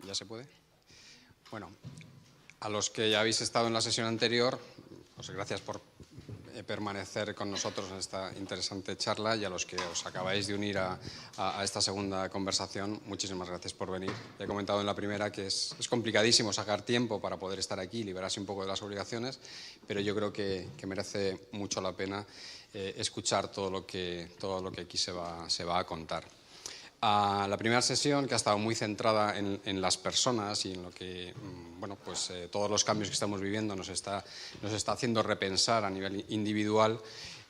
¿Ya se puede? Bueno, a los que ya habéis estado en la sesión anterior, pues gracias por permanecer con nosotros en esta interesante charla, y a los que os acabáis de unir a esta segunda conversación, muchísimas gracias por venir. Ya he comentado en la primera que es complicadísimo sacar tiempo para poder estar aquí y liberarse un poco de las obligaciones, pero yo creo que merece mucho la pena escuchar todo lo que aquí se va a contar. La primera sesión, que ha estado muy centrada en las personas y en lo que, bueno, pues todos los cambios que estamos viviendo nos está haciendo repensar a nivel individual.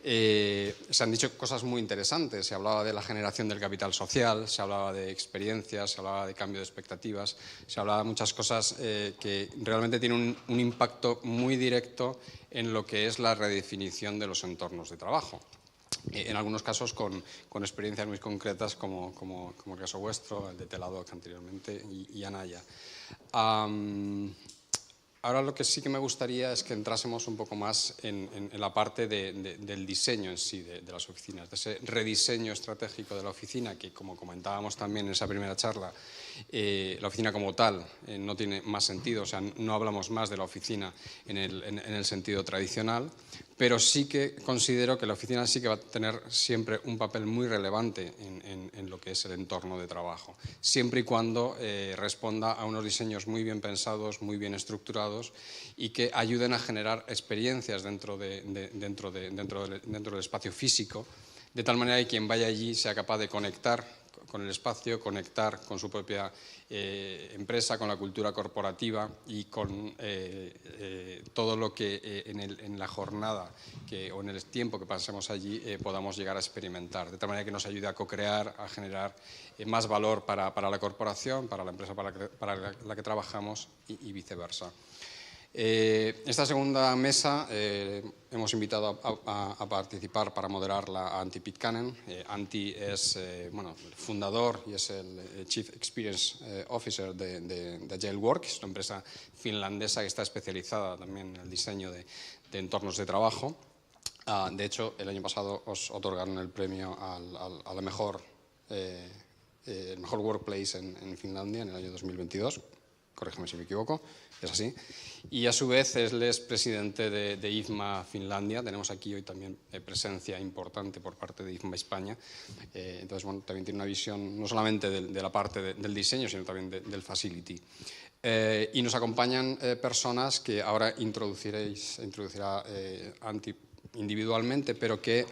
Se han dicho cosas muy interesantes. Se hablaba de la generación del capital social, se hablaba de experiencias, se hablaba de cambio de expectativas, se hablaba de muchas cosas que realmente tienen un impacto muy directo en lo que es la redefinición de los entornos de trabajo. En algunos casos con experiencias muy concretas como el caso vuestro, el de Teladoc anteriormente y Anaya. Ahora lo que sí que me gustaría es que entrásemos un poco más en la parte del diseño en sí de las oficinas, de ese rediseño estratégico de la oficina, que como comentábamos también en esa primera charla, la oficina como tal no tiene más sentido, o sea, no hablamos más de la oficina en el sentido tradicional, pero sí que considero que la oficina sí que va a tener siempre un papel muy relevante en lo que es el entorno de trabajo, siempre y cuando responda a unos diseños muy bien pensados, muy bien estructurados y que ayuden a generar experiencias dentro del espacio físico, de tal manera que quien vaya allí sea capaz de conectar con el espacio, conectar con su propia empresa, con la cultura corporativa y con todo lo que en la jornada o en el tiempo que pasemos allí podamos llegar a experimentar, de tal manera que nos ayude a co-crear, a generar más valor para la corporación, para la empresa para la que trabajamos y viceversa. Esta segunda mesa hemos invitado a participar para moderarla a Antti Pitkänen. Antti es bueno, el fundador y es el Chief Experience Officer de Agile Work, es una empresa finlandesa que está especializada también en el diseño de entornos de trabajo. De hecho, el año pasado os otorgaron el premio a la mejor workplace en Finlandia en el año 2022. Corrígeme si me equivoco, es así. Y a su vez él es presidente de IFMA Finlandia. Tenemos aquí hoy también presencia importante por parte de IFMA España. Entonces, bueno, también tiene una visión no solamente de la parte del diseño, sino también del facility. Y nos acompañan personas que ahora introducirá Antti individualmente, pero que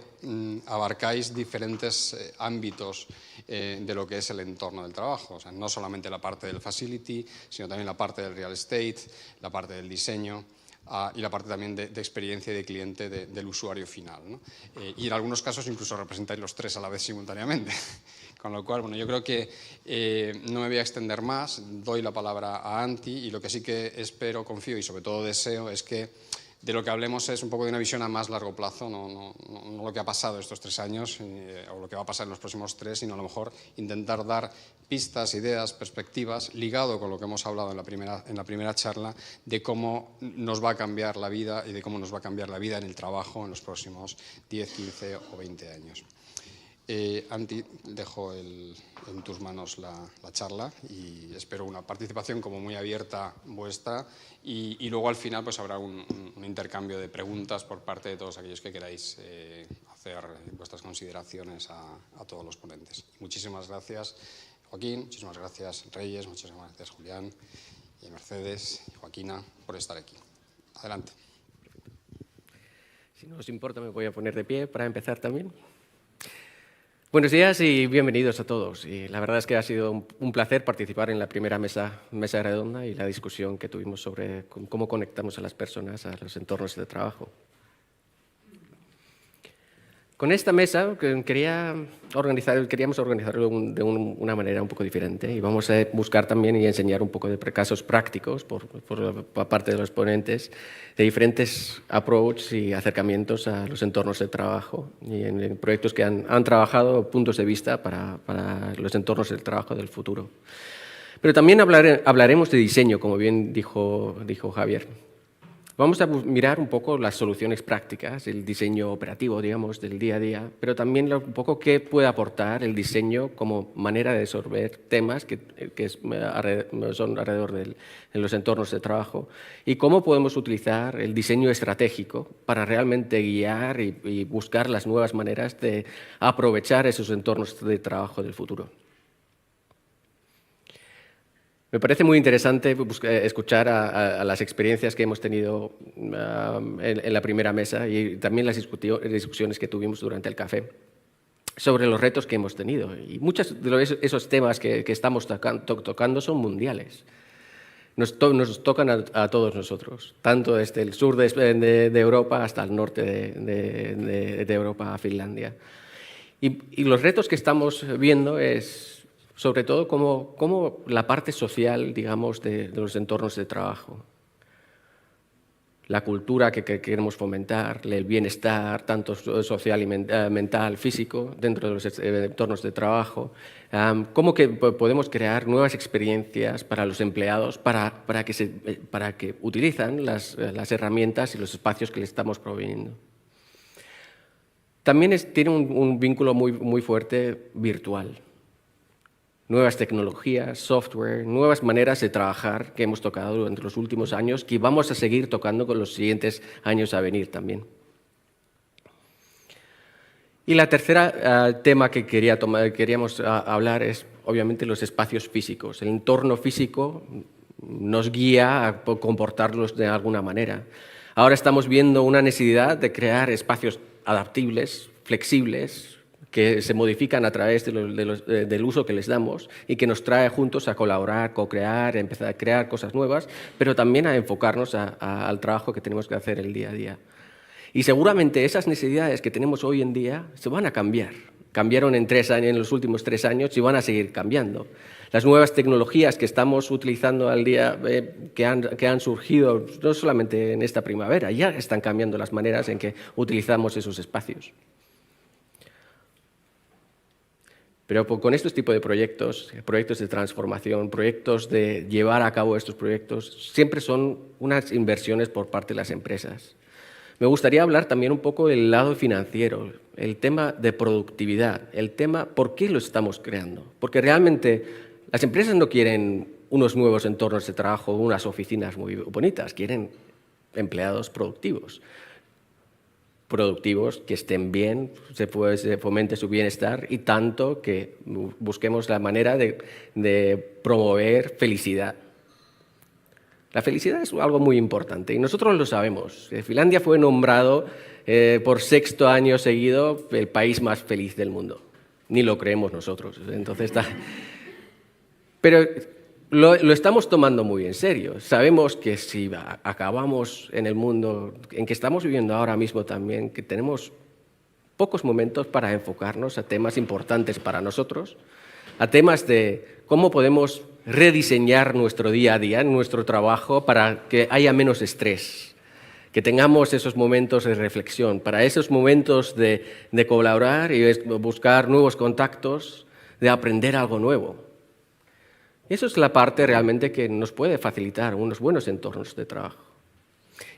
abarcáis diferentes ámbitos de lo que es el entorno del trabajo. O sea, no solamente la parte del facility, sino también la parte del real estate, la parte del diseño y la parte también de experiencia y de cliente del usuario final, ¿no? Y en algunos casos incluso representáis los tres a la vez simultáneamente. Con lo cual, bueno, yo creo que no me voy a extender más, doy la palabra a Antti, y lo que sí que espero, confío y sobre todo deseo es que de lo que hablemos es un poco de una visión a más largo plazo, no lo que ha pasado estos 3 años o lo que va a pasar en los próximos 3, sino a lo mejor intentar dar pistas, ideas, perspectivas, ligado con lo que hemos hablado en la primera charla, de cómo nos va a cambiar la vida y de cómo nos va a cambiar la vida en el trabajo en los próximos 10, 15 o 20 años. Antti, dejo en tus manos la charla y espero una participación como muy abierta vuestra y luego al final pues habrá un intercambio de preguntas por parte de todos aquellos que queráis hacer vuestras consideraciones a todos los ponentes. Muchísimas gracias, Joaquín, muchísimas gracias, Reyes, muchísimas gracias, Julián, y Mercedes y Joaquina, por estar aquí. Adelante. Si no os importa, me voy a poner de pie para empezar también. Buenos días y bienvenidos a todos. Y la verdad es que ha sido un placer participar en la primera mesa redonda y la discusión que tuvimos sobre cómo conectamos a las personas a los entornos de trabajo. Con esta mesa queríamos organizarlo de una manera un poco diferente y vamos a buscar también y enseñar un poco de casos prácticos por parte de los ponentes de diferentes approaches y acercamientos a los entornos de trabajo y en proyectos que han trabajado puntos de vista para los entornos del trabajo del futuro. Pero también hablaremos de diseño, como bien dijo Javier. Vamos a mirar un poco las soluciones prácticas, el diseño operativo, digamos, del día a día, pero también un poco qué puede aportar el diseño como manera de resolver temas que son alrededor de los entornos de trabajo y cómo podemos utilizar el diseño estratégico para realmente guiar y buscar las nuevas maneras de aprovechar esos entornos de trabajo del futuro. Me parece muy interesante escuchar a las experiencias que hemos tenido en la primera mesa y también las discusiones que tuvimos durante el café sobre los retos que hemos tenido. Y muchos de esos temas que estamos tocando son mundiales. Nos tocan a todos nosotros, tanto desde el sur de Europa hasta el norte de Europa, a Finlandia. Y los retos que estamos viendo es sobre todo como la parte social, digamos, de los entornos de trabajo. La cultura que queremos fomentar, el bienestar, tanto social y mental, físico, dentro de los entornos de trabajo. Cómo que podemos crear nuevas experiencias para los empleados para que utilizan las herramientas y los espacios que les estamos proveyendo. También tiene un vínculo muy fuerte virtual. Nuevas tecnologías, software, nuevas maneras de trabajar que hemos tocado durante los últimos años, que vamos a seguir tocando con los siguientes años a venir también. Y la tercera tema que queríamos hablar es, obviamente, los espacios físicos. El entorno físico nos guía a comportarnos de alguna manera. Ahora estamos viendo una necesidad de crear espacios adaptables, flexibles, que se modifican a través del uso que les damos y que nos trae juntos a colaborar, co-crear, empezar a crear cosas nuevas, pero también a enfocarnos al trabajo que tenemos que hacer el día a día. Y seguramente esas necesidades que tenemos hoy en día se van a cambiar. Cambiaron en los últimos 3 años y van a seguir cambiando. Las nuevas tecnologías que estamos utilizando al día, que han surgido no solamente en esta primavera, ya están cambiando las maneras en que utilizamos esos espacios. Pero con estos tipos de proyectos de transformación, proyectos de llevar a cabo estos proyectos, siempre son unas inversiones por parte de las empresas. Me gustaría hablar también un poco del lado financiero, el tema de productividad, el tema por qué lo estamos creando. Porque realmente las empresas no quieren unos nuevos entornos de trabajo, unas oficinas muy bonitas, quieren empleados productivos que estén bien, se fomente su bienestar y tanto que busquemos la manera de promover felicidad. La felicidad es algo muy importante y nosotros lo sabemos. Finlandia fue nombrado por 6º año seguido el país más feliz del mundo. Ni lo creemos nosotros. Entonces Pero lo estamos tomando muy en serio. Sabemos que si acabamos en el mundo en que estamos viviendo ahora mismo también, que tenemos pocos momentos para enfocarnos a temas importantes para nosotros, a temas de cómo podemos rediseñar nuestro día a día, nuestro trabajo, para que haya menos estrés, que tengamos esos momentos de reflexión, para esos momentos de colaborar y buscar nuevos contactos, de aprender algo nuevo. Eso es la parte realmente que nos puede facilitar unos buenos entornos de trabajo.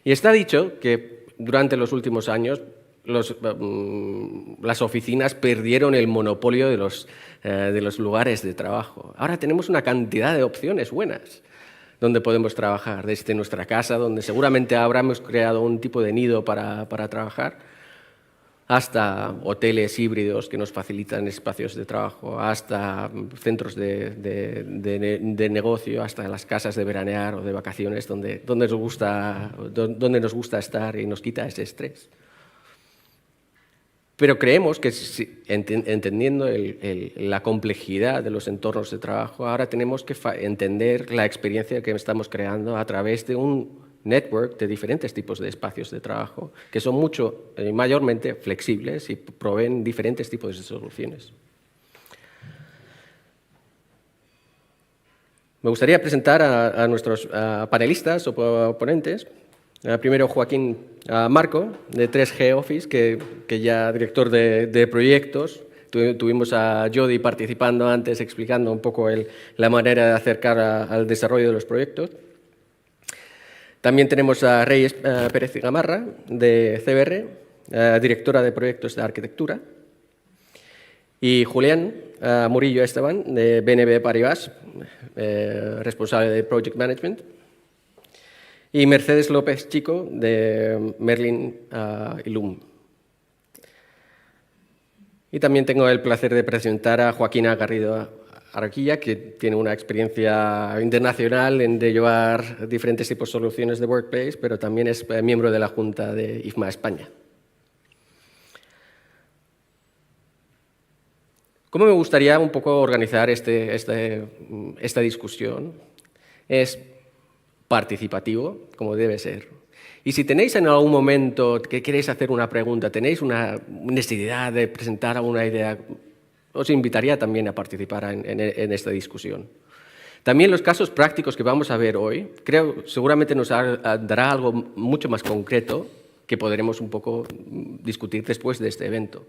Y está dicho que durante los últimos años las oficinas perdieron el monopolio de los lugares de trabajo. Ahora tenemos una cantidad de opciones buenas donde podemos trabajar, desde nuestra casa, donde seguramente habremos creado un tipo de nido para trabajar, hasta hoteles híbridos que nos facilitan espacios de trabajo, hasta centros de negocio, hasta las casas de veranear o de vacaciones donde nos gusta estar y nos quita ese estrés. Pero creemos que entendiendo la complejidad de los entornos de trabajo, ahora tenemos que entender la experiencia que estamos creando a través de un network de diferentes tipos de espacios de trabajo que son mayormente flexibles y proveen diferentes tipos de soluciones. Me gustaría presentar a nuestros panelistas o ponentes. Primero Joaquín Marco, de 3G Office, que ya director de proyectos. Tuvimos a Jody participando antes, explicando un poco la manera de acercar al desarrollo de los proyectos. También tenemos a Reyes Pérez Gamarra, de CBR, directora de proyectos de arquitectura. Y Julián Murillo Esteban, de BNP Paribas, responsable de Project Management. Y Mercedes López Chico, de Merlin Illum. Y también tengo el placer de presentar a Joaquina Garrido Arquilla, que tiene una experiencia internacional de llevar diferentes tipos de soluciones de Workplace, pero también es miembro de la Junta de IFMA España. ¿Cómo me gustaría un poco organizar esta discusión? Es participativo, como debe ser. Y si tenéis en algún momento que queréis hacer una pregunta, tenéis una necesidad de presentar alguna idea, os invitaría también a participar en esta discusión. También los casos prácticos que vamos a ver hoy, creo seguramente nos dará algo mucho más concreto que podremos un poco discutir después de este evento.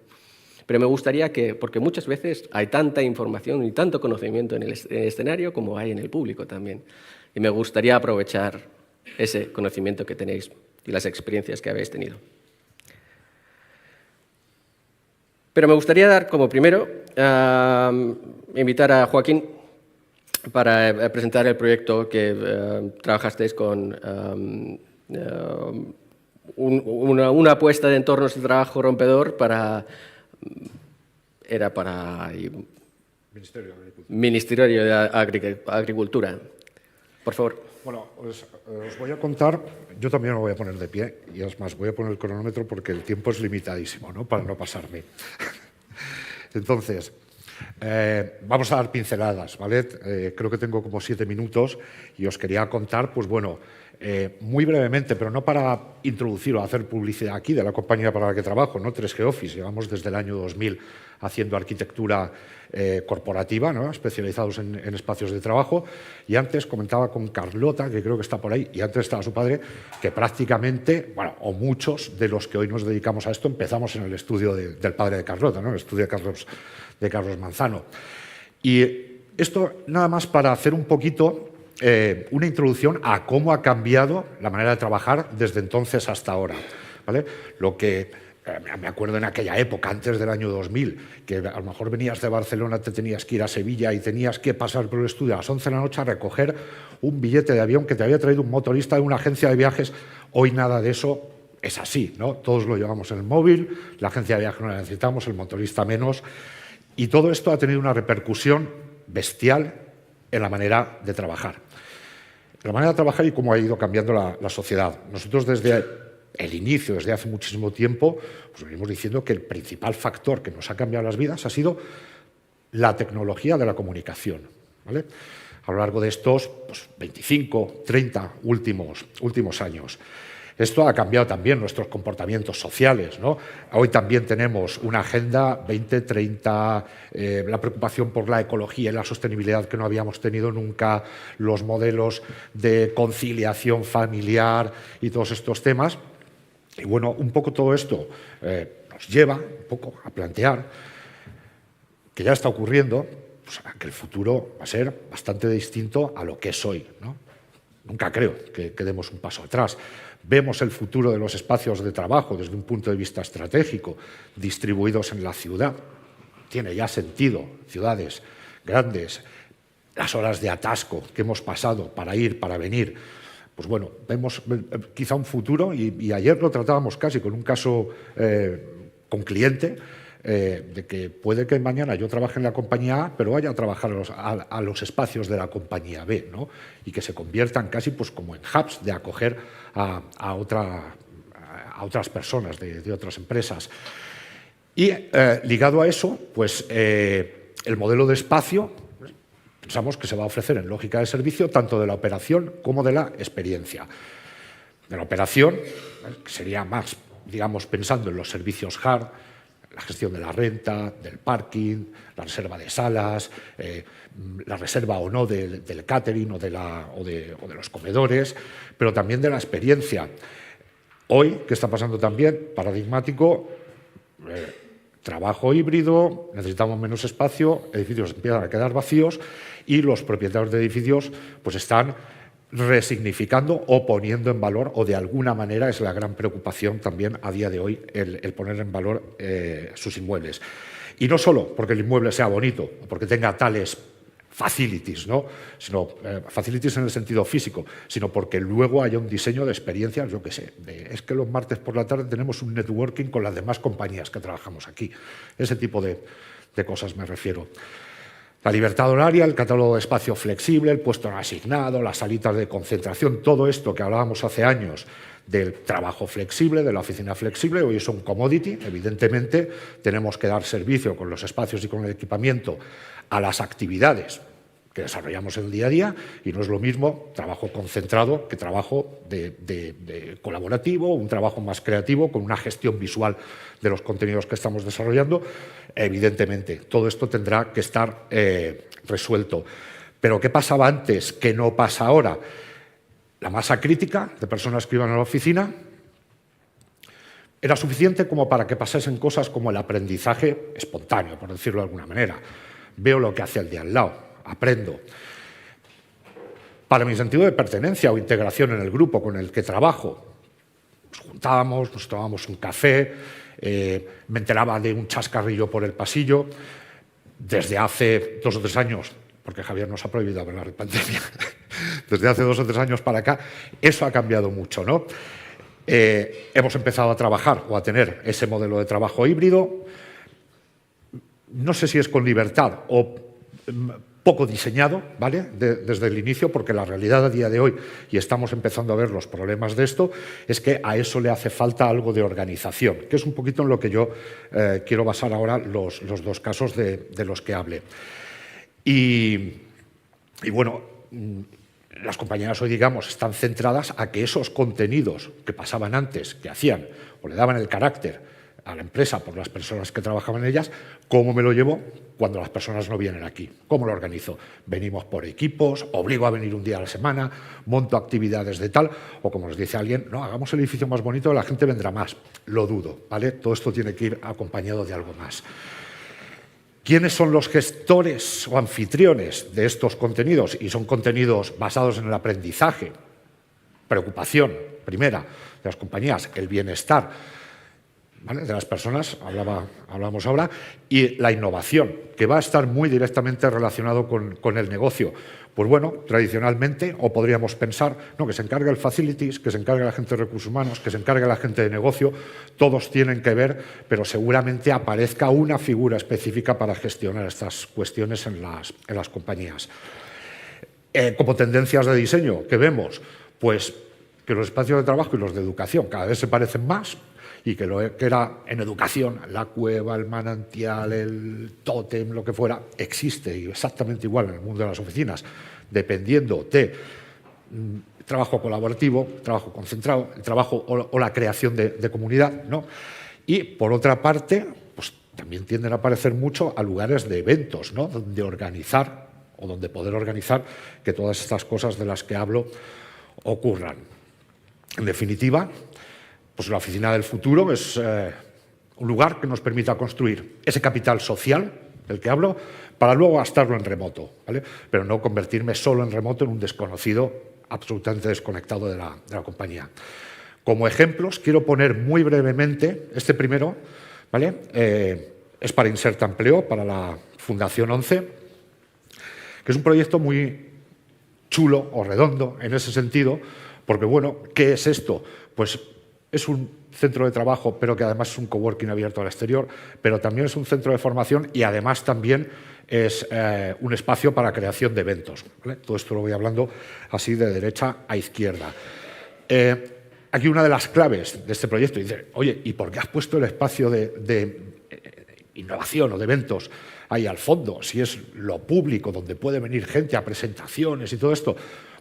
Pero me gustaría que, porque muchas veces hay tanta información y tanto conocimiento en el escenario como hay en el público también. Y me gustaría aprovechar ese conocimiento que tenéis y las experiencias que habéis tenido. Pero me gustaría dar como primero, invitar a Joaquín para presentar el proyecto que trabajasteis con una apuesta de entornos de trabajo rompedor para Ministerio de Agricultura. Por favor. Bueno, os voy a contar, yo también me voy a poner de pie, y es más, voy a poner el cronómetro porque el tiempo es limitadísimo, ¿no? Para no pasarme. Entonces, vamos a dar pinceladas, ¿vale? Creo que tengo como 7 minutos y os quería contar, pues bueno, muy brevemente, pero no para introducir o hacer publicidad aquí de la compañía para la que trabajo, ¿no? 3G Office, llevamos desde el año 2000 haciendo arquitectura corporativa, ¿no? Especializados en espacios de trabajo. Y antes comentaba con Carlota, que creo que está por ahí, y antes estaba su padre, que prácticamente, bueno, o muchos de los que hoy nos dedicamos a esto empezamos en el estudio del padre de Carlota, ¿no? El estudio de Carlos Manzano. Y esto nada más para hacer un poquito una introducción a cómo ha cambiado la manera de trabajar desde entonces hasta ahora, ¿vale? Lo que me acuerdo en aquella época, antes del año 2000, que a lo mejor venías de Barcelona, te tenías que ir a Sevilla y tenías que pasar por el estudio a las 11 de la noche a recoger un billete de avión que te había traído un motorista de una agencia de viajes. Hoy nada de eso es así, ¿no? Todos lo llevamos en el móvil, la agencia de viajes no la necesitamos, el motorista menos. Y todo esto ha tenido una repercusión bestial en la manera de trabajar. La manera de trabajar y cómo ha ido cambiando la sociedad. Nosotros desde el inicio, desde hace muchísimo tiempo, pues venimos diciendo que el principal factor que nos ha cambiado las vidas ha sido la tecnología de la comunicación, ¿vale? A lo largo de estos 25, 30 últimos años. Esto ha cambiado también nuestros comportamientos sociales, ¿no? Hoy también tenemos una agenda 2030, la preocupación por la ecología y la sostenibilidad que no habíamos tenido nunca, los modelos de conciliación familiar y todos estos temas. Y bueno, un poco todo esto nos lleva un poco a plantear que ya está ocurriendo, pues, que el futuro va a ser bastante distinto a lo que es hoy, ¿no? Nunca creo que demos un paso atrás. Vemos el futuro de los espacios de trabajo desde un punto de vista estratégico, distribuidos en la ciudad. Tiene ya sentido, ciudades grandes, las horas de atasco que hemos pasado para ir, para venir. Pues bueno, vemos quizá un futuro, y ayer lo tratábamos casi con un caso con cliente, de que puede que mañana yo trabaje en la compañía A, pero vaya a trabajar a los espacios de la compañía B, ¿no? Y que se conviertan casi pues, como en hubs de acoger a otras personas de otras empresas. Y ligado a eso, pues el modelo de espacio pensamos que se va a ofrecer en lógica de servicio tanto de la operación como de la experiencia. De la operación, que sería más, digamos, pensando en los servicios hard, la gestión de la renta, del parking, la reserva de salas, la reserva o no del catering o de los comedores, pero también de la experiencia. Hoy, ¿qué está pasando también? Paradigmático, trabajo híbrido, necesitamos menos espacio, edificios empiezan a quedar vacíos y los propietarios de edificios pues están resignificando o poniendo en valor, o de alguna manera es la gran preocupación también a día de hoy el poner en valor sus inmuebles. Y no solo porque el inmueble sea bonito, o porque tenga tales facilities, ¿no? Sino, facilities en el sentido físico, sino porque luego haya un diseño de experiencias, yo qué sé, es que los martes por la tarde tenemos un networking con las demás compañías que trabajamos aquí. Ese tipo de cosas me refiero. La libertad horaria, el catálogo de espacio flexible, el puesto no asignado, las salitas de concentración, todo esto que hablábamos hace años del trabajo flexible, de la oficina flexible, hoy es un commodity. Evidentemente, tenemos que dar servicio con los espacios y con el equipamiento a las actividades que desarrollamos en el día a día, y no es lo mismo trabajo concentrado que trabajo de colaborativo, un trabajo más creativo, con una gestión visual de los contenidos que estamos desarrollando. Evidentemente, todo esto tendrá que estar resuelto. Pero ¿qué pasaba antes que no pasa ahora? La masa crítica de personas que iban a la oficina era suficiente como para que pasasen cosas como el aprendizaje espontáneo, por decirlo de alguna manera. Veo lo que hace el de al lado, aprendo. Para mi sentido de pertenencia o integración en el grupo con el que trabajo, nos juntábamos, nos tomábamos un café, me enteraba de un chascarrillo por el pasillo. Desde hace 2 o 3 años, porque Javier nos ha prohibido hablar de pandemia, desde hace 2 o 3 años para acá, eso ha cambiado mucho, ¿no? Hemos empezado a trabajar o a tener ese modelo de trabajo híbrido. No sé si es con libertad o poco diseñado, ¿vale? Desde el inicio, porque la realidad a día de hoy, y estamos empezando a ver los problemas de esto, es que a eso le hace falta algo de organización, que es un poquito en lo que yo quiero basar ahora los 2 casos de los que hable. Y bueno, las compañías hoy, digamos, están centradas a que esos contenidos que pasaban antes, que hacían o le daban el carácter a la empresa por las personas que trabajaban en ellas, ¿cómo me lo llevo cuando las personas no vienen aquí? ¿Cómo lo organizo? ¿Venimos por equipos? ¿Obligo a venir un día a la semana? ¿Monto actividades de tal? O como nos dice alguien, no, hagamos el edificio más bonito, la gente vendrá más. Lo dudo, ¿vale? Todo esto tiene que ir acompañado de algo más. ¿Quiénes son los gestores o anfitriones de estos contenidos? Y son contenidos basados en el aprendizaje, preocupación primera de las compañías, el bienestar, ¿vale?, de las personas, hablábamos ahora, y la innovación, que va a estar muy directamente relacionado con el negocio. Pues bueno, tradicionalmente, o podríamos pensar, no, que se encargue el facilities, que se encargue la gente de recursos humanos, que se encargue la gente de negocio, todos tienen que ver, pero seguramente aparezca una figura específica para gestionar estas cuestiones en las compañías. Como tendencias de diseño que vemos, pues que los espacios de trabajo y los de educación cada vez se parecen más, y que lo que era en educación, la cueva, el manantial, el tótem, lo que fuera, existe exactamente igual en el mundo de las oficinas, dependiendo de trabajo colaborativo, trabajo concentrado, el trabajo o la creación de comunidad, ¿no? Y, por otra parte, pues también tienden a aparecer mucho a lugares de eventos, ¿no?, donde organizar o donde poder organizar que todas estas cosas de las que hablo ocurran. En definitiva, pues la oficina del futuro es un lugar que nos permita construir ese capital social del que hablo para luego gastarlo en remoto, ¿vale? Pero no convertirme solo en remoto en un desconocido absolutamente desconectado de la compañía. Como ejemplos, quiero poner muy brevemente, este primero, ¿vale? Es para Inserta Empleo, para la Fundación 11, que es un proyecto muy chulo o redondo en ese sentido, porque, bueno, ¿qué es esto? Pues es un centro de trabajo, pero que además es un coworking abierto al exterior, pero también es un centro de formación y además también es un espacio para creación de eventos, ¿vale? Todo esto lo voy hablando así de derecha a izquierda. Aquí una de las claves de este proyecto, dice, oye, ¿y por qué has puesto el espacio de innovación o de eventos ahí al fondo? Si es lo público, donde puede venir gente a presentaciones y todo esto.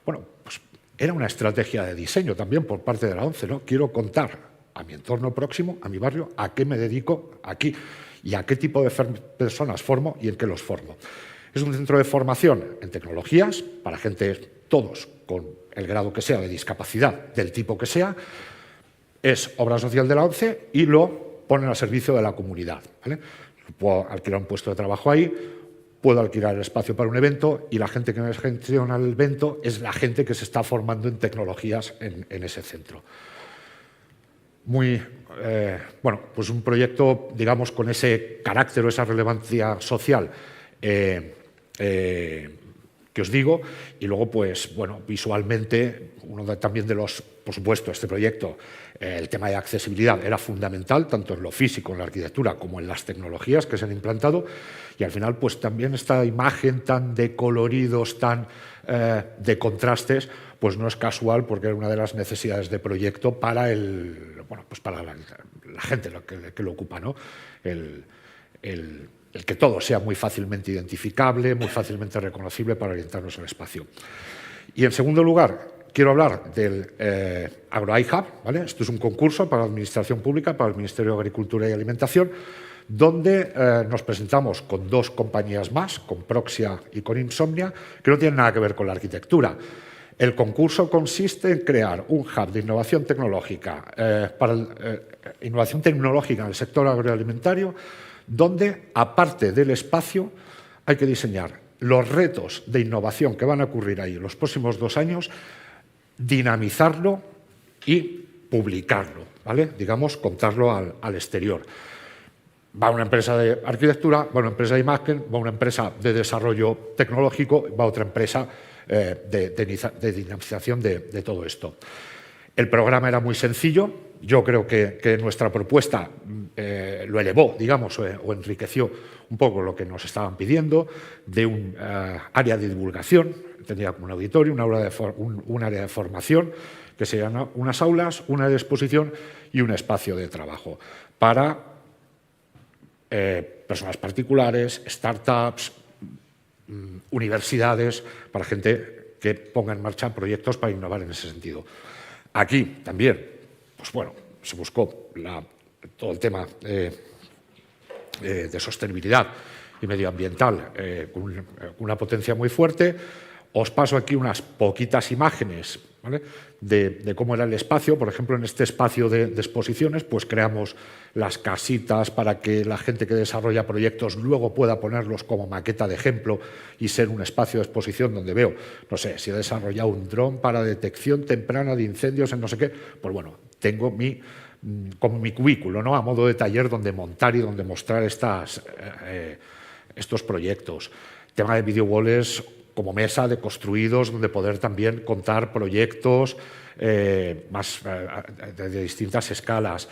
Bueno, pues era una estrategia de diseño también por parte de la ONCE, ¿no? Quiero contar a mi entorno próximo, a mi barrio, a qué me dedico aquí y a qué tipo de personas formo y en qué los formo. Es un centro de formación en tecnologías para gente, todos con el grado que sea de discapacidad, del tipo que sea. Es obra social de la ONCE y lo ponen al servicio de la comunidad, ¿vale? Puedo alquilar un puesto de trabajo ahí puedo alquilar el espacio para un evento y la gente que me gestiona el evento es la gente que se está formando en tecnologías en ese centro. Bueno, pues un proyecto, digamos, con ese carácter o esa relevancia social que os digo, y luego, pues, bueno, visualmente, también de los, por supuesto, este proyecto, el tema de accesibilidad era fundamental, tanto en lo físico, en la arquitectura, como en las tecnologías que se han implantado, y al final, pues también esta imagen tan de coloridos, tan de contrastes, pues no es casual, porque era una de las necesidades de proyecto para pues para la gente que lo ocupa, ¿no? El que todo sea muy fácilmente identificable, muy fácilmente reconocible para orientarnos al espacio. Y en segundo lugar, quiero hablar del AgroAI-Hub, ¿vale? Esto es un concurso para la Administración Pública, para el Ministerio de Agricultura y Alimentación, donde nos presentamos con 2 compañías más, con Proxia y con Insomnia, que no tienen nada que ver con la arquitectura. El concurso consiste en crear un hub de innovación tecnológica innovación tecnológica en el sector agroalimentario, donde, aparte del espacio, hay que diseñar los retos de innovación que van a ocurrir ahí en los próximos 2 años, dinamizarlo y publicarlo, ¿vale? Digamos, contarlo al exterior. Va una empresa de arquitectura, va una empresa de imagen, va una empresa de desarrollo tecnológico, va otra empresa de dinamización de todo esto. El programa era muy sencillo. Yo creo que nuestra propuesta lo elevó, digamos, o enriqueció un poco lo que nos estaban pidiendo, de un área de divulgación, tenía como un auditorio, un área de formación, que serían unas aulas, una de exposición y un espacio de trabajo para personas particulares, startups, universidades, para gente que ponga en marcha proyectos para innovar en ese sentido. Aquí también, pues bueno, se buscó todo el tema de sostenibilidad y medioambiental con una potencia muy fuerte. Os paso aquí unas poquitas imágenes, ¿vale?, de cómo era el espacio. Por ejemplo, en este espacio de exposiciones, pues creamos las casitas para que la gente que desarrolla proyectos luego pueda ponerlos como maqueta de ejemplo y ser un espacio de exposición donde veo, no sé, si he desarrollado un dron para detección temprana de incendios en no sé qué, pues bueno, tengo como mi cubículo, ¿no?, a modo de taller donde montar y donde mostrar estos proyectos. Tema de video walls como mesa de construidos, donde poder también contar proyectos de distintas escalas.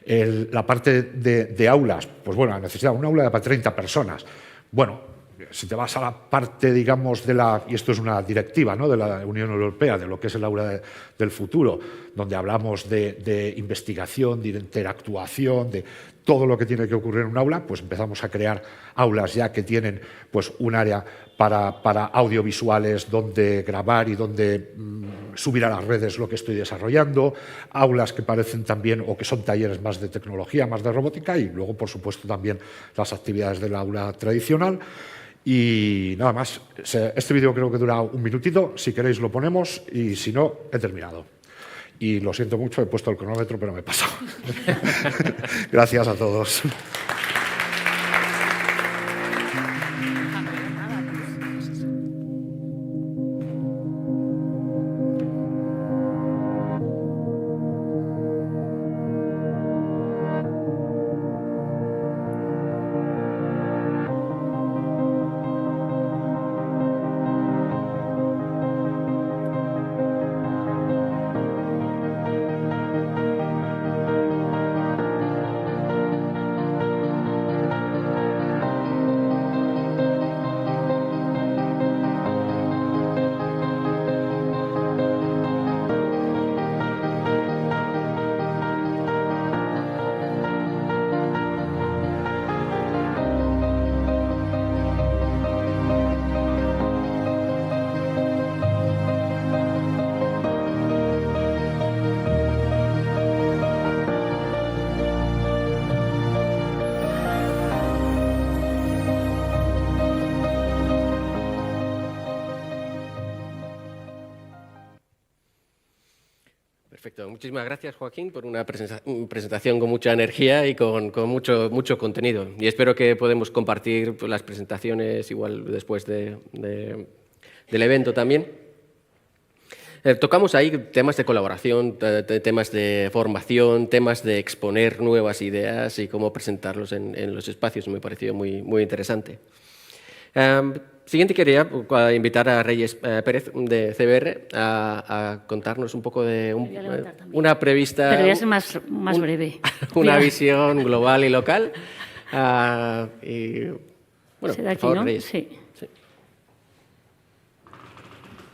La parte de aulas, pues bueno, la necesidad de un aula para 30 personas. Bueno, si te vas a la parte, digamos, y esto es una directiva, ¿no?, de la Unión Europea, de lo que es el aula del futuro, donde hablamos de investigación, de interactuación, de todo lo que tiene que ocurrir en un aula, pues empezamos a crear aulas ya que tienen, pues, un área para audiovisuales donde grabar y donde subir a las redes lo que estoy desarrollando, aulas que parecen también o que son talleres más de tecnología, más de robótica, y luego, por supuesto, también las actividades del aula tradicional. Y nada más, este vídeo creo que dura un minutito, si queréis lo ponemos y si no, he terminado. Y lo siento mucho, he puesto el cronómetro, pero me he pasado. Gracias a todos. Perfecto. Muchísimas gracias, Joaquín, por una presentación con mucha energía y con mucho contenido. Y espero que podamos compartir pues, las presentaciones igual después del evento también. Tocamos ahí temas de colaboración, temas de formación, temas de exponer nuevas ideas y cómo presentarlos en los espacios. Me pareció muy interesante. Siguiente quería invitar a Reyes Pérez de CBR a contarnos un poco de una prevista... Pero voy a ser más breve. Una visión global y local. Y, bueno, ¿será aquí, por favor, no? Reyes. Sí.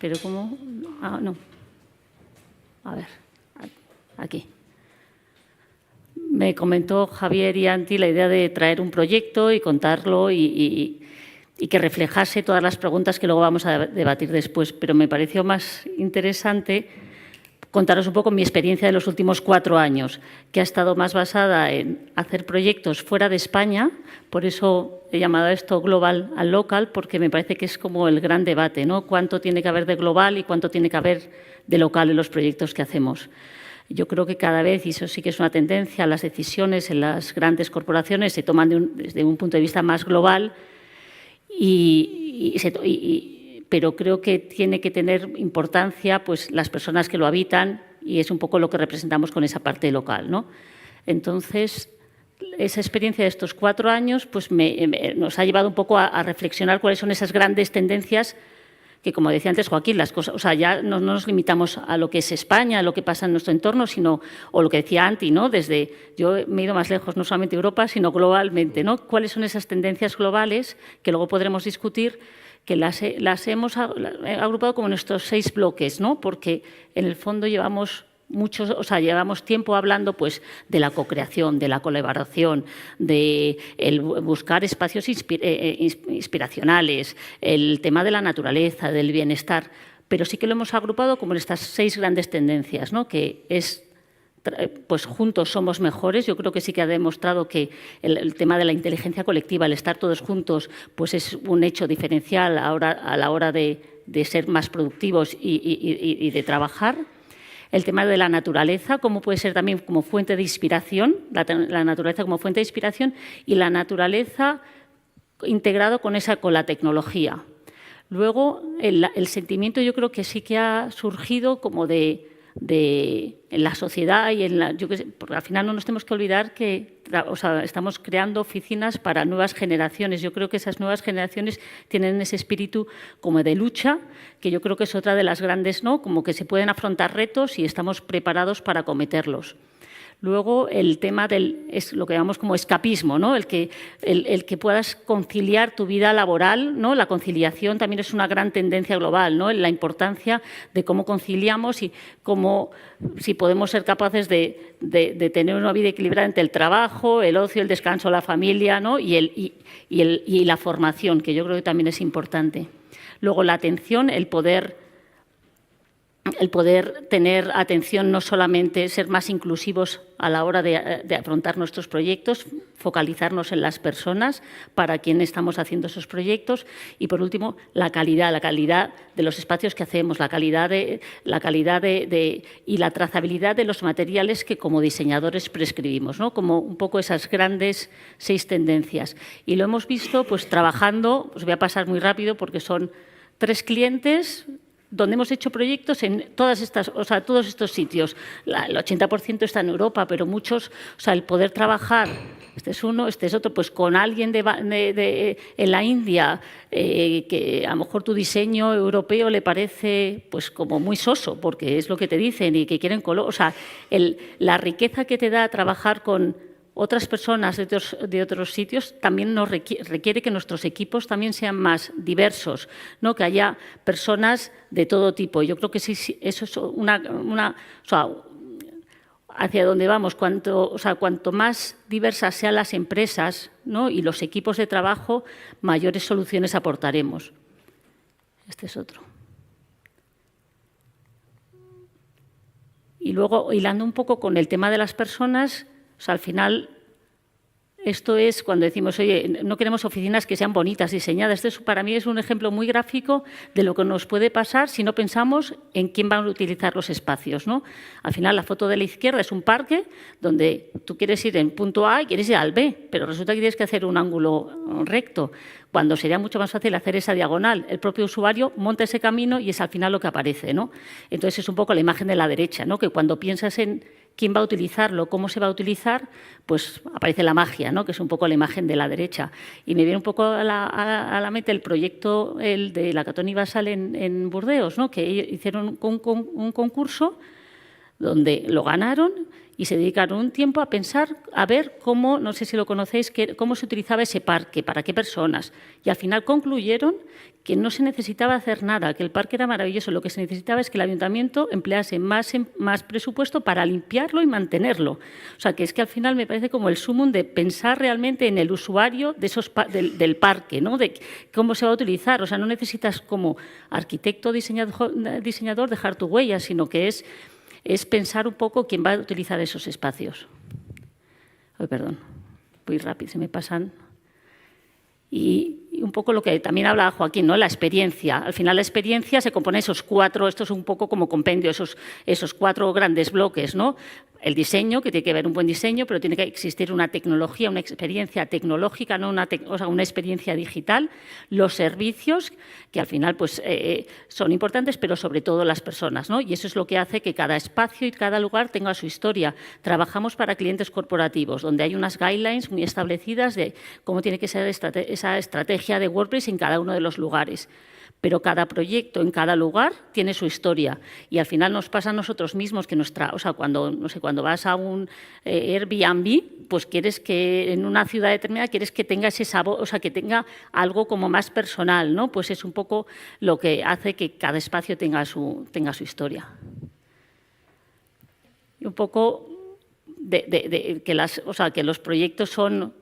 Pero ¿cómo? Ah, no. A ver, aquí. Me comentó Javier y Anti la idea de traer un proyecto y contarlo y que reflejase todas las preguntas que luego vamos a debatir después. Pero me pareció más interesante contaros un poco mi experiencia de los últimos 4 años, que ha estado más basada en hacer proyectos fuera de España. Por eso he llamado a esto global al local, porque me parece que es como el gran debate, ¿no? Cuánto tiene que haber de global y cuánto tiene que haber de local en los proyectos que hacemos. Yo creo que cada vez, y eso sí que es una tendencia, las decisiones en las grandes corporaciones se toman desde un punto de vista más global, pero creo que tiene que tener importancia pues, las personas que lo habitan y es un poco lo que representamos con esa parte local, ¿no? Entonces, esa experiencia de estos 4 años pues, nos ha llevado un poco a reflexionar cuáles son esas grandes tendencias que, como decía antes Joaquín, las cosas, o sea, ya no nos limitamos a lo que es España, a lo que pasa en nuestro entorno, sino, o lo que decía Anti, ¿no? Yo me he ido más lejos, no solamente Europa, sino globalmente, ¿no? ¿Cuáles son esas tendencias globales que luego podremos discutir? Que las hemos agrupado como nuestros 6 bloques, ¿no? Porque en el fondo llevamos tiempo hablando pues, de la cocreación, de la colaboración, de el buscar espacios inspiracionales, el tema de la naturaleza, del bienestar, pero sí que lo hemos agrupado como en estas 6 grandes tendencias, ¿no? Que es pues juntos somos mejores. Yo creo que sí que ha demostrado que el tema de la inteligencia colectiva, el estar todos juntos, pues es un hecho diferencial a la hora de ser más productivos y de trabajar. El tema de la naturaleza, cómo puede ser también como fuente de inspiración, la naturaleza como fuente de inspiración y la naturaleza integrado con la tecnología. Luego, el sentimiento yo creo que sí que ha surgido como en la sociedad y porque al final no nos tenemos que olvidar que estamos creando oficinas para nuevas generaciones. Yo creo que esas nuevas generaciones tienen ese espíritu como de lucha, que yo creo que es otra de las grandes, ¿no? Como que se pueden afrontar retos y estamos preparados para acometerlos. Luego, el tema es lo que llamamos como escapismo, ¿no? El que puedas conciliar tu vida laboral, ¿no? La conciliación también es una gran tendencia global, ¿no? La importancia de cómo conciliamos y si podemos ser capaces de tener una vida equilibrada entre el trabajo, el ocio, el descanso, la familia, ¿no? y la formación, que yo creo que también es importante. Luego, la atención, el poder tener atención, no solamente ser más inclusivos a la hora de afrontar nuestros proyectos, focalizarnos en las personas para quien estamos haciendo esos proyectos y, por último, la calidad de los espacios que hacemos, la calidad y la trazabilidad de los materiales que como diseñadores prescribimos, ¿no? Como un poco esas grandes 6 tendencias. Y lo hemos visto pues trabajando, os voy a pasar muy rápido porque son 3 clientes donde hemos hecho proyectos en todos estos sitios. El 80% está en Europa, pero muchos, el poder trabajar, este es uno, este es otro, pues con alguien en la India, que a lo mejor tu diseño europeo le parece pues como muy soso, porque es lo que te dicen y que quieren color. La riqueza que te da trabajar con otras personas de otros sitios también nos requiere que nuestros equipos también sean más diversos, ¿no? Que haya personas de todo tipo. Yo creo que sí, eso es hacia donde vamos. Cuanto más diversas sean las empresas, ¿no? Y los equipos de trabajo, mayores soluciones aportaremos. Este es otro. Y luego, hilando un poco con el tema de las personas, al final, Esto es cuando decimos, oye, no queremos oficinas que sean bonitas, diseñadas. Esto para mí es un ejemplo muy gráfico de lo que nos puede pasar si no pensamos en quién van a utilizar los espacios, ¿no? Al final, la foto de la izquierda es un parque donde tú quieres ir en punto A y quieres ir al B, pero resulta que tienes que hacer un ángulo recto, cuando sería mucho más fácil hacer esa diagonal. El propio usuario monta ese camino y es al final lo que aparece, ¿no? Entonces, es un poco la imagen de la derecha, ¿no? Que cuando piensas en quién va a utilizarlo, cómo se va a utilizar, pues aparece la magia, ¿no? Que es un poco la imagen de la derecha. Y me viene un poco a la mente el proyecto el de la Catón y Basal en Burdeos, ¿no? Que hicieron un concurso donde lo ganaron y se dedicaron un tiempo a pensar, a ver cómo, no sé si lo conocéis, cómo se utilizaba ese parque, para qué personas. Y al final concluyeron que no se necesitaba hacer nada, que el parque era maravilloso. Lo que se necesitaba es que el ayuntamiento emplease más presupuesto para limpiarlo y mantenerlo. O sea, que es que al final me parece como el sumum de pensar realmente en el usuario del parque, ¿no? De cómo se va a utilizar. O sea, no necesitas como arquitecto o diseñador dejar tu huella, sino que es pensar un poco quién va a utilizar esos espacios. Ay, perdón, voy rápido, se me pasan. Y un poco lo que también hablaba Joaquín, ¿no? La experiencia. Al final la experiencia se compone de esos cuatro, esto es un poco como compendio, esos cuatro grandes bloques, ¿no? El diseño, que tiene que haber un buen diseño, pero tiene que existir una tecnología, una experiencia tecnológica, no una experiencia digital. Los servicios, que al final pues, son importantes, pero sobre todo las personas, ¿no? Y eso es lo que hace que cada espacio y cada lugar tenga su historia. Trabajamos para clientes corporativos, donde hay unas guidelines muy establecidas de cómo tiene que ser esa estrategia de WordPress en cada uno de los lugares. Pero cada proyecto en cada lugar tiene su historia y al final nos pasa a nosotros mismos que cuando vas a un Airbnb, pues quieres que en una ciudad determinada quieres que tenga ese sabor, o sea, que tenga algo como más personal, ¿no? Pues es un poco lo que hace que cada espacio tenga su historia. Y un poco que los proyectos son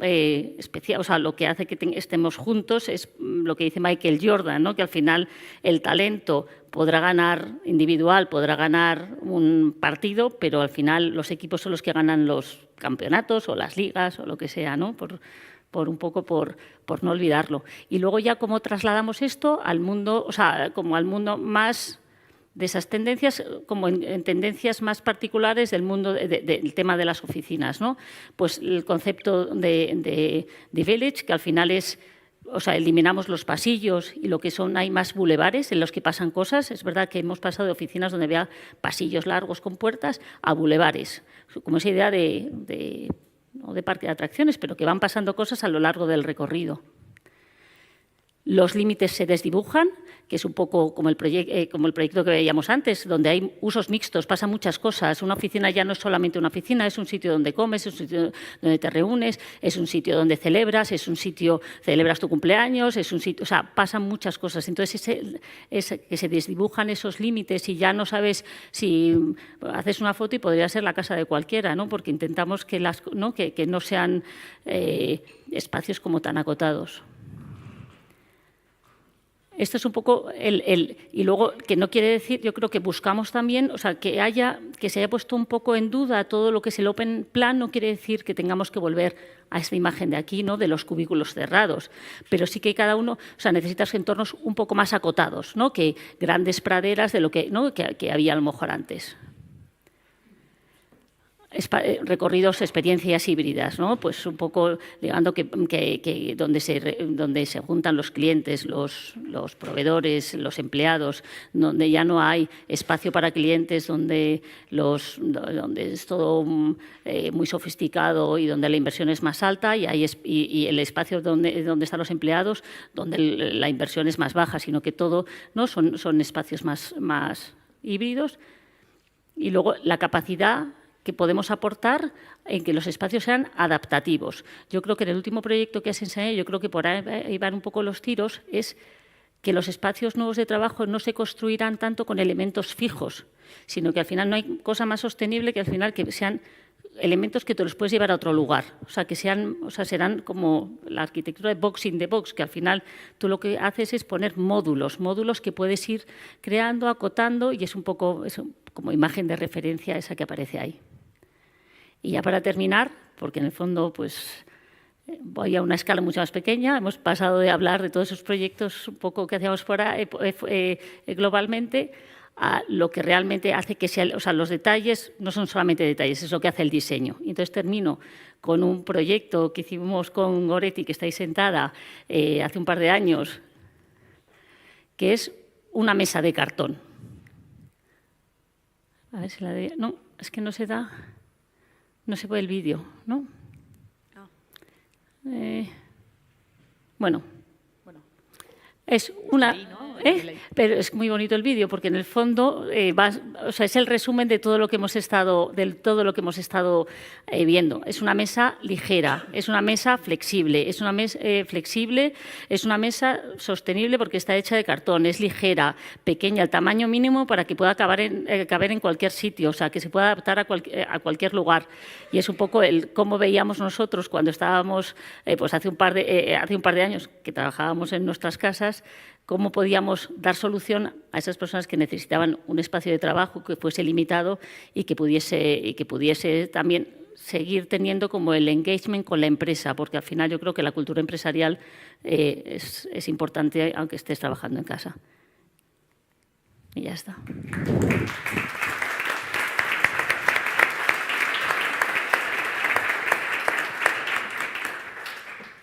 especial, o sea, lo que hace que estemos juntos es lo que dice Michael Jordan, ¿no? Que al final el talento podrá ganar individual, podrá ganar un partido, pero al final los equipos son los que ganan los campeonatos o las ligas o lo que sea, ¿no? Por no olvidarlo. Y luego ya cómo trasladamos esto al mundo, o sea, como al mundo más de esas tendencias, como en tendencias más particulares del mundo del tema de las oficinas, ¿no? Pues el concepto de village, que al final es, o sea, eliminamos los pasillos y lo que hay más bulevares en los que pasan cosas. Es verdad que hemos pasado de oficinas donde había pasillos largos con puertas a bulevares, como esa idea no de parque de atracciones, pero que van pasando cosas a lo largo del recorrido. Los límites se desdibujan, que es un poco como el proyecto que veíamos antes, donde hay usos mixtos, pasan muchas cosas. Una oficina ya no es solamente una oficina, es un sitio donde comes, es un sitio donde te reúnes, es un sitio donde celebras, celebras tu cumpleaños, es un sitio, o sea, pasan muchas cosas. Entonces, que se desdibujan esos límites y ya no sabes si haces una foto y podría ser la casa de cualquiera, ¿no? Porque intentamos que no sean espacios como tan acotados. Esto es un poco y luego, que no quiere decir, yo creo que buscamos también, o sea, que se haya puesto un poco en duda todo lo que es el open plan, no quiere decir que tengamos que volver a esta imagen de aquí, ¿no? De los cubículos cerrados, pero sí que cada uno, o sea, necesitas entornos un poco más acotados, ¿no? Que grandes praderas de lo que, ¿no? que había a lo mejor antes. Recorridos, experiencias híbridas, ¿no? Pues un poco digamos que donde se juntan los clientes, los proveedores, los empleados, donde ya no hay espacio para clientes, donde es todo muy sofisticado y donde la inversión es más alta y el espacio donde están los empleados, donde la inversión es más baja, sino que todo, ¿no? son espacios más híbridos. Y luego la capacidad que podemos aportar en que los espacios sean adaptativos. Yo creo que en el último proyecto que has enseñado, yo creo que por ahí van un poco los tiros, es que los espacios nuevos de trabajo no se construirán tanto con elementos fijos, sino que al final no hay cosa más sostenible que al final que sean elementos que te los puedes llevar a otro lugar. O sea, serán como la arquitectura de box in the box, que al final tú lo que haces es poner módulos que puedes ir creando, acotando, y es un poco como imagen de referencia esa que aparece ahí. Y ya para terminar, porque en el fondo pues voy a una escala mucho más pequeña, hemos pasado de hablar de todos esos proyectos un poco que hacíamos globalmente a lo que realmente hace que sea, o sea, los detalles no son solamente detalles, es lo que hace el diseño. Y entonces termino con un proyecto que hicimos con Goretti, que estáis sentada, hace un par de años, que es una mesa de cartón. A ver si la de... No, es que no se da... No se ve el vídeo, ¿no? Bueno, es una... Pero es muy bonito el vídeo porque en el fondo o sea, es el resumen de todo lo que hemos estado, viendo. Es una mesa ligera, es una mesa flexible, es una mesa sostenible porque está hecha de cartón, es ligera, pequeña, el tamaño mínimo para que pueda caber en cualquier sitio, o sea, que se pueda adaptar a cualquier lugar. Y es un poco cómo veíamos nosotros cuando estábamos, pues hace un par de años que trabajábamos en nuestras casas, cómo podíamos dar solución a esas personas que necesitaban un espacio de trabajo que fuese limitado y que pudiese también seguir teniendo como el engagement con la empresa, porque al final yo creo que la cultura empresarial es importante aunque estés trabajando en casa. Y ya está.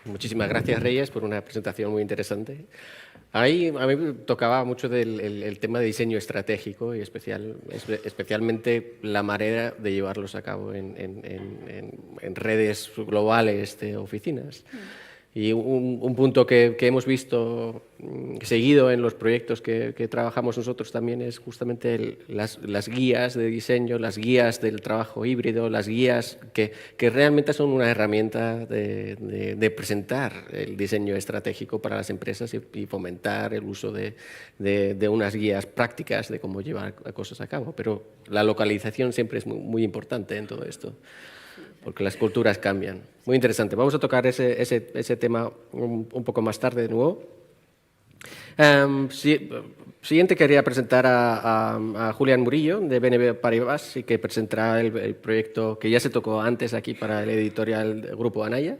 Muchísimas gracias, Reyes, por una presentación muy interesante. A mí me tocaba mucho el tema de diseño estratégico y especialmente la manera de llevarlos a cabo en redes globales de oficinas. Y un punto que hemos visto seguido en los proyectos que trabajamos nosotros también es justamente las guías de diseño, las guías del trabajo híbrido, las guías que realmente son una herramienta de presentar el diseño estratégico para las empresas y fomentar el uso de unas guías prácticas de cómo llevar cosas a cabo. Pero la localización siempre es muy importante en todo esto, porque las culturas cambian. Muy interesante. Vamos a tocar ese tema un poco más tarde de nuevo. Siguiente quería presentar a Julián Murillo, de BNP Paribas, y que presentará el proyecto que ya se tocó antes aquí para el editorial del Grupo Anaya.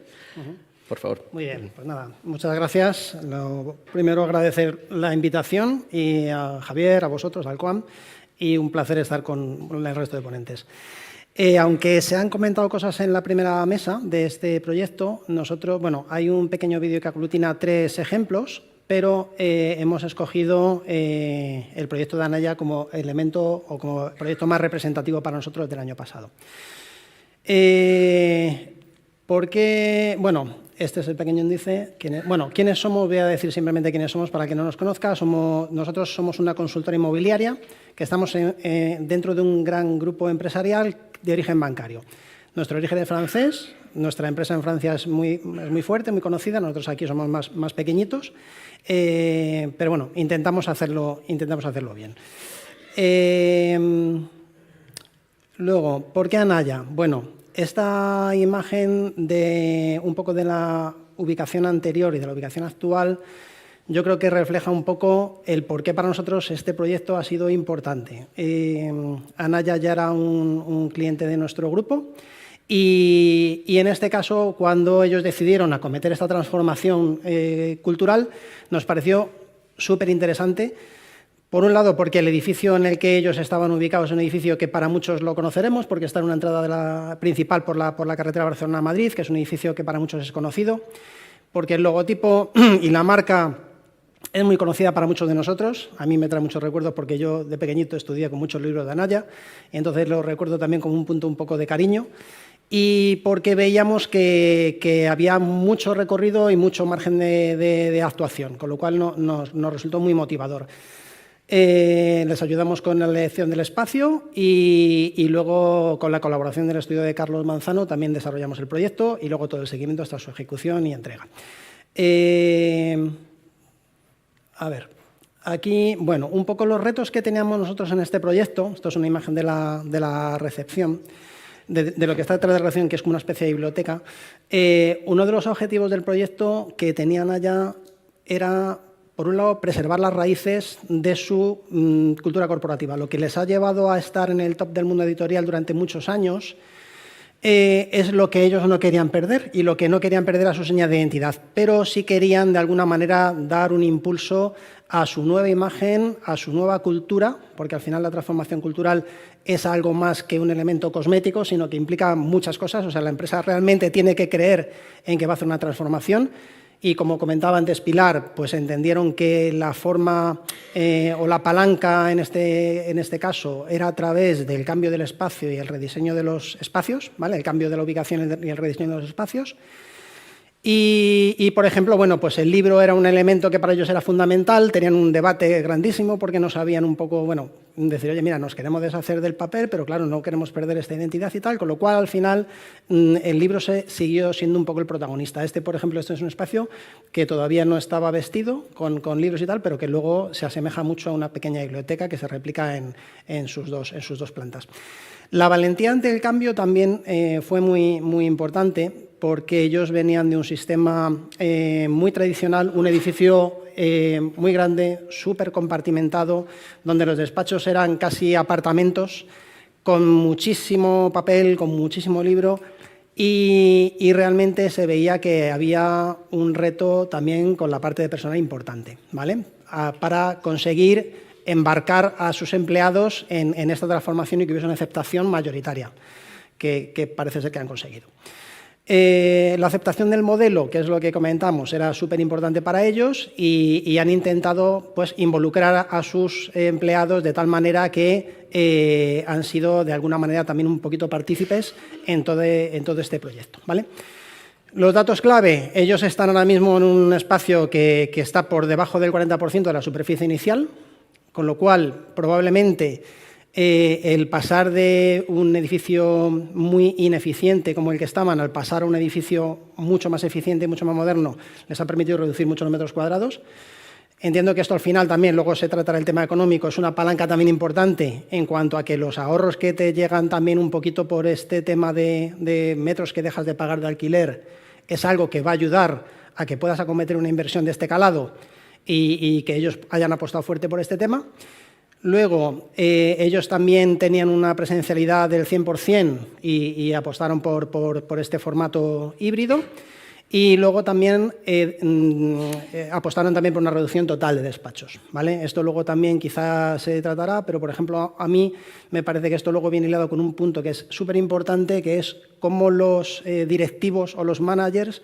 Por favor. Muy bien, pues nada, muchas gracias. Lo primero, agradecer la invitación y a Javier, a vosotros, al COAM, y un placer estar con el resto de ponentes. Aunque se han comentado cosas en la primera mesa de este proyecto, nosotros, bueno, hay un pequeño vídeo que aglutina 3 ejemplos, pero hemos escogido el proyecto de Anaya como elemento o como proyecto más representativo para nosotros del año pasado. Porque, bueno, este es el pequeño índice. Bueno, ¿quiénes somos? Voy a decir simplemente quiénes somos para que no nos conozca. Nosotros somos una consultora inmobiliaria que estamos dentro de un gran grupo empresarial de origen bancario. Nuestro origen es francés, nuestra empresa en Francia es muy fuerte, muy conocida, nosotros aquí somos más pequeñitos, pero bueno, intentamos hacerlo bien. Luego, ¿por qué Anaya? Bueno, esta imagen de un poco de la ubicación anterior y de la ubicación actual, yo creo que refleja un poco el por qué para nosotros este proyecto ha sido importante. Anaya ya era un cliente de nuestro grupo y en este caso, cuando ellos decidieron acometer esta transformación cultural, nos pareció súper interesante. Por un lado, porque el edificio en el que ellos estaban ubicados es un edificio que para muchos lo conoceremos, porque está en una entrada principal por la carretera Barcelona-Madrid, que es un edificio que para muchos es conocido, porque el logotipo y la marca es muy conocida para muchos de nosotros. A mí me trae muchos recuerdos porque yo de pequeñito estudié con muchos libros de Anaya, y entonces lo recuerdo también como un punto un poco de cariño, y porque veíamos que había mucho recorrido y mucho margen de actuación, con lo cual nos resultó muy motivador. Les ayudamos con la elección del espacio y luego con la colaboración del estudio de Carlos Manzano también desarrollamos el proyecto y luego todo el seguimiento hasta su ejecución y entrega. A ver, aquí, bueno, un poco los retos que teníamos nosotros en este proyecto. Esto es una imagen de la recepción, de lo que está detrás de la recepción, que es como una especie de biblioteca. Uno de los objetivos del proyecto que tenían allá era, por un lado, preservar las raíces de su cultura corporativa, lo que les ha llevado a estar en el top del mundo editorial durante muchos años. es lo que ellos no querían perder y lo que no querían perder a su seña de identidad, pero sí querían de alguna manera dar un impulso a su nueva imagen, a su nueva cultura, porque al final la transformación cultural es algo más que un elemento cosmético, sino que implica muchas cosas. O sea, la empresa realmente tiene que creer en que va a hacer una transformación. Y como comentaba antes Pilar, pues entendieron que la forma o la palanca en este caso era a través del cambio del espacio y el rediseño de los espacios, ¿vale? El cambio de la ubicación y el rediseño de los espacios. Y, por ejemplo, bueno, pues el libro era un elemento que para ellos era fundamental, tenían un debate grandísimo porque no sabían un poco, bueno, decir, oye, mira, nos queremos deshacer del papel, pero claro, no queremos perder esta identidad y tal, con lo cual, al final, el libro siguió siendo un poco el protagonista. Por ejemplo, este es un espacio que todavía no estaba vestido con libros y tal, pero que luego se asemeja mucho a una pequeña biblioteca que se replica en sus dos plantas. La valentía ante el cambio también fue muy importante porque ellos venían de un sistema muy tradicional, un edificio muy grande, súper compartimentado, donde los despachos eran casi apartamentos, con muchísimo papel, con muchísimo libro, y realmente se veía que había un reto también con la parte de personal importante, ¿vale? Para conseguir embarcar a sus empleados en esta transformación y que hubiese una aceptación mayoritaria, que parece ser que han conseguido. La aceptación del modelo, que es lo que comentamos, era súper importante para ellos y han intentado pues, involucrar a sus empleados de tal manera que han sido de alguna manera también un poquito partícipes en todo este proyecto, ¿vale? Los datos clave, ellos están ahora mismo en un espacio que está por debajo del 40% de la superficie inicial, con lo cual probablemente el pasar de un edificio muy ineficiente como el que estaban al pasar a un edificio mucho más eficiente y mucho más moderno les ha permitido reducir mucho los metros cuadrados. Entiendo que esto al final también, luego se tratará el tema económico, es una palanca también importante en cuanto a que los ahorros que te llegan también un poquito por este tema de metros que dejas de pagar de alquiler es algo que va a ayudar a que puedas acometer una inversión de este calado y que ellos hayan apostado fuerte por este tema. Luego, ellos también tenían una presencialidad del 100% y apostaron por este formato híbrido. Y luego también apostaron también por una reducción total de despachos, ¿vale? Esto luego también quizás se tratará, pero, por ejemplo, a mí me parece que esto luego viene hilado con un punto que es súper importante, que es cómo los directivos o los managers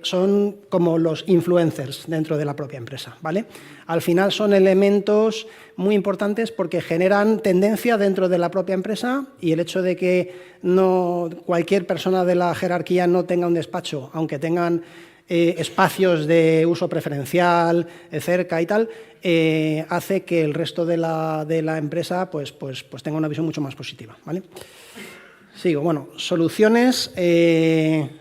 son como los influencers dentro de la propia empresa, ¿vale? Al final son elementos muy importantes porque generan tendencia dentro de la propia empresa y el hecho de que no cualquier persona de la jerarquía no tenga un despacho, aunque tengan espacios de uso preferencial cerca y tal, hace que el resto de la empresa pues tenga una visión mucho más positiva, ¿vale? Sigo. Bueno, soluciones.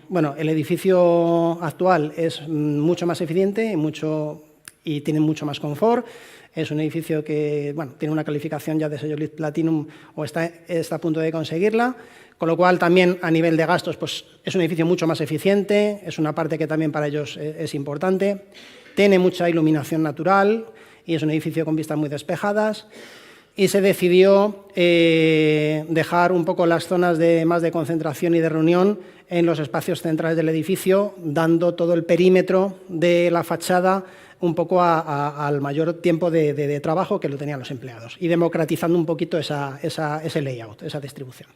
Bueno, el edificio actual es mucho más eficiente y tiene mucho más confort. Es un edificio que bueno, tiene una calificación ya de sello LEED Platinum o está a punto de conseguirla, con lo cual también a nivel de gastos pues, es un edificio mucho más eficiente, es una parte que también para ellos es importante. Tiene mucha iluminación natural y es un edificio con vistas muy despejadas. Y se decidió dejar un poco las zonas más de concentración y de reunión en los espacios centrales del edificio, dando todo el perímetro de la fachada un poco al mayor tiempo de trabajo que lo tenían los empleados y democratizando un poquito ese layout, esa distribución.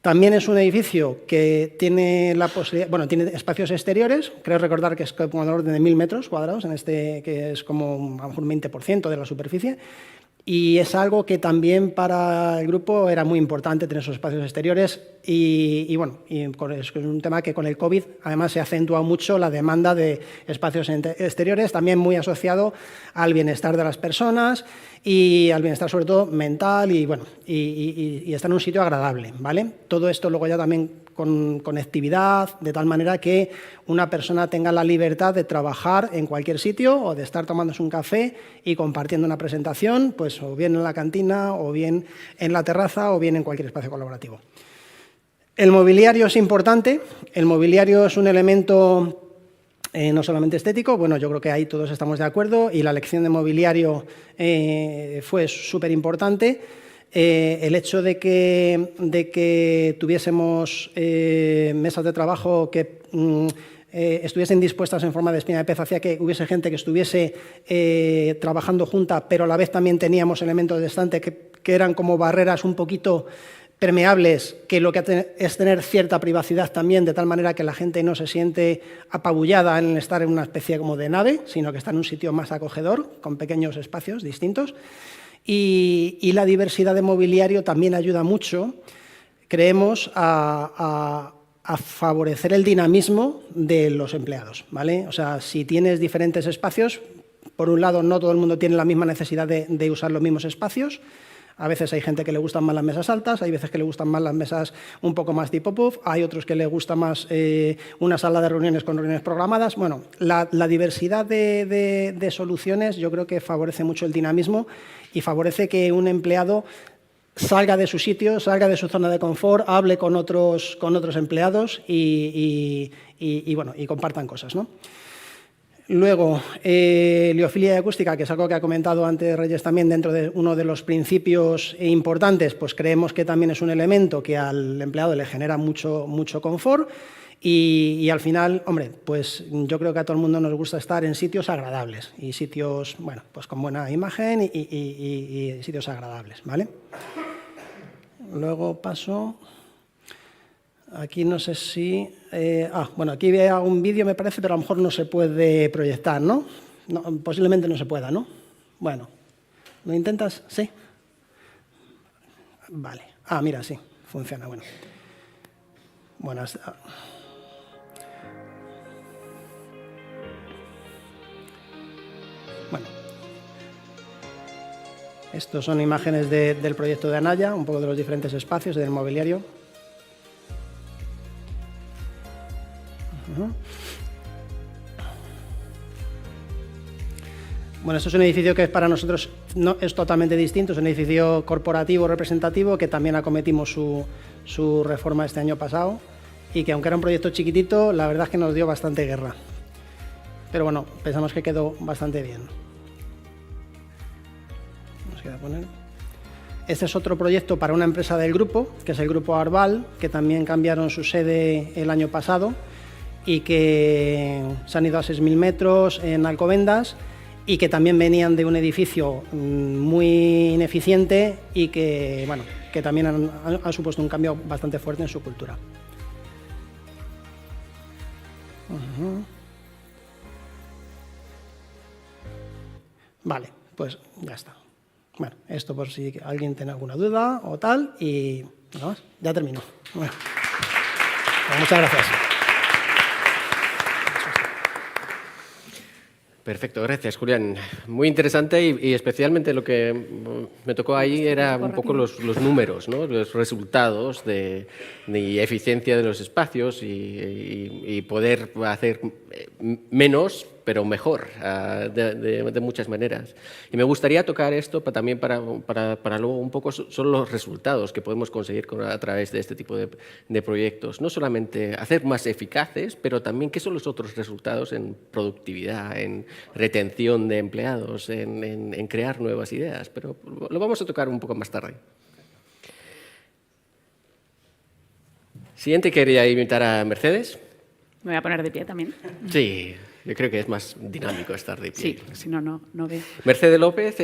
También es un edificio que tiene la posibilidad, bueno, tiene espacios exteriores, creo recordar que es como de orden de 1000 metros cuadrados, que es como a lo mejor un 20% de la superficie. Y es algo que también para el grupo era muy importante tener esos espacios exteriores y bueno, es un tema que con el COVID además se ha acentuado mucho la demanda de espacios exteriores, también muy asociado al bienestar de las personas y al bienestar sobre todo mental y bueno, y estar en un sitio agradable, ¿vale? Todo esto luego ya también con conectividad, de tal manera que una persona tenga la libertad de trabajar en cualquier sitio o de estar tomándose un café y compartiendo una presentación, pues o bien en la cantina, o bien en la terraza, o bien en cualquier espacio colaborativo. El mobiliario es importante. El mobiliario es un elemento no solamente estético, bueno, yo creo que ahí todos estamos de acuerdo y la elección de mobiliario fue súper importante. el hecho de que tuviésemos mesas de trabajo que estuviesen dispuestas en forma de espina de pez, hacía que hubiese gente que estuviese trabajando junta, pero a la vez también teníamos elementos de estante que eran como barreras un poquito permeables, que lo que es tener cierta privacidad también, de tal manera que la gente no se siente apabullada en estar en una especie como de nave, sino que está en un sitio más acogedor, con pequeños espacios distintos. Y la diversidad de mobiliario también ayuda mucho, creemos, a favorecer el dinamismo de los empleados, ¿vale? O sea, si tienes diferentes espacios, por un lado, no todo el mundo tiene la misma necesidad de usar los mismos espacios. A veces hay gente que le gustan más las mesas altas, hay veces que le gustan más las mesas un poco más tipo puff, hay otros que le gusta más una sala de reuniones con reuniones programadas. Bueno, la diversidad de soluciones yo creo que favorece mucho el dinamismo y favorece que un empleado salga de su sitio, salga de su zona de confort, hable con otros empleados y compartan cosas, ¿no? Luego, liofilia y acústica, que es algo que ha comentado antes Reyes también, dentro de uno de los principios importantes, pues creemos que también es un elemento que al empleado le genera mucho confort y al final, hombre, pues yo creo que a todo el mundo nos gusta estar en sitios agradables y sitios, bueno, pues con buena imagen y sitios agradables, ¿vale? Luego paso... Aquí no sé si... bueno, aquí veo un vídeo, me parece, pero a lo mejor no se puede proyectar, ¿no? Posiblemente no se pueda, ¿no? Bueno, ¿lo intentas? ¿Sí? Vale. Ah, mira, sí, funciona, bueno. Bueno, bueno. Estos son imágenes del proyecto de Anaya, un poco de los diferentes espacios del mobiliario. Bueno, esto es un edificio que para nosotros no es totalmente distinto, es un edificio corporativo representativo que también acometimos su reforma este año pasado y que aunque era un proyecto chiquitito, la verdad es que nos dio bastante guerra. Pero bueno, pensamos que quedó bastante bien. Nos queda poner. Este es otro proyecto para una empresa del grupo, que es el grupo Arval, que también cambiaron su sede el año pasado y que se han ido a 6.000 metros en Alcobendas y que también venían de un edificio muy ineficiente y que, bueno, que también han supuesto un cambio bastante fuerte en su cultura. Vale, pues ya está. Bueno, esto por si alguien tiene alguna duda o tal y nada más, ya termino. Bueno, muchas gracias. Perfecto, gracias, Julián. Muy interesante y especialmente lo que me tocó ahí era un poco los números, ¿no? Los resultados de eficiencia de los espacios y poder hacer menos pero mejor, de muchas maneras. Y me gustaría tocar esto también para luego un poco son los resultados que podemos conseguir a través de este tipo de proyectos. No solamente hacer más eficaces, pero también qué son los otros resultados en productividad, en retención de empleados, en crear nuevas ideas. Pero lo vamos a tocar un poco más tarde. Siguiente, quería invitar a Mercedes. Me voy a poner de pie también. Sí. Yo creo que es más dinámico estar de pie. Sí, si no, no veo. Mercedes López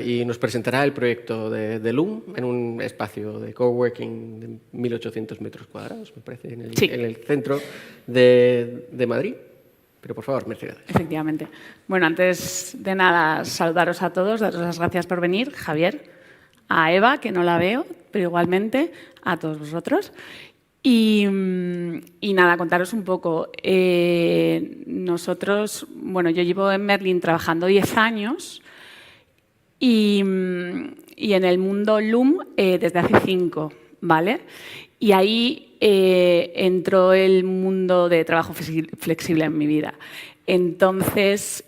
y nos presentará el proyecto de LUM en un espacio de coworking de 1.800 metros cuadrados, me parece, en el centro de Madrid. Pero por favor, Mercedes. Efectivamente. Bueno, antes de nada, saludaros a todos, daros las gracias por venir, Javier, a Eva, que no la veo, pero igualmente a todos vosotros. Y nada, contaros un poco. Nosotros, bueno, yo llevo en Merlin trabajando 10 años y en el mundo LUM desde hace 5, ¿vale? Y ahí entró el mundo de trabajo flexible en mi vida. Entonces,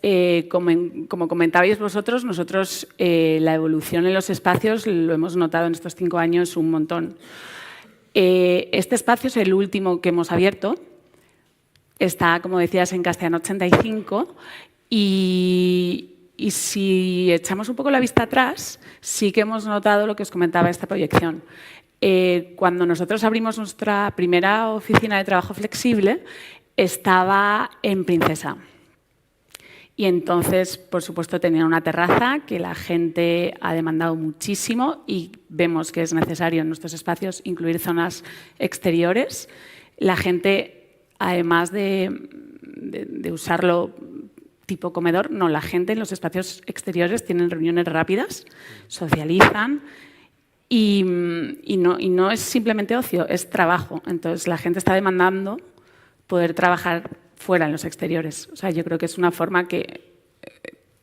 como comentabais vosotros, nosotros la evolución en los espacios lo hemos notado en estos 5 años un montón. Este espacio es el último que hemos abierto. Está, como decías, en Castellano 85 y Y si echamos un poco la vista atrás, sí que hemos notado lo que os comentaba esta proyección. Cuando nosotros abrimos nuestra primera oficina de trabajo flexible, estaba en Princesa. Y entonces, por supuesto, tenía una terraza que la gente ha demandado muchísimo y vemos que es necesario en nuestros espacios incluir zonas exteriores. La gente, además de usarlo tipo comedor, no, la gente en los espacios exteriores tienen reuniones rápidas, socializan y no es simplemente ocio, es trabajo. Entonces, la gente está demandando poder trabajar fuera en los exteriores. O sea, yo creo que es una forma que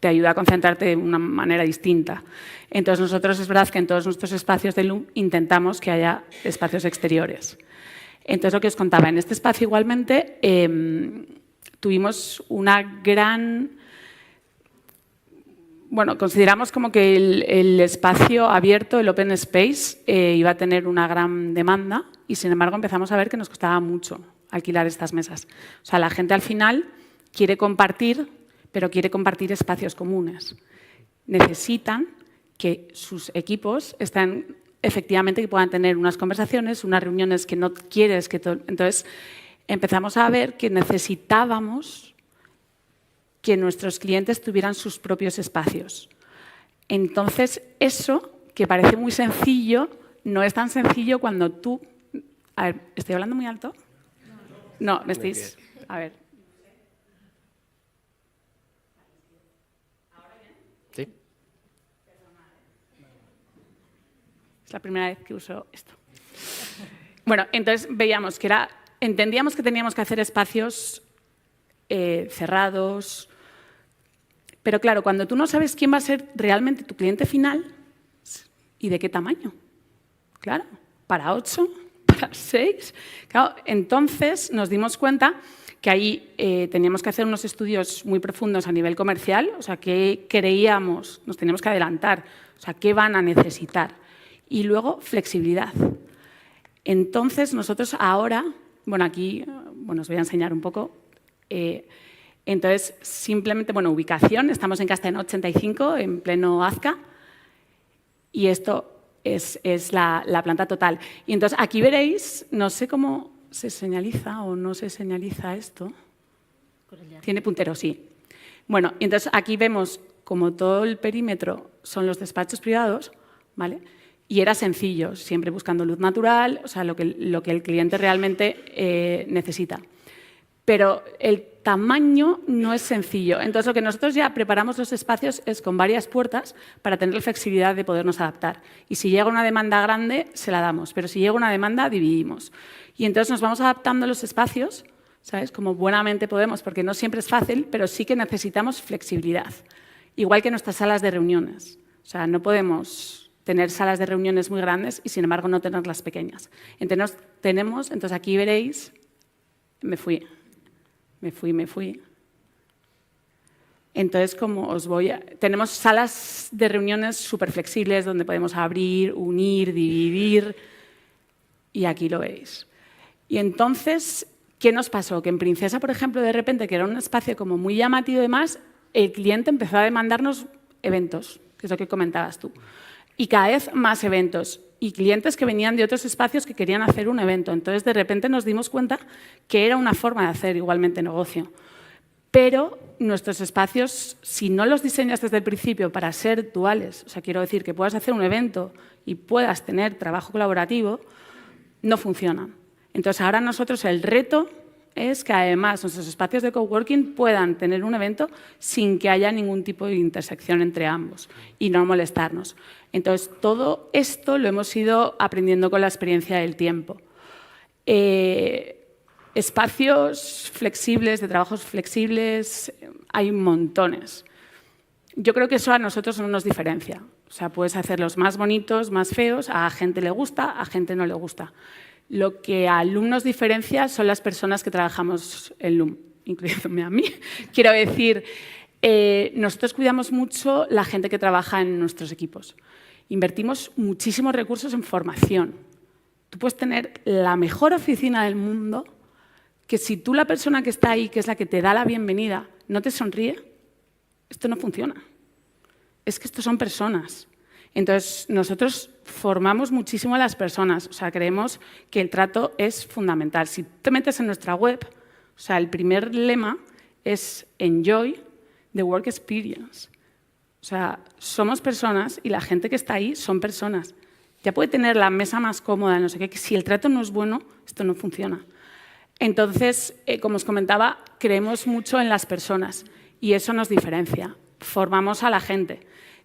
te ayuda a concentrarte de una manera distinta. Entonces, nosotros es verdad que en todos nuestros espacios de LUM intentamos que haya espacios exteriores. Entonces, lo que os contaba, en este espacio igualmente tuvimos una gran... Bueno, consideramos como que el espacio abierto, el open space, iba a tener una gran demanda y, sin embargo, empezamos a ver que nos costaba mucho alquilar estas mesas. O sea, la gente al final quiere compartir, pero quiere compartir espacios comunes. Necesitan que sus equipos estén efectivamente, que puedan tener unas conversaciones, unas reuniones que no quieres que... Entonces, empezamos a ver que necesitábamos que nuestros clientes tuvieran sus propios espacios. Entonces, eso, que parece muy sencillo, no es tan sencillo cuando tú... A ver, ¿estoy hablando muy alto? No, me estáis... A ver. ¿Sí? Es la primera vez que uso esto. Bueno, entonces veíamos que entendíamos que teníamos que hacer espacios cerrados, pero claro, cuando tú no sabes quién va a ser realmente tu cliente final y de qué tamaño, claro, para 8, para 6, claro, entonces nos dimos cuenta que ahí teníamos que hacer unos estudios muy profundos a nivel comercial, o sea, qué creíamos, nos teníamos que adelantar, o sea, qué van a necesitar. Y luego, flexibilidad. Entonces, nosotros ahora, bueno, aquí os voy a enseñar un poco. Entonces, simplemente, bueno, ubicación, estamos en Castellano 85, en pleno Azca, y esto es la planta total. Y entonces, aquí veréis, no sé cómo se señaliza o no se señaliza esto. Tiene puntero, sí. Bueno, y entonces aquí vemos como todo el perímetro son los despachos privados, ¿vale? Y era sencillo, siempre buscando luz natural, o sea, lo que el cliente realmente necesita. Pero el tamaño no es sencillo. Entonces, lo que nosotros ya preparamos los espacios es con varias puertas para tener la flexibilidad de podernos adaptar. Y si llega una demanda grande, se la damos. Pero si llega una demanda, dividimos. Y entonces nos vamos adaptando los espacios, ¿sabes? Como buenamente podemos, porque no siempre es fácil, pero sí que necesitamos flexibilidad. Igual que nuestras salas de reuniones. O sea, no podemos tener salas de reuniones muy grandes y, sin embargo, no tenerlas pequeñas. Entonces aquí veréis, me fui. Entonces, tenemos salas de reuniones súper flexibles donde podemos abrir, unir, dividir, y aquí lo veis. Y entonces, ¿qué nos pasó? Que en Princesa, por ejemplo, de repente, que era un espacio como muy llamativo y demás, el cliente empezó a demandarnos eventos, que es lo que comentabas tú. Y cada vez más eventos y clientes que venían de otros espacios que querían hacer un evento. Entonces, de repente nos dimos cuenta que era una forma de hacer igualmente negocio. Pero nuestros espacios, si no los diseñas desde el principio para ser duales, o sea, quiero decir que puedas hacer un evento y puedas tener trabajo colaborativo, no funcionan. Entonces, ahora nosotros el reto es que además nuestros espacios de coworking puedan tener un evento sin que haya ningún tipo de intersección entre ambos y no molestarnos. Entonces, todo esto lo hemos ido aprendiendo con la experiencia del tiempo. Espacios flexibles, de trabajos flexibles, hay montones. Yo creo que eso a nosotros no nos diferencia. O sea, puedes hacerlos más bonitos, más feos, a gente le gusta, a gente no le gusta. Lo que a LUM nos diferencia son las personas que trabajamos en LUM, incluyéndome a mí. Quiero decir, nosotros cuidamos mucho la gente que trabaja en nuestros equipos. Invertimos muchísimos recursos en formación. Tú puedes tener la mejor oficina del mundo, que si tú, la persona que está ahí, que es la que te da la bienvenida, no te sonríe, esto no funciona. es que estos son personas. Entonces, nosotros formamos muchísimo a las personas, o sea, creemos que el trato es fundamental. Si te metes en nuestra web, o sea, el primer lema es Enjoy the Work Experience. O sea, somos personas y la gente que está ahí son personas. Ya puede tener la mesa más cómoda, no sé qué, que si el trato no es bueno, esto no funciona. Entonces, como os comentaba, creemos mucho en las personas y eso nos diferencia. Formamos a la gente.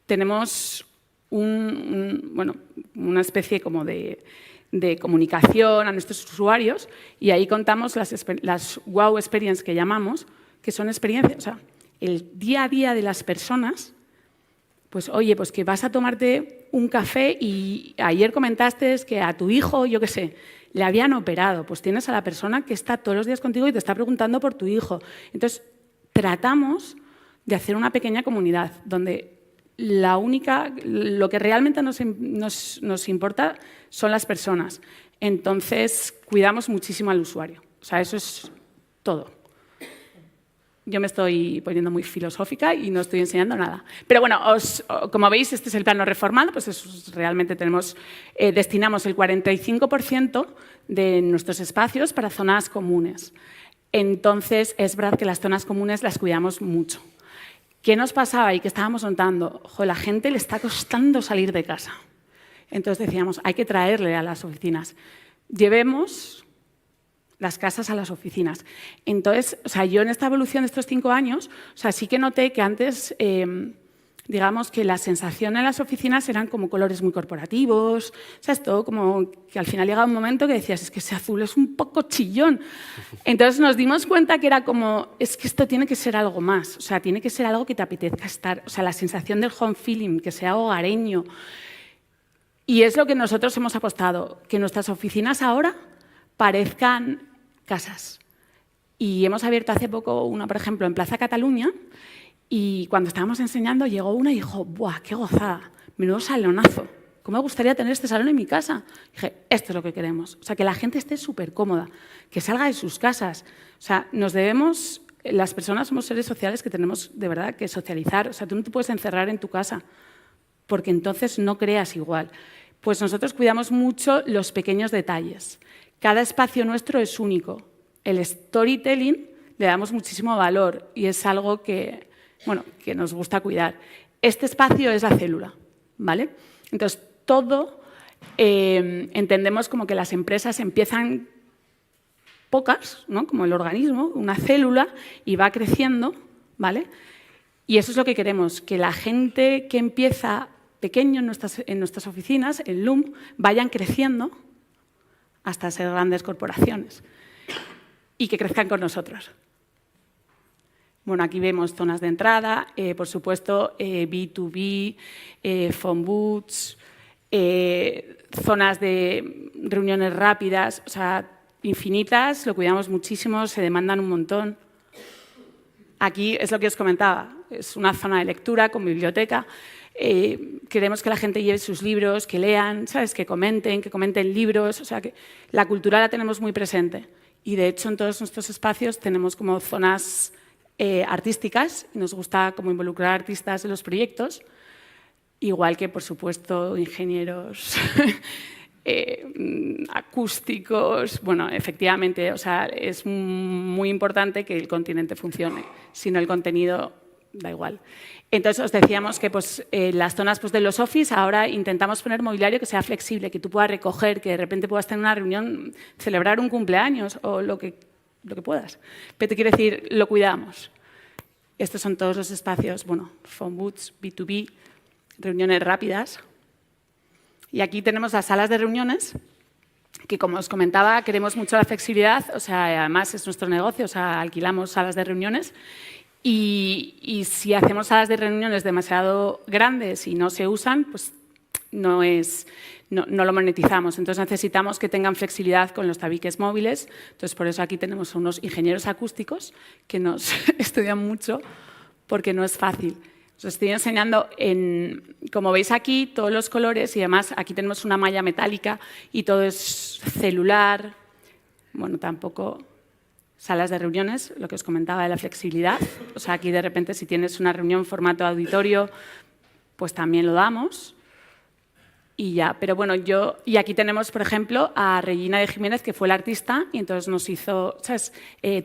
Tenemos una especie como de comunicación a nuestros usuarios y ahí contamos las wow experience que llamamos, que son experiencias, o sea, el día a día de las personas. Pues oye, pues que vas a tomarte un café y ayer comentaste que a tu hijo, yo qué sé, le habían operado. Pues tienes a la persona que está todos los días contigo y te está preguntando por tu hijo. Entonces, tratamos de hacer una pequeña comunidad donde lo que realmente nos importa son las personas. Entonces, cuidamos muchísimo al usuario. O sea, eso es todo. Yo me estoy poniendo muy filosófica y no estoy enseñando nada. Pero bueno, como veis, este es el plano reformado, pues realmente destinamos el 45% de nuestros espacios para zonas comunes. Entonces, es verdad que las zonas comunes las cuidamos mucho. ¿Qué nos pasaba y qué estábamos notando? A la gente le está costando salir de casa. Entonces decíamos, hay que traerle a las oficinas. Llevemos las casas a las oficinas. Entonces, o sea, yo en esta evolución de estos 5 años, o sea, sí que noté que antes, digamos que la sensación en las oficinas eran como colores muy corporativos, o sea, es todo como que al final llegaba un momento que decías, es que ese azul es un poco chillón. Entonces nos dimos cuenta que era como, es que esto tiene que ser algo más, o sea, tiene que ser algo que te apetezca estar, o sea, la sensación del home feeling, que sea hogareño. Y es lo que nosotros hemos apostado, que nuestras oficinas ahora parezcan casas. Y hemos abierto hace poco una, por ejemplo, en Plaza Cataluña, y cuando estábamos enseñando llegó una y dijo, ¡buah, qué gozada! Menudo salonazo. ¿Cómo me gustaría tener este salón en mi casa? Y dije, esto es lo que queremos. O sea, que la gente esté súper cómoda, que salga de sus casas. O sea, las personas somos seres sociales que tenemos de verdad que socializar. O sea, tú no te puedes encerrar en tu casa, porque entonces no creas igual. Pues nosotros cuidamos mucho los pequeños detalles. Cada espacio nuestro es único. El storytelling le damos muchísimo valor y es algo que nos gusta cuidar. Este espacio es la célula, ¿vale? Entonces, todo entendemos como que las empresas empiezan pocas, ¿no? Como el organismo, una célula, y va creciendo, ¿vale? Y eso es lo que queremos, que la gente que empieza pequeño en nuestras oficinas, en LUM, vayan creciendo hasta ser grandes corporaciones y que crezcan con nosotros. Bueno, aquí vemos zonas de entrada, por supuesto, B2B, phone booths, zonas de reuniones rápidas, o sea, infinitas, lo cuidamos muchísimo, se demandan un montón. Aquí es lo que os comentaba, es una zona de lectura con biblioteca. Queremos que la gente lleve sus libros, que lean, ¿sabes? Que comenten libros, o sea, que la cultura la tenemos muy presente. Y de hecho en todos nuestros espacios tenemos como zonas artísticas y nos gusta como involucrar artistas en los proyectos, igual que por supuesto ingenieros acústicos. Bueno, efectivamente, o sea, es muy importante que el continente funcione, si no el contenido da igual. Entonces os decíamos que las zonas de los office ahora intentamos poner mobiliario que sea flexible, que tú puedas recoger, que de repente puedas tener una reunión, celebrar un cumpleaños o lo que puedas. Pero te quiero decir, lo cuidamos. Estos son todos los espacios, bueno, phone booths, B2B, reuniones rápidas. Y aquí tenemos las salas de reuniones, que como os comentaba, queremos mucho la flexibilidad, o sea, además es nuestro negocio, o sea, alquilamos salas de reuniones. Y si hacemos salas de reuniones demasiado grandes y no se usan, pues no lo monetizamos. Entonces necesitamos que tengan flexibilidad con los tabiques móviles. Entonces por eso aquí tenemos unos ingenieros acústicos que nos estudian mucho porque no es fácil. Os estoy enseñando, como veis aquí, todos los colores y además aquí tenemos una malla metálica y todo es celular. Bueno, tampoco... Salas de reuniones, lo que os comentaba de la flexibilidad. O sea, aquí de repente si tienes una reunión en formato auditorio, pues también lo damos. Y ya, pero bueno, y aquí tenemos, por ejemplo, a Regina de Jiménez, que fue la artista, y entonces nos hizo, ¿sabes?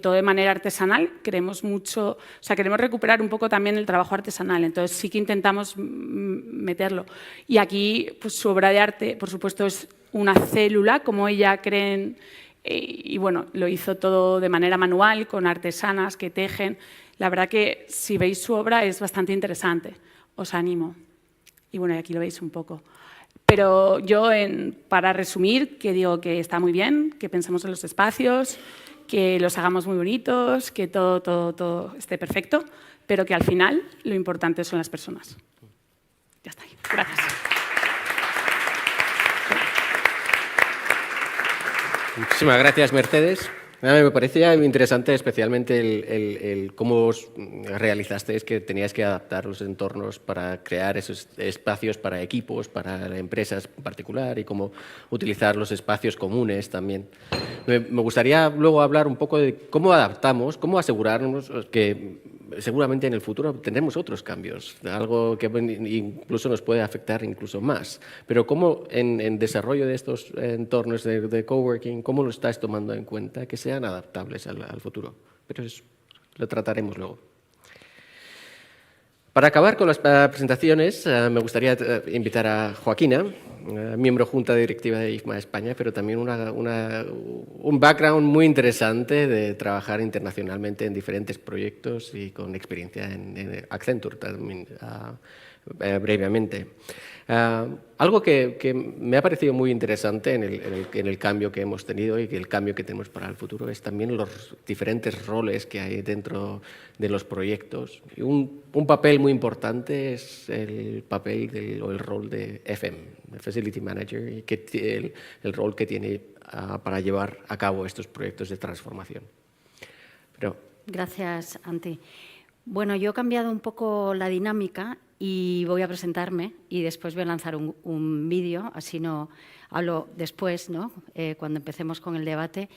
Todo de manera artesanal. Queremos mucho, o sea, queremos recuperar un poco también el trabajo artesanal, entonces sí que intentamos meterlo. Y aquí, pues su obra de arte, por supuesto, es una célula, como ella creen, y bueno, lo hizo todo de manera manual, con artesanas que tejen. La verdad que si veis su obra es bastante interesante, os animo. Y bueno, y aquí lo veis un poco. Pero yo, para resumir, que digo que está muy bien, que pensemos en los espacios, que los hagamos muy bonitos, que todo esté perfecto, pero que al final lo importante son las personas. Ya está. Gracias. Muchísimas gracias, Mercedes. Me parecía interesante especialmente el cómo os realizasteis que teníais que adaptar los entornos para crear esos espacios para equipos, para empresas en particular y cómo utilizar los espacios comunes también. Me gustaría luego hablar un poco de cómo adaptamos, cómo asegurarnos que seguramente en el futuro tendremos otros cambios, algo que incluso nos puede afectar incluso más. Pero cómo en desarrollo de estos entornos de coworking, cómo lo estáis tomando en cuenta que sean adaptables al futuro. Pero eso lo trataremos luego. Para acabar con las presentaciones, me gustaría invitar a Joaquina, miembro junta directiva de IFMA España, pero también un background muy interesante de trabajar internacionalmente en diferentes proyectos y con experiencia en Accenture también, brevemente. Algo que me ha parecido muy interesante en el cambio que hemos tenido y el cambio que tenemos para el futuro es también los diferentes roles que hay dentro de los proyectos. Y un papel muy importante es el papel o el rol de FM, de Facility Manager, y el rol que tiene para llevar a cabo estos proyectos de transformación. Gracias, Antti. Bueno, yo he cambiado un poco la dinámica y voy a presentarme y después voy a lanzar un vídeo, así no hablo después, ¿no? Cuando empecemos con el debate.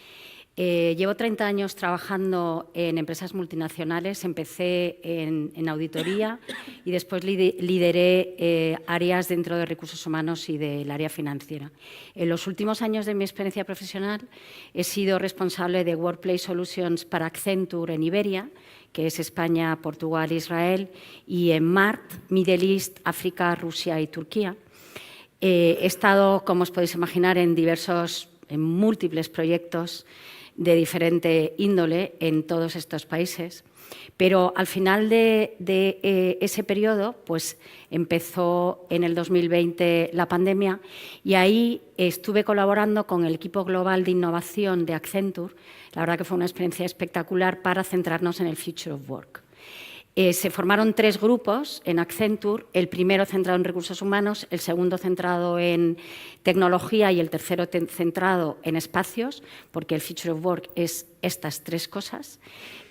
Llevo 30 años trabajando en empresas multinacionales, empecé en auditoría y después lideré áreas dentro de recursos humanos y del área financiera. En los últimos años de mi experiencia profesional he sido responsable de Workplace Solutions para Accenture en Iberia, que es España, Portugal, Israel, y en MART, Middle East, África, Rusia y Turquía. He estado, como os podéis imaginar, en múltiples proyectos de diferente índole en todos estos países, pero al final de ese periodo pues empezó en el 2020 la pandemia y ahí estuve colaborando con el equipo global de innovación de Accenture. La verdad que fue una experiencia espectacular para centrarnos en el Future of Work. Se formaron 3 grupos en Accenture, el primero centrado en recursos humanos, el segundo centrado en tecnología y el tercero centrado en espacios, porque el Future of Work es estas 3 cosas.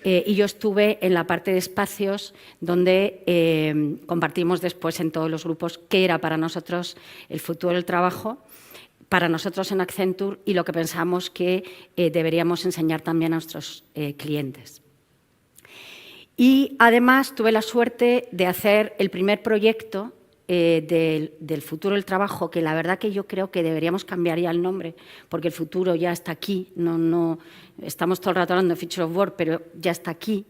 Y yo estuve en la parte de espacios donde compartimos después en todos los grupos qué era para nosotros el futuro del trabajo, para nosotros en Accenture y lo que pensamos que deberíamos enseñar también a nuestros clientes. Y además tuve la suerte de hacer el primer proyecto del futuro del trabajo, que la verdad que yo creo que deberíamos cambiar ya el nombre, porque el futuro ya está aquí, no estamos todo el rato hablando de Future of Work, pero ya está aquí.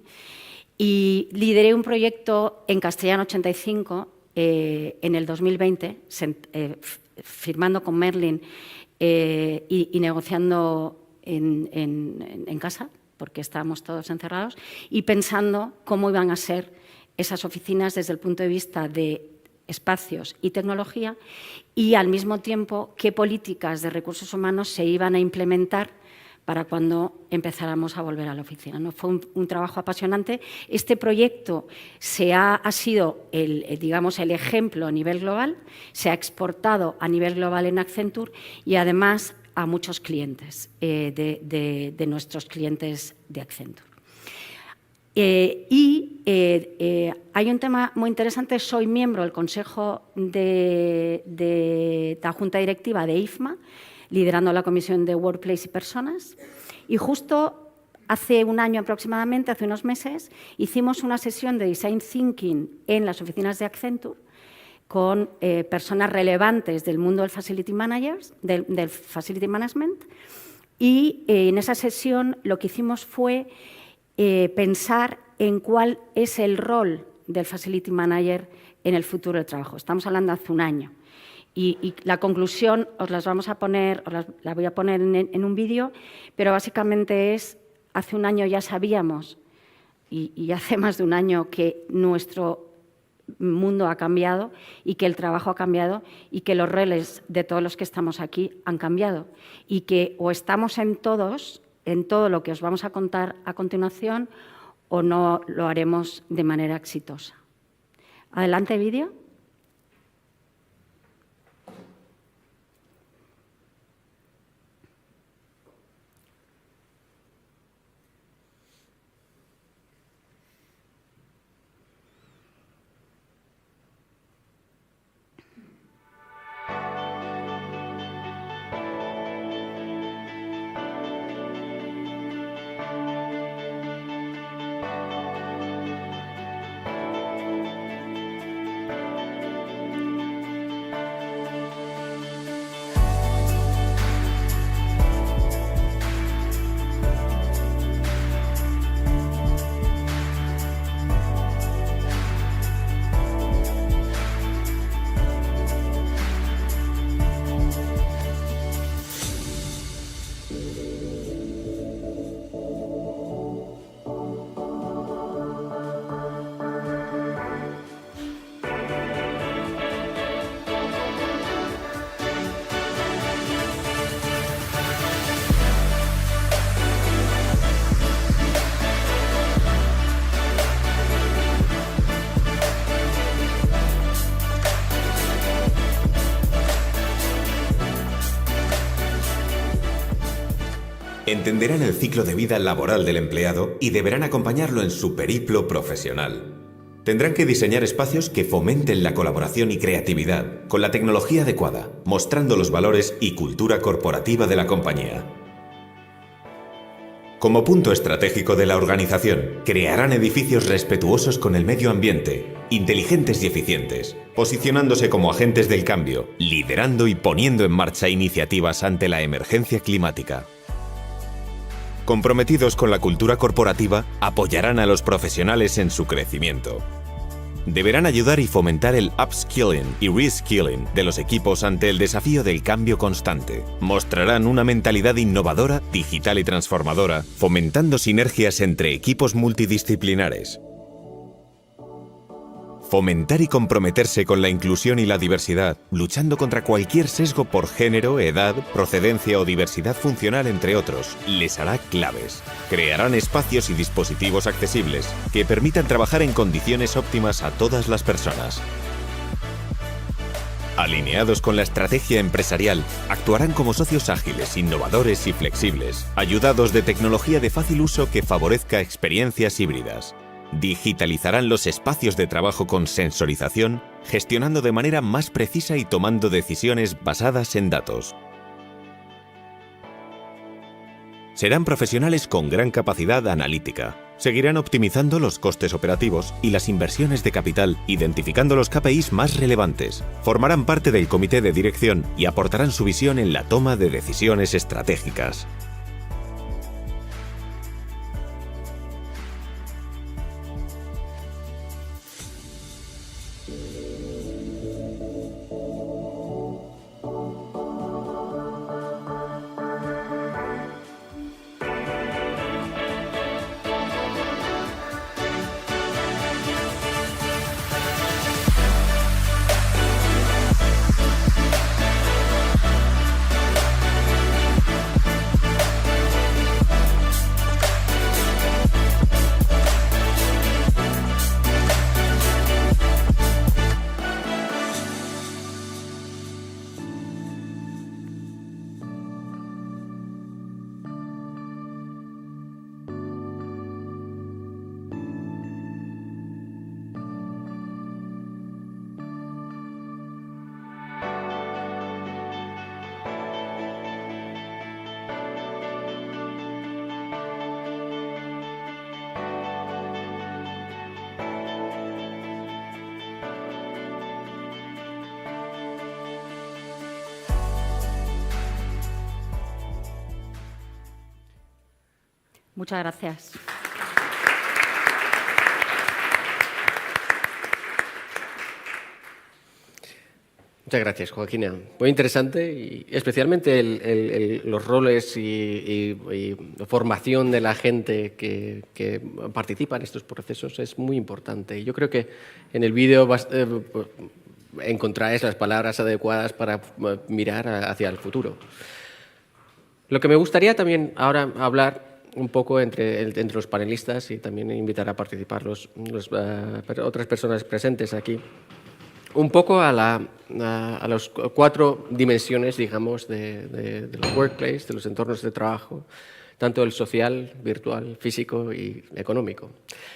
Y lideré un proyecto en Castellano 85 en el 2020, firmando con Merlin y negociando en casa, porque estábamos todos encerrados, y pensando cómo iban a ser esas oficinas desde el punto de vista de espacios y tecnología y, al mismo tiempo, qué políticas de recursos humanos se iban a implementar para cuando empezáramos a volver a la oficina, ¿no? Fue un trabajo apasionante. Este proyecto ha sido el ejemplo a nivel global, se ha exportado a nivel global en Accenture y, además, a muchos clientes de nuestros clientes de Accenture. Hay un tema muy interesante. Soy miembro del Consejo de la Junta Directiva de IFMA, liderando la Comisión de Workplace y Personas. Y justo hace un año aproximadamente, hace unos meses, hicimos una sesión de Design Thinking en las oficinas de Accenture con personas relevantes del mundo del Facility Management, y en esa sesión lo que hicimos fue pensar en cuál es el rol del Facility Manager en el futuro del trabajo. Estamos hablando hace un año. Y la conclusión la voy a poner en un vídeo, pero básicamente es, hace un año ya sabíamos, y hace más de un año, que nuestro mundo ha cambiado y que el trabajo ha cambiado y que los roles de todos los que estamos aquí han cambiado y que o estamos en todo lo que os vamos a contar a continuación o no lo haremos de manera exitosa. Adelante, vídeo. Entenderán el ciclo de vida laboral del empleado y deberán acompañarlo en su periplo profesional. Tendrán que diseñar espacios que fomenten la colaboración y creatividad con la tecnología adecuada, mostrando los valores y cultura corporativa de la compañía. Como punto estratégico de la organización, crearán edificios respetuosos con el medio ambiente, inteligentes y eficientes, posicionándose como agentes del cambio, liderando y poniendo en marcha iniciativas ante la emergencia climática. Comprometidos con la cultura corporativa, apoyarán a los profesionales en su crecimiento. Deberán ayudar y fomentar el upskilling y reskilling de los equipos ante el desafío del cambio constante. Mostrarán una mentalidad innovadora, digital y transformadora, fomentando sinergias entre equipos multidisciplinares. Fomentar y comprometerse con la inclusión y la diversidad, luchando contra cualquier sesgo por género, edad, procedencia o diversidad funcional, entre otros, les hará claves. Crearán espacios y dispositivos accesibles que permitan trabajar en condiciones óptimas a todas las personas. Alineados con la estrategia empresarial, actuarán como socios ágiles, innovadores y flexibles, ayudados de tecnología de fácil uso que favorezca experiencias híbridas. Digitalizarán los espacios de trabajo con sensorización, gestionando de manera más precisa y tomando decisiones basadas en datos. Serán profesionales con gran capacidad analítica. Seguirán optimizando los costes operativos y las inversiones de capital, identificando los KPIs más relevantes. Formarán parte del comité de dirección y aportarán su visión en la toma de decisiones estratégicas. Muchas gracias. Muchas gracias, Joaquina. Muy interesante y especialmente los roles y formación de la gente que participa en estos procesos es muy importante. Y yo creo que en el vídeo encontráis las palabras adecuadas para mirar hacia el futuro. Lo que me gustaría también ahora hablar un poco entre los panelistas y también invitar a participar otras personas presentes aquí, un poco a las 4 dimensiones, digamos, de los workplace, de los entornos de trabajo, tanto el social, virtual, físico y económico.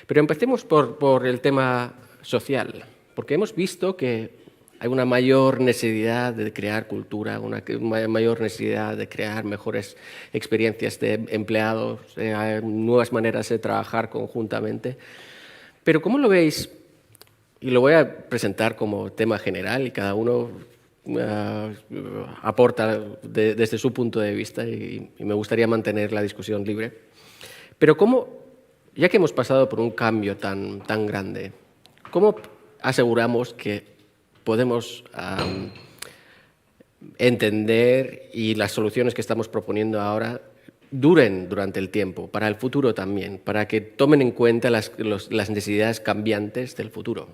Pero empecemos por el tema social, porque hemos visto que hay una mayor necesidad de crear cultura, una mayor necesidad de crear mejores experiencias de empleados, nuevas maneras de trabajar conjuntamente. Pero ¿cómo lo veis? Y lo voy a presentar como tema general y cada uno aporta desde su punto de vista y me gustaría mantener la discusión libre. Pero ¿cómo, ya que hemos pasado por un cambio tan grande, cómo aseguramos que podemos entender y las soluciones que estamos proponiendo ahora duren durante el tiempo, para el futuro también, para que tomen en cuenta las necesidades cambiantes del futuro?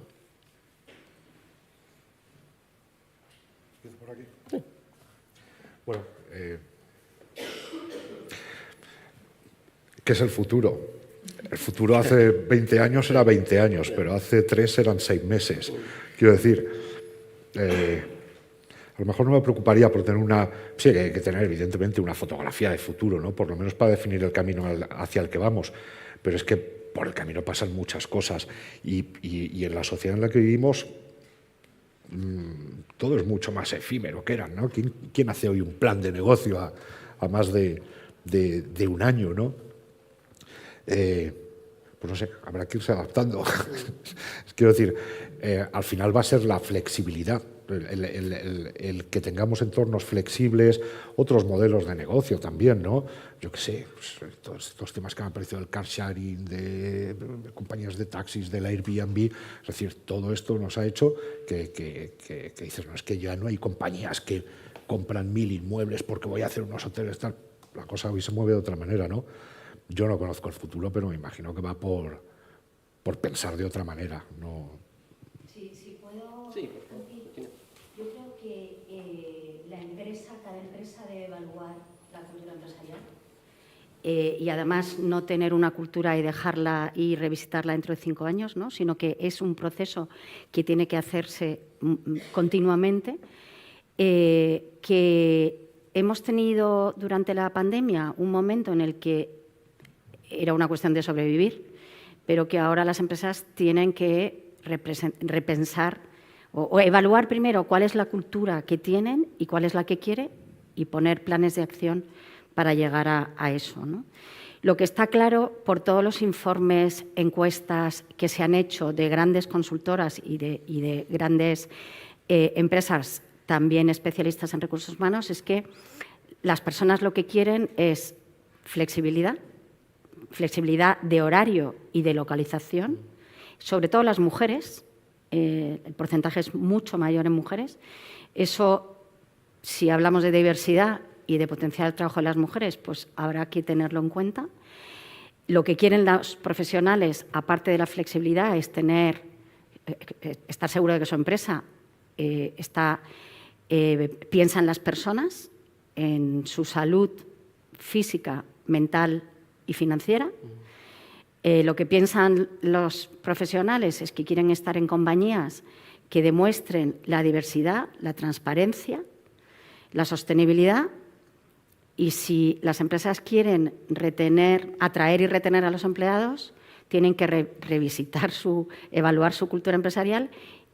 Bueno, ¿qué es el futuro? El futuro hace 20 años era 20 años, pero hace 3 eran 6 meses. Quiero decir, a lo mejor no me preocuparía por tener sí, hay que tener evidentemente una fotografía de futuro, ¿no? Por lo menos para definir el camino hacia el que vamos. Pero es que por el camino pasan muchas cosas y en la sociedad en la que vivimos todo es mucho más efímero que eran, ¿no? ¿Quién hace hoy un plan de negocio a más de un año, ¿no? Pues no sé, habrá que irse adaptando. Quiero decir, al final va a ser la flexibilidad, el que tengamos entornos flexibles, otros modelos de negocio también, ¿no? Yo qué sé, pues, todos estos temas que me han parecido del car sharing, de compañías de taxis, del Airbnb, es decir, todo esto nos ha hecho que dices, no, es que ya no hay compañías que compran 1000 inmuebles porque voy a hacer unos hoteles, tal. La cosa hoy se mueve de otra manera, ¿no? Yo no conozco el futuro, pero me imagino que va por pensar de otra manera. No. Sí, puedo. Sí. Yo creo que cada empresa debe evaluar la cultura empresarial y además no tener una cultura y dejarla y revisitarla dentro de 5 años, ¿no? Sino que es un proceso que tiene que hacerse continuamente, que hemos tenido durante la pandemia un momento en el que era una cuestión de sobrevivir, pero que ahora las empresas tienen que repensar o evaluar primero cuál es la cultura que tienen y cuál es la que quiere y poner planes de acción para llegar a eso, ¿no? Lo que está claro por todos los informes, encuestas que se han hecho de grandes consultoras y de grandes empresas, también especialistas en recursos humanos, es que las personas lo que quieren es flexibilidad de horario y de localización, sobre todo las mujeres, el porcentaje es mucho mayor en mujeres. Eso, si hablamos de diversidad y de potenciar el trabajo de las mujeres, pues habrá que tenerlo en cuenta. Lo que quieren los profesionales, aparte de la flexibilidad, es estar seguro de que su empresa piensa en las personas, en su salud física, mental y financiera. Lo que piensan los profesionales es que quieren estar en compañías que demuestren la diversidad, la transparencia, la sostenibilidad, y si las empresas quieren atraer y retener a los empleados, tienen que evaluar su cultura empresarial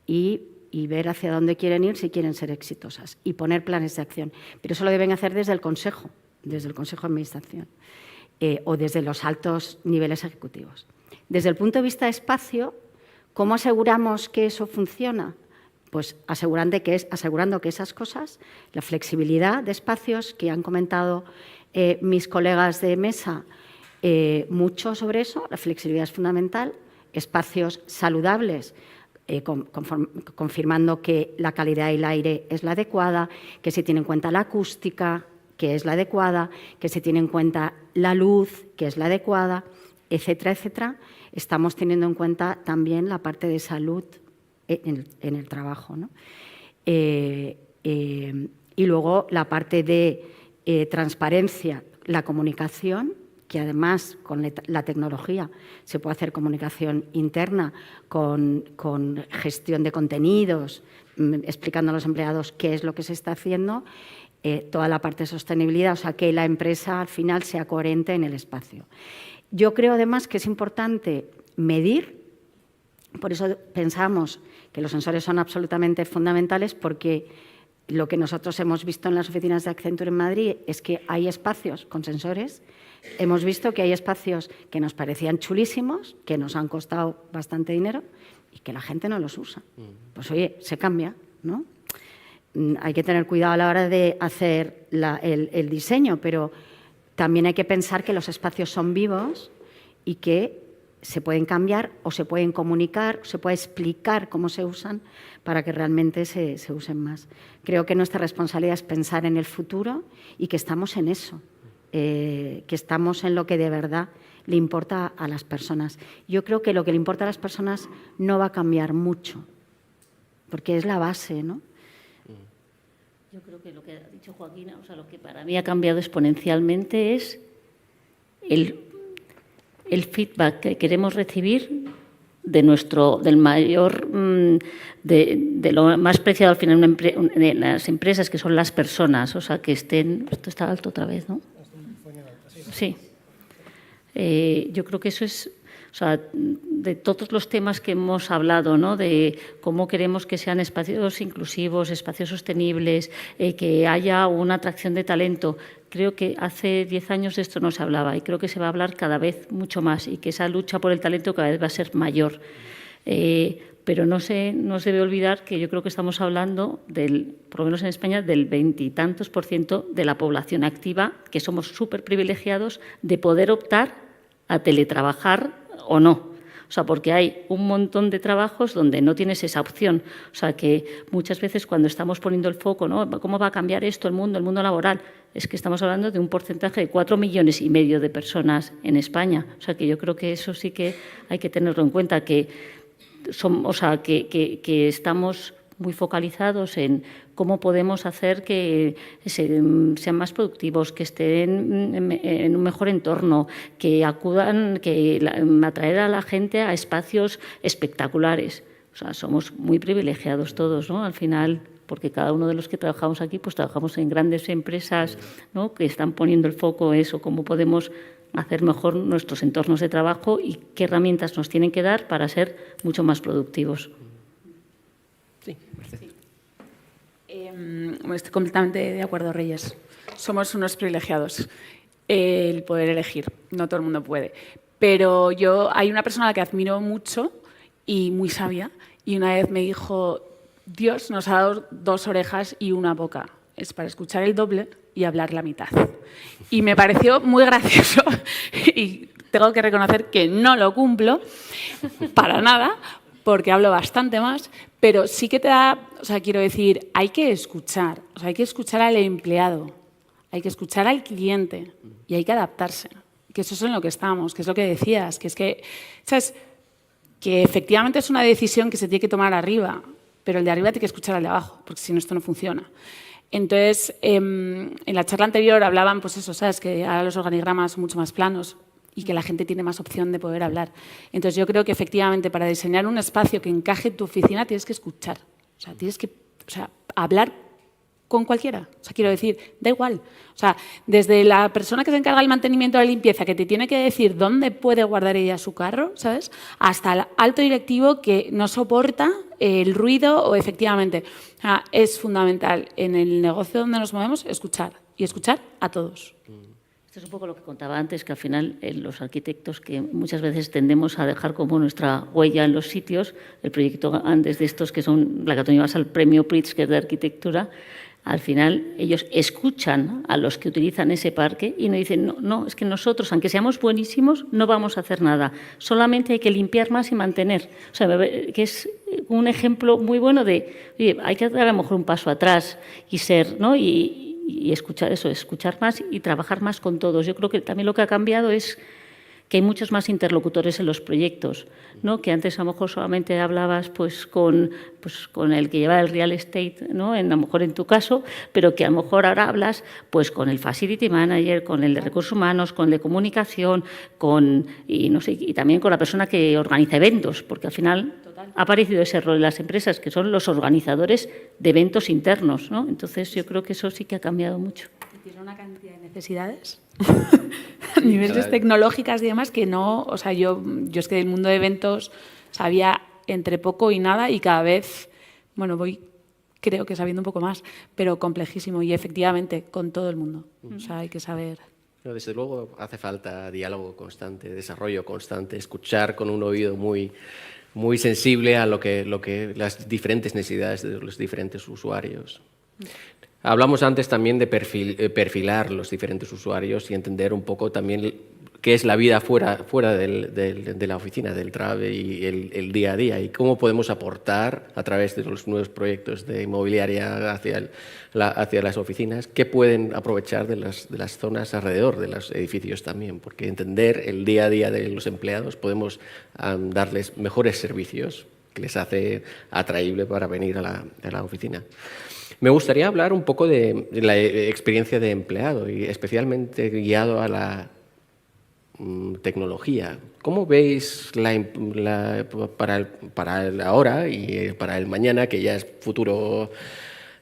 y ver hacia dónde quieren ir si quieren ser exitosas y poner planes de acción. Pero eso lo deben hacer desde el Consejo de Administración. O desde los altos niveles ejecutivos. Desde el punto de vista de espacio, ¿cómo aseguramos que eso funciona? Pues asegurando que esas cosas, la flexibilidad de espacios que han comentado mis colegas de mesa, Mucho sobre eso, la flexibilidad es fundamental, espacios saludables, confirmando que la calidad del aire es la adecuada, que se tiene en cuenta la acústica, que es la adecuada, que se tiene en cuenta la luz, que es la adecuada, etcétera, etcétera. Estamos teniendo en cuenta también la parte de salud en el trabajo, ¿no? Y luego la parte de transparencia, la comunicación, que además con la tecnología se puede hacer comunicación interna con gestión de contenidos, explicando a los empleados qué es lo que se está haciendo, toda la parte de sostenibilidad, o sea, que la empresa al final sea coherente en el espacio. Yo creo además que es importante medir, por eso pensamos que los sensores son absolutamente fundamentales, porque lo que nosotros hemos visto en las oficinas de Accenture en Madrid es que hay espacios con sensores. Hemos visto que hay espacios que nos parecían chulísimos, que nos han costado bastante dinero y que la gente no los usa. Pues oye, se cambia, ¿no? Hay que tener cuidado a la hora de hacer el diseño, pero también hay que pensar que los espacios son vivos y que se pueden cambiar o se pueden comunicar, se puede explicar cómo se usan para que realmente se usen más. Creo que nuestra responsabilidad es pensar en el futuro y que estamos en eso. Que estamos en lo que de verdad le importa a las personas. Yo creo que lo que le importa a las personas no va a cambiar mucho, porque es la base, ¿no? Yo creo que lo que ha dicho Joaquín, o sea, lo que para mí ha cambiado exponencialmente es el feedback que queremos recibir del mayor, de lo más preciado al final de las empresas, que son las personas, o sea, que estén... Esto está alto otra vez, ¿no? Sí. Yo creo que eso es, o sea, de todos los temas que hemos hablado, ¿no? De cómo queremos que sean espacios inclusivos, espacios sostenibles, que haya una atracción de talento. Creo que hace 10 años de esto no se hablaba y creo que se va a hablar cada vez mucho más y que esa lucha por el talento cada vez va a ser mayor. Pero no se debe olvidar que yo creo que estamos hablando, por lo menos en España, del 20 y tantos % de la población activa, que somos súper privilegiados de poder optar a teletrabajar o no. O sea, porque hay un montón de trabajos donde no tienes esa opción. O sea, que muchas veces cuando estamos poniendo el foco, ¿no? ¿Cómo va a cambiar esto el mundo laboral? Es que estamos hablando de un porcentaje de 4,5 millones de personas en España. O sea, que yo creo que eso sí que hay que tenerlo en cuenta, que estamos muy focalizados en cómo podemos hacer que sean más productivos, que estén en un mejor entorno, que acudan, atraer a la gente a espacios espectaculares. O sea, somos muy privilegiados todos, ¿no? Al final, porque cada uno de los que trabajamos aquí, pues trabajamos en grandes empresas, ¿no? Que están poniendo el foco en eso, cómo podemos hacer mejor nuestros entornos de trabajo y qué herramientas nos tienen que dar para ser mucho más productivos. Sí, Mercedes. Estoy completamente de acuerdo, Reyes. Somos unos privilegiados el poder elegir. No todo el mundo puede. Pero hay una persona a la que admiro mucho y muy sabia, y una vez me dijo: Dios nos ha dado 2 orejas y una boca. Es para escuchar el doble y hablar la mitad. Y me pareció muy gracioso y tengo que reconocer que no lo cumplo para nada, porque hablo bastante más, pero sí que te da, o sea, quiero decir, hay que escuchar, o sea, hay que escuchar al empleado, hay que escuchar al cliente y hay que adaptarse, que eso es en lo que estamos, que es lo que decías, que es que, ¿sabes? Que efectivamente es una decisión que se tiene que tomar arriba, pero el de arriba tiene que escuchar al de abajo, porque si no, esto no funciona. Entonces, en la charla anterior hablaban, pues eso, ¿sabes? Que ahora los organigramas son mucho más planos y que la gente tiene más opción de poder hablar. Entonces, yo creo que efectivamente para diseñar un espacio que encaje en tu oficina tienes que escuchar. O sea, tienes que hablar con cualquiera. O sea, quiero decir, da igual. O sea, desde la persona que se encarga del mantenimiento de la limpieza, que te tiene que decir dónde puede guardar ella su carro, ¿sabes? Hasta el alto directivo que no soporta el ruido o efectivamente. O sea, es fundamental en el negocio donde nos movemos escuchar y escuchar a todos. Esto es un poco lo que contaba antes, que al final los arquitectos, que muchas veces tendemos a dejar como nuestra huella en los sitios, el proyecto antes de estos, que son la que tú llevas al premio Pritzker de arquitectura, al final ellos escuchan a los que utilizan ese parque y nos dicen, no, es que nosotros, aunque seamos buenísimos, no vamos a hacer nada. Solamente hay que limpiar más y mantener. O sea, que es un ejemplo muy bueno de, oye, hay que dar a lo mejor un paso atrás y ser, ¿no? Y escuchar eso, escuchar más y trabajar más con todos. Yo creo que también lo que ha cambiado es que hay muchos más interlocutores en los proyectos, ¿no? Que antes a lo mejor solamente hablabas pues con el que lleva el real estate, ¿no? A lo mejor en tu caso, pero que a lo mejor ahora hablas pues con el facility manager, con el de recursos humanos, con el de comunicación, y también con la persona que organiza eventos, porque al final ha aparecido ese rol en las empresas, que son los organizadores de eventos internos, ¿no? Entonces yo creo que eso sí que ha cambiado mucho. Tiene una cantidad de necesidades a niveles tecnológicas y demás que no, o sea, yo es que del mundo de eventos sabía entre poco y nada y cada vez, bueno, creo que sabiendo un poco más, pero complejísimo y efectivamente con todo el mundo. O sea, hay que saber. No, desde luego hace falta diálogo constante, desarrollo constante, escuchar con un oído muy sensible a lo que las diferentes necesidades de los diferentes usuarios. Hablamos antes también de perfilar los diferentes usuarios y entender un poco también qué es la vida fuera de la oficina, del trabajo y el día a día, y cómo podemos aportar a través de los nuevos proyectos de inmobiliaria hacia las oficinas, qué pueden aprovechar de las zonas alrededor de los edificios también, porque entender el día a día de los empleados podemos darles mejores servicios que les hace atraíble para venir a la oficina. Me gustaría hablar un poco de la experiencia de empleado y especialmente guiado a la tecnología. ¿Cómo veis para el ahora y para el mañana, que ya es futuro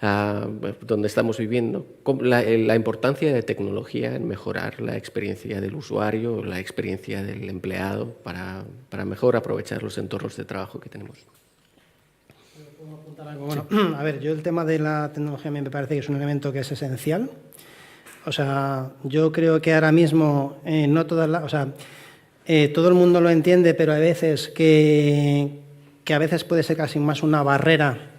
donde estamos viviendo, la importancia de tecnología en mejorar la experiencia del usuario, la experiencia del empleado para mejor aprovechar los entornos de trabajo que tenemos? Bueno, a ver, yo el tema de la tecnología me parece que es un elemento que es esencial. O sea, yo creo que ahora mismo todo el mundo lo entiende, pero hay veces que a veces puede ser casi más una barrera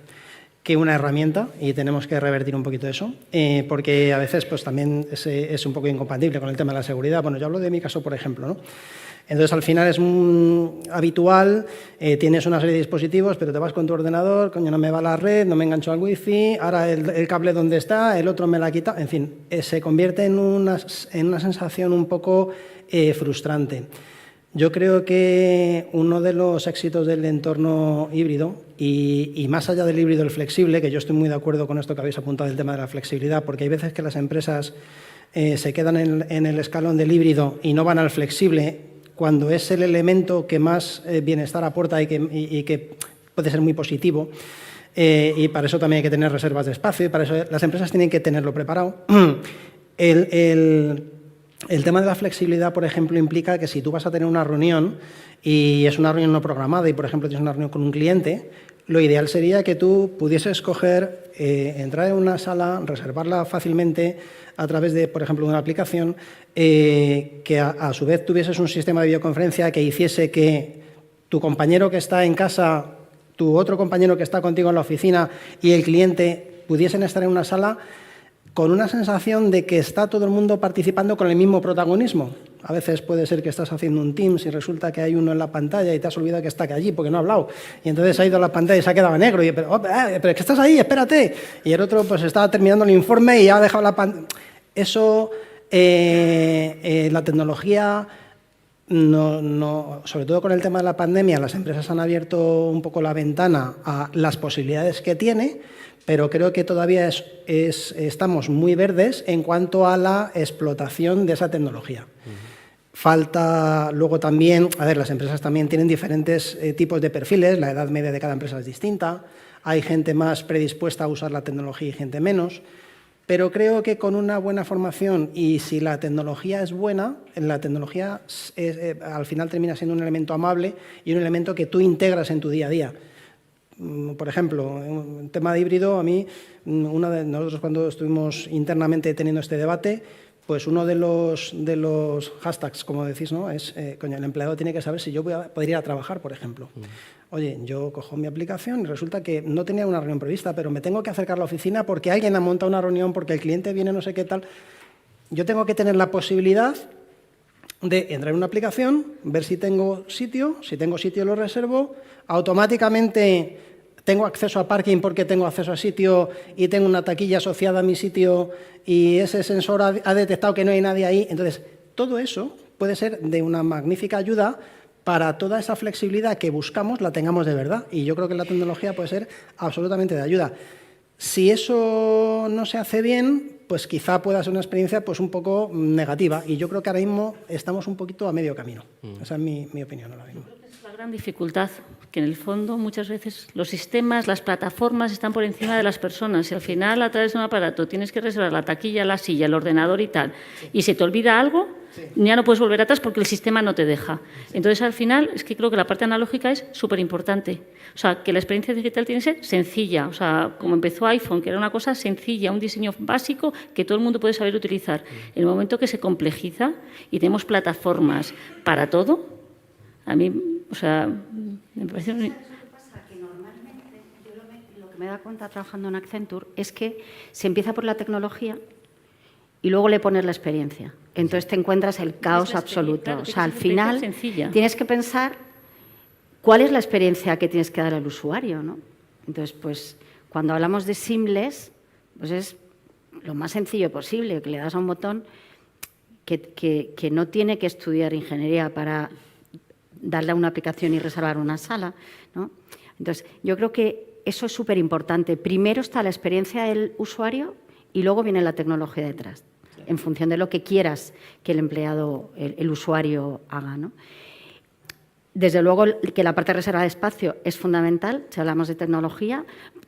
que una herramienta, y tenemos que revertir un poquito eso, porque a veces pues también es un poco incompatible con el tema de la seguridad. Bueno, yo hablo de mi caso, por ejemplo, ¿no? Entonces, al final es habitual, tienes una serie de dispositivos, pero te vas con tu ordenador, coño, no me va la red, no me engancho al wifi, ahora el cable dónde está, el otro me la quita, en fin, se convierte en una sensación un poco frustrante. Yo creo que uno de los éxitos del entorno híbrido, y más allá del híbrido, el flexible, que yo estoy muy de acuerdo con esto que habéis apuntado del tema de la flexibilidad, porque hay veces que las empresas se quedan en el escalón del híbrido y no van al flexible, cuando es el elemento que más bienestar aporta y que puede ser muy positivo, y para eso también hay que tener reservas de espacio, y para eso las empresas tienen que tenerlo preparado. El tema de la flexibilidad, por ejemplo, implica que si tú vas a tener una reunión y es una reunión no programada y, por ejemplo, tienes una reunión con un cliente, lo ideal sería que tú pudieses coger, entrar en una sala, reservarla fácilmente a través de, por ejemplo, una aplicación, que a su vez tuvieses un sistema de videoconferencia que hiciese que tu compañero que está en casa, tu otro compañero que está contigo en la oficina y el cliente pudiesen estar en una sala con una sensación de que está todo el mundo participando con el mismo protagonismo. A veces puede ser que estás haciendo un Teams y resulta que hay uno en la pantalla y te has olvidado que está allí porque no ha hablado. Y entonces ha ido a la pantalla y se ha quedado negro. Y, pero es que estás ahí, espérate. Y el otro pues estaba terminando el informe y ha dejado la pantalla. Eso, la tecnología, sobre todo con el tema de la pandemia, las empresas han abierto un poco la ventana a las posibilidades que tiene, pero creo que todavía estamos muy verdes en cuanto a la explotación de esa tecnología. Falta luego también, las empresas también tienen diferentes tipos de perfiles, la edad media de cada empresa es distinta, hay gente más predispuesta a usar la tecnología y gente menos, pero creo que con una buena formación, y si la tecnología es buena, la tecnología al final termina siendo un elemento amable y un elemento que tú integras en tu día a día. Por ejemplo, en tema de híbrido, a mí, nosotros cuando estuvimos internamente teniendo este debate, pues uno de los hashtags, como decís, ¿no? Es, coño, el empleado tiene que saber si yo podría ir a trabajar, por ejemplo. Oye, yo cojo mi aplicación y resulta que no tenía una reunión prevista, pero me tengo que acercar a la oficina porque alguien ha montado una reunión, porque el cliente viene no sé qué tal. Yo tengo que tener la posibilidad de entrar en una aplicación, ver si tengo sitio lo reservo, automáticamente tengo acceso a parking porque tengo acceso a sitio y tengo una taquilla asociada a mi sitio y ese sensor ha detectado que no hay nadie ahí. Entonces, todo eso puede ser de una magnífica ayuda para toda esa flexibilidad que buscamos, la tengamos de verdad. Y yo creo que la tecnología puede ser absolutamente de ayuda. Si eso no se hace bien, pues quizá pueda ser una experiencia pues un poco negativa. Y yo creo que ahora mismo estamos un poquito a medio camino. Esa es mi opinión ahora mismo. Es la gran dificultad, que en el fondo muchas veces los sistemas, las plataformas están por encima de las personas y al final a través de un aparato tienes que reservar la taquilla, la silla, el ordenador y tal, y se te olvida algo, ya no puedes volver atrás porque el sistema no te deja. Entonces al final es que creo que la parte analógica es súper importante. O sea, que la experiencia digital tiene que ser sencilla. O sea, como empezó iPhone, que era una cosa sencilla, un diseño básico que todo el mundo puede saber utilizar. En el momento que se complejiza y tenemos plataformas para todo, a mí, o sea, me parece... ¿Sabes lo que pasa? Que normalmente yo lo que me da cuenta trabajando en Accenture es que se empieza por la tecnología y luego le pones la experiencia. Entonces te encuentras el caos absoluto. Claro, o sea, al es final sencilla. tienes que pensar cuál es la experiencia que tienes que dar al usuario, ¿no? Entonces, pues, cuando hablamos de seamless, pues es lo más sencillo posible, que le das a un botón que no tiene que estudiar ingeniería para darle a una aplicación y reservar una sala, ¿no? Entonces, yo creo que eso es súper importante. Primero está la experiencia del usuario y luego viene la tecnología detrás, en función de lo que quieras que el empleado, el usuario haga, ¿no? Desde luego que la parte de reserva de espacio es fundamental, si hablamos de tecnología.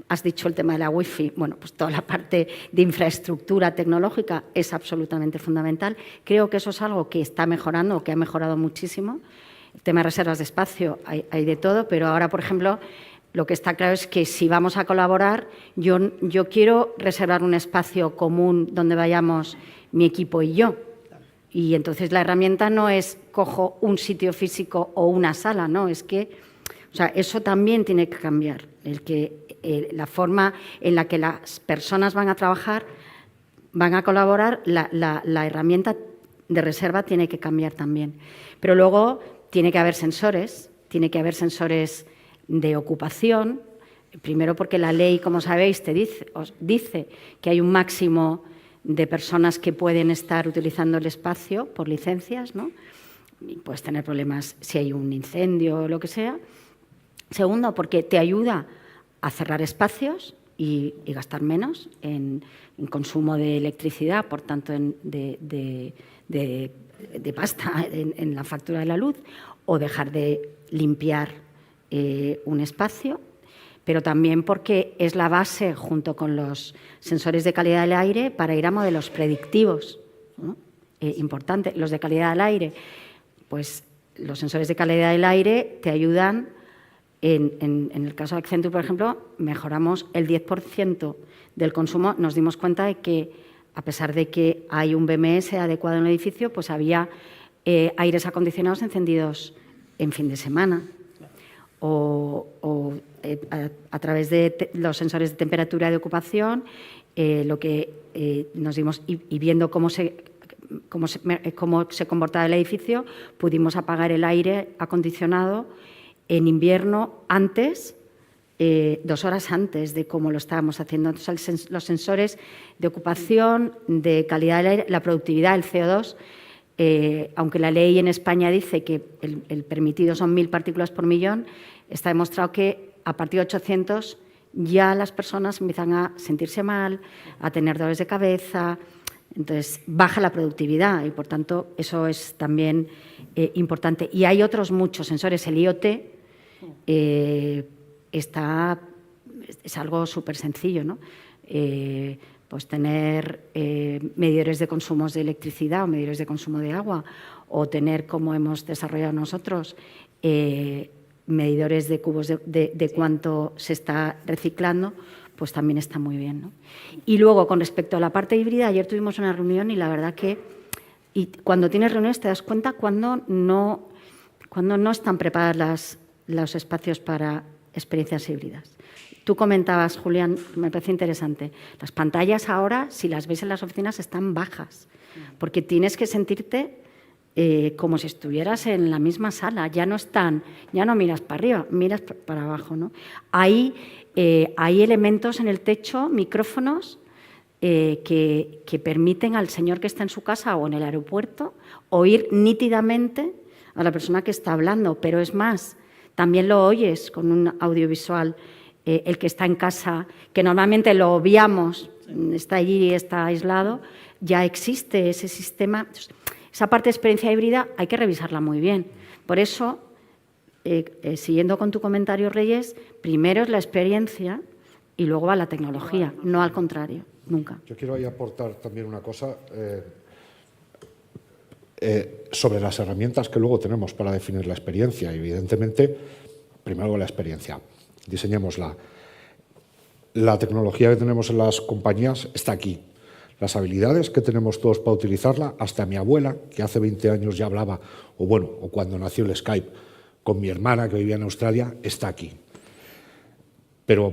Has dicho el tema de la Wi-Fi, bueno, pues toda la parte de infraestructura tecnológica es absolutamente fundamental. Creo que eso es algo que está mejorando o que ha mejorado muchísimo. El tema de reservas de espacio hay de todo, pero ahora, por ejemplo, lo que está claro es que si vamos a colaborar, yo quiero reservar un espacio común donde vayamos mi equipo y yo. Y entonces la herramienta no es cojo un sitio físico o una sala, no, es que, o sea, eso también tiene que cambiar. La forma en la que las personas van a trabajar, van a colaborar, la herramienta de reserva tiene que cambiar también. Pero luego tiene que haber sensores de ocupación, primero porque la ley, como sabéis, os dice que hay un máximo de personas que pueden estar utilizando el espacio por licencias, ¿no? Y puedes tener problemas si hay un incendio o lo que sea. Segundo, porque te ayuda a cerrar espacios y gastar menos en consumo de electricidad, por tanto, de pasta en la factura de la luz, o dejar de limpiar un espacio. Pero también porque es la base, junto con los sensores de calidad del aire, para ir a modelos predictivos, ¿no? Importante. Los de calidad del aire, pues los sensores de calidad del aire te ayudan, en el caso de Accenture, por ejemplo, mejoramos el 10% del consumo. Nos dimos cuenta de que, a pesar de que hay un BMS adecuado en el edificio, pues había aires acondicionados encendidos en fin de semana. O a través de los sensores de temperatura de ocupación, lo que nos dimos y viendo cómo se comportaba el edificio, pudimos apagar el aire acondicionado en invierno antes, 2 horas antes de cómo lo estábamos haciendo. Entonces, los sensores de ocupación, de calidad del aire, la productividad, el CO2, aunque la ley en España dice que el permitido son 1.000 partículas por millón, está demostrado que a partir de 800 ya las personas empiezan a sentirse mal, a tener dolores de cabeza, entonces baja la productividad y, por tanto, eso es también importante. Y hay otros muchos sensores. El IoT es algo súper sencillo, ¿no? Pues tener medidores de consumos de electricidad o medidores de consumo de agua, o tener, como hemos desarrollado nosotros, medidores de cubos de cuánto se está reciclando, pues también está muy bien, ¿no? Y luego, con respecto a la parte híbrida, ayer tuvimos una reunión y la verdad que cuando tienes reuniones te das cuenta cuando no están preparados los espacios para experiencias híbridas. Tú comentabas, Julián, me parece interesante, las pantallas ahora, si las ves en las oficinas, están bajas, porque tienes que sentirte como si estuvieras en la misma sala, ya no miras para arriba, miras para abajo, ¿no? Hay elementos en el techo, micrófonos, que permiten al señor que está en su casa o en el aeropuerto oír nítidamente a la persona que está hablando, pero es más, también lo oyes con un audiovisual, el que está en casa, que normalmente lo obviamos, está allí, está aislado, ya existe ese sistema. Esa parte de experiencia híbrida hay que revisarla muy bien. Por eso, siguiendo con tu comentario, Reyes, primero es la experiencia y luego va la tecnología, no al contrario, nunca. Yo quiero ahí aportar también una cosa sobre las herramientas que luego tenemos para definir la experiencia. Evidentemente, primero la experiencia, diseñémosla. La tecnología que tenemos en las compañías está aquí. Las habilidades que tenemos todos para utilizarla, hasta mi abuela, que hace 20 años ya hablaba, o cuando nació el Skype, con mi hermana que vivía en Australia, está aquí. Pero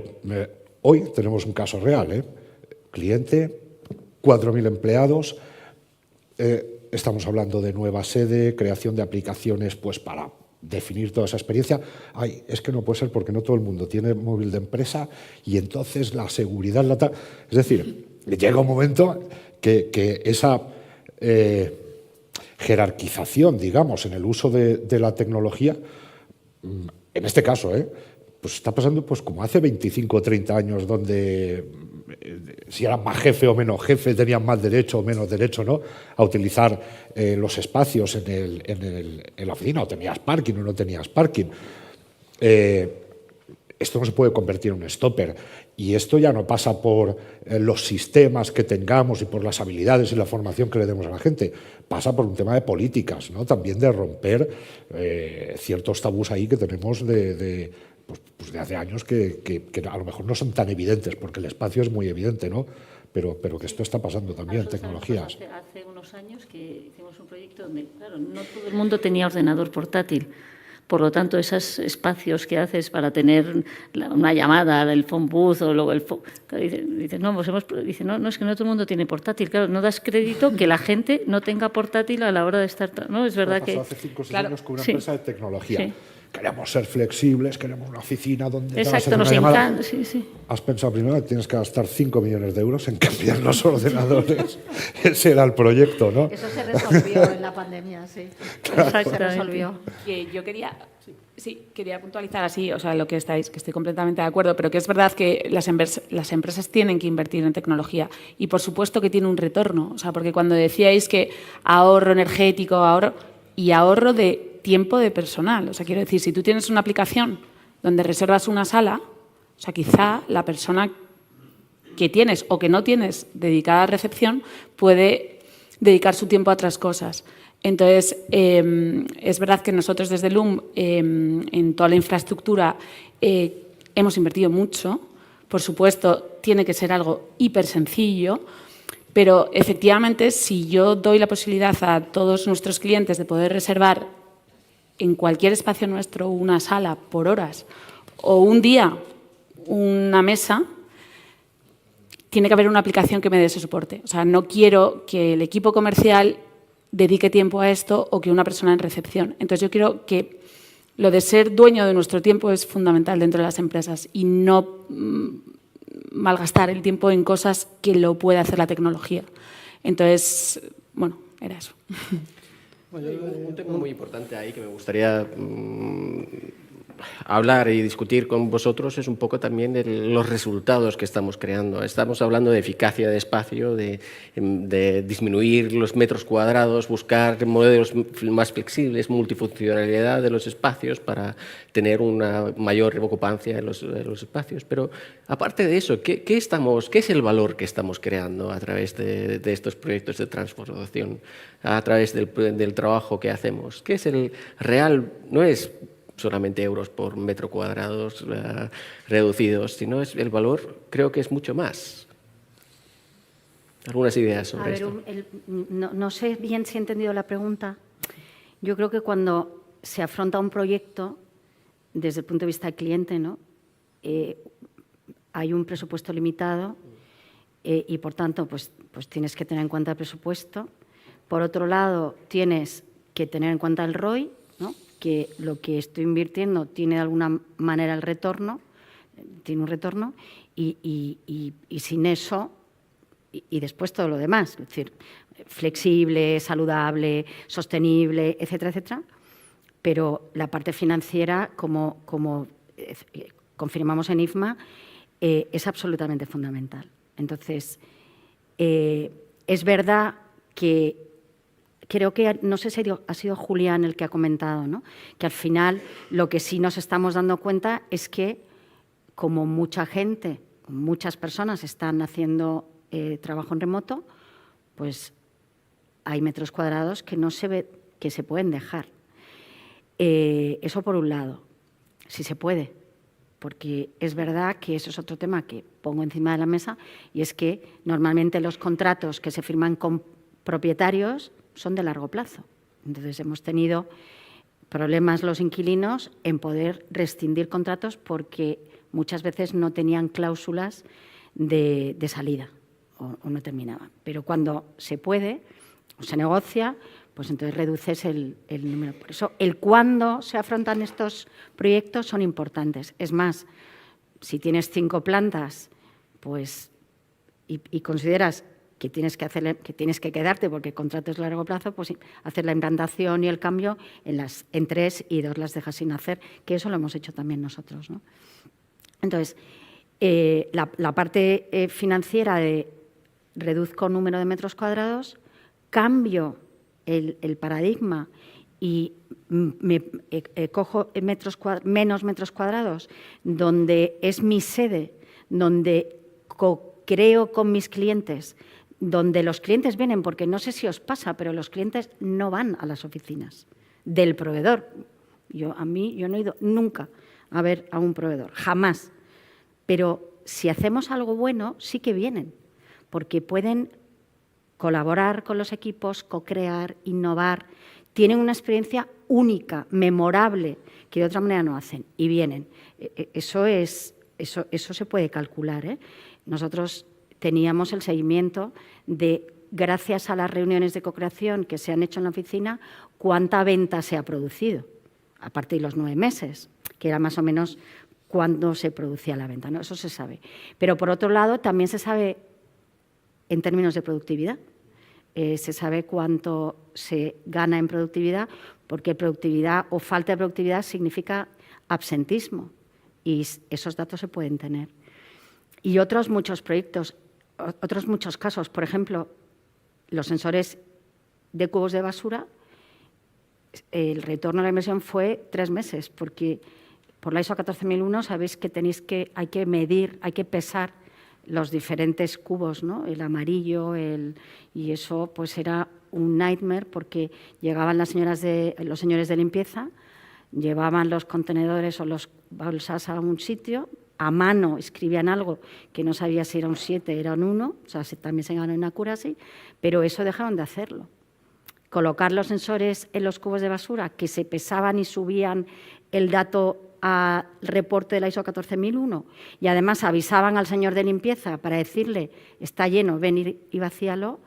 hoy tenemos un caso real, cliente, 4.000 empleados, estamos hablando de nueva sede, creación de aplicaciones pues para definir toda esa experiencia. Ay, es que no puede ser porque no todo el mundo tiene móvil de empresa y entonces la seguridad... Es decir, llega un momento que esa jerarquización, digamos, en el uso de la tecnología, en este caso, pues está pasando pues como hace 25 o 30 años, donde si eran más jefe o menos jefe, tenían más derecho o menos derecho, ¿no?, a utilizar los espacios en la oficina, o tenías parking o no tenías parking. Esto no se puede convertir en un stopper, y esto ya no pasa por los sistemas que tengamos y por las habilidades y la formación que le demos a la gente, pasa por un tema de políticas, ¿no?, también de romper ciertos tabús ahí que tenemos de hace años que a lo mejor no son tan evidentes, porque el espacio es muy evidente, ¿no?, pero que esto está pasando también en tecnologías. Hace unos años que hicimos un proyecto donde, claro, no todo el mundo tenía ordenador portátil. Por lo tanto, esos espacios que haces para tener una llamada del phone booth o luego el phone... Dices, no, pues no, es que no todo el mundo tiene portátil. Claro, no das crédito que la gente no tenga portátil a la hora de estar... ¿no? Es verdad que... Hace 5 o 6 años con una empresa de tecnología. Sí. Queremos ser flexibles, queremos una oficina donde... Exacto, nos encanta. Sí, sí. Has pensado primero que tienes que gastar 5 millones de euros en cambiar los ordenadores. Ese era el proyecto, ¿no? Eso se resolvió en la pandemia, sí. Claro. Se resolvió. Yo quería puntualizar así, o sea, lo que estáis, que estoy completamente de acuerdo, pero que es verdad que las empresas tienen que invertir en tecnología y por supuesto que tiene un retorno, o sea, porque cuando decíais que ahorro energético, ahorro de tiempo de personal, o sea, quiero decir, si tú tienes una aplicación donde reservas una sala, o sea, quizá la persona que tienes o que no tienes dedicada a recepción puede dedicar su tiempo a otras cosas. Entonces, es verdad que nosotros desde LUM, en toda la infraestructura, hemos invertido mucho. Por supuesto, tiene que ser algo hiper sencillo, pero efectivamente, si yo doy la posibilidad a todos nuestros clientes de poder reservar en cualquier espacio nuestro una sala por horas o un día una mesa, tiene que haber una aplicación que me dé ese soporte. O sea, no quiero que el equipo comercial dedique tiempo a esto o que una persona en recepción. Entonces, yo creo que lo de ser dueño de nuestro tiempo es fundamental dentro de las empresas y no malgastar el tiempo en cosas que lo puede hacer la tecnología. Entonces, bueno, era eso. Bueno, un tema muy importante ahí que me gustaría hablar y discutir con vosotros es un poco también de los resultados que estamos creando. Estamos hablando de eficacia de espacio, de disminuir los metros cuadrados, buscar modelos más flexibles, multifuncionalidad de los espacios para tener una mayor ocupancia en los espacios. Pero aparte de eso, ¿qué es el valor que estamos creando a través de estos proyectos de transformación, a través del trabajo que hacemos? ¿Qué es el real? No es solamente euros por metro cuadrado reducidos, sino el valor creo que es mucho más. ¿Algunas ideas sobre esto? No sé bien si he entendido la pregunta. Yo creo que cuando se afronta un proyecto desde el punto de vista del cliente, ¿no? Hay un presupuesto limitado y, por tanto, pues tienes que tener en cuenta el presupuesto. Por otro lado, tienes que tener en cuenta el ROI, ¿no? Que lo que estoy invirtiendo tiene de alguna manera el retorno, tiene un retorno, y sin eso, y después todo lo demás, es decir, flexible, saludable, sostenible, etcétera, etcétera. Pero la parte financiera, como confirmamos en IFMA, es absolutamente fundamental. Entonces, es verdad que creo que, no sé si ha sido Julián el que ha comentado, ¿no? Que al final lo que sí nos estamos dando cuenta es que, como mucha gente, muchas personas están haciendo trabajo en remoto, pues hay metros cuadrados que no se ve que se pueden dejar. Eso por un lado, si se puede, porque es verdad que eso es otro tema que pongo encima de la mesa, y es que normalmente los contratos que se firman con propietarios son de largo plazo. Entonces hemos tenido problemas los inquilinos en poder rescindir contratos porque muchas veces no tenían cláusulas de salida o no terminaban. Pero cuando se puede o se negocia, pues entonces reduces el número. Por eso, el cuándo se afrontan estos proyectos son importantes. Es más, si tienes 5 plantas, pues, y consideras que tienes que quedarte porque el contrato es a largo plazo, pues hacer la implantación y el cambio en 3 y 2 las dejas sin hacer, que eso lo hemos hecho también nosotros, ¿no? Entonces, la parte financiera de reduzco número de metros cuadrados, cambio el paradigma y cojo menos metros cuadrados, donde es mi sede, donde creo con mis clientes, donde los clientes vienen, porque no sé si os pasa, pero los clientes no van a las oficinas del proveedor. Yo no he ido nunca a ver a un proveedor, jamás. Pero si hacemos algo bueno, sí que vienen, porque pueden colaborar con los equipos, co-crear, innovar. Tienen una experiencia única, memorable, que de otra manera no hacen, y vienen. Eso se puede calcular, ¿eh? Nosotros teníamos el seguimiento de, gracias a las reuniones de co-creación que se han hecho en la oficina, cuánta venta se ha producido, a partir de los 9 meses, que era más o menos cuando se producía la venta, ¿no? Eso se sabe. Pero, por otro lado, también se sabe en términos de productividad. Se sabe cuánto se gana en productividad, porque productividad o falta de productividad significa absentismo, y esos datos se pueden tener. Y otros muchos proyectos, otros muchos casos, por ejemplo, los sensores de cubos de basura, el retorno a la inversión fue 3 meses, porque por la ISO 14001 sabéis que hay que medir, hay que pesar los diferentes cubos, ¿no? El amarillo, y eso pues era un nightmare, porque llegaban los señores de limpieza, llevaban los contenedores o las bolsas a un sitio, a mano escribían algo que no sabía si era un 7, era un 1, o sea, también se ganó una accuracy, pero eso dejaron de hacerlo. Colocar los sensores en los cubos de basura que se pesaban y subían el dato al reporte de la ISO 14001 y además avisaban al señor de limpieza para decirle está lleno, ven y vacíalo,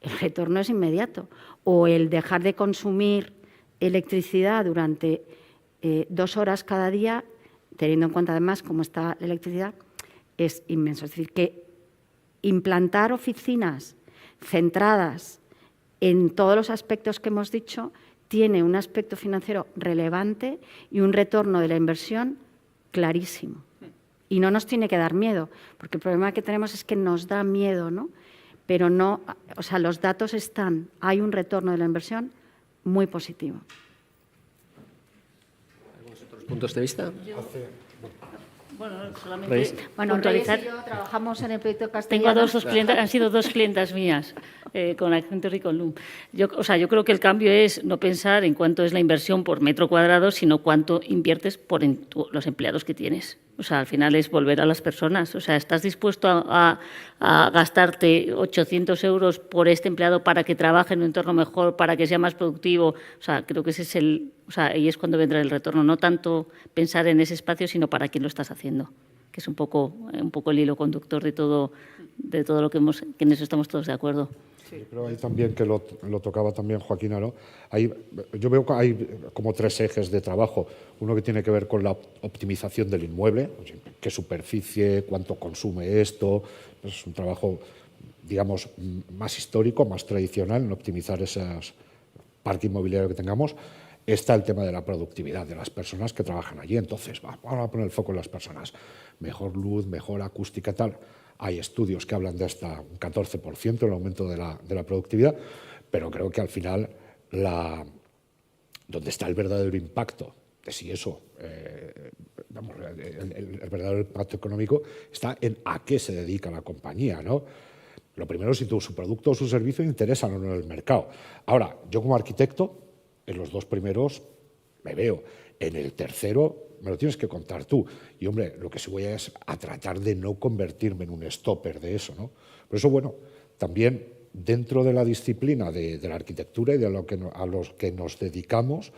el retorno es inmediato. O el dejar de consumir electricidad durante 2 horas cada día, teniendo en cuenta además cómo está la electricidad, es inmenso. Es decir, que implantar oficinas centradas en todos los aspectos que hemos dicho tiene un aspecto financiero relevante y un retorno de la inversión clarísimo. Y no nos tiene que dar miedo, porque el problema que tenemos es que nos da miedo, ¿no? Pero no, o sea, los datos están, hay un retorno de la inversión muy positivo. ¿Algunos otros puntos de vista? Bueno, solamente Bueno, puntualizar. Reyes y yo trabajamos en el proyecto Tengo castellano. a dos clientes, han sido dos clientas mías con Accenture y con Loom. Yo creo que el cambio es no pensar en cuánto es la inversión por metro cuadrado, sino cuánto inviertes por los empleados que tienes. O sea, al final es volver a las personas. O sea, ¿estás dispuesto a gastarte 800 euros por este empleado para que trabaje en un entorno mejor, para que sea más productivo? O sea, creo que ese es ahí es cuando vendrá el retorno. No tanto pensar en ese espacio, sino para quién lo estás haciendo, que es un poco el hilo conductor de todo lo que en eso estamos todos de acuerdo. Yo creo ahí también que lo tocaba también Joaquina, ¿no? Yo veo que hay como tres ejes de trabajo. Uno que tiene que ver con la optimización del inmueble, qué superficie, cuánto consume esto. Es un trabajo, digamos, más histórico, más tradicional en optimizar ese parque inmobiliario que tengamos. Está el tema de la productividad de las personas que trabajan allí. Entonces, vamos a poner el foco en las personas. Mejor luz, mejor acústica, tal. Hay estudios que hablan de hasta un 14% el aumento de la productividad, pero creo que al final donde está el verdadero impacto de si eso, el verdadero impacto económico está en a qué se dedica la compañía, ¿no? Lo primero es si su producto o su servicio interesan o no en el mercado. Ahora, yo como arquitecto, en los dos primeros me veo. En el tercero me lo tienes que contar tú. Y, hombre, lo que sí voy es a tratar de no convertirme en un stopper de eso, ¿no? Por eso, bueno, también dentro de la disciplina de la arquitectura y a los que nos dedicamos,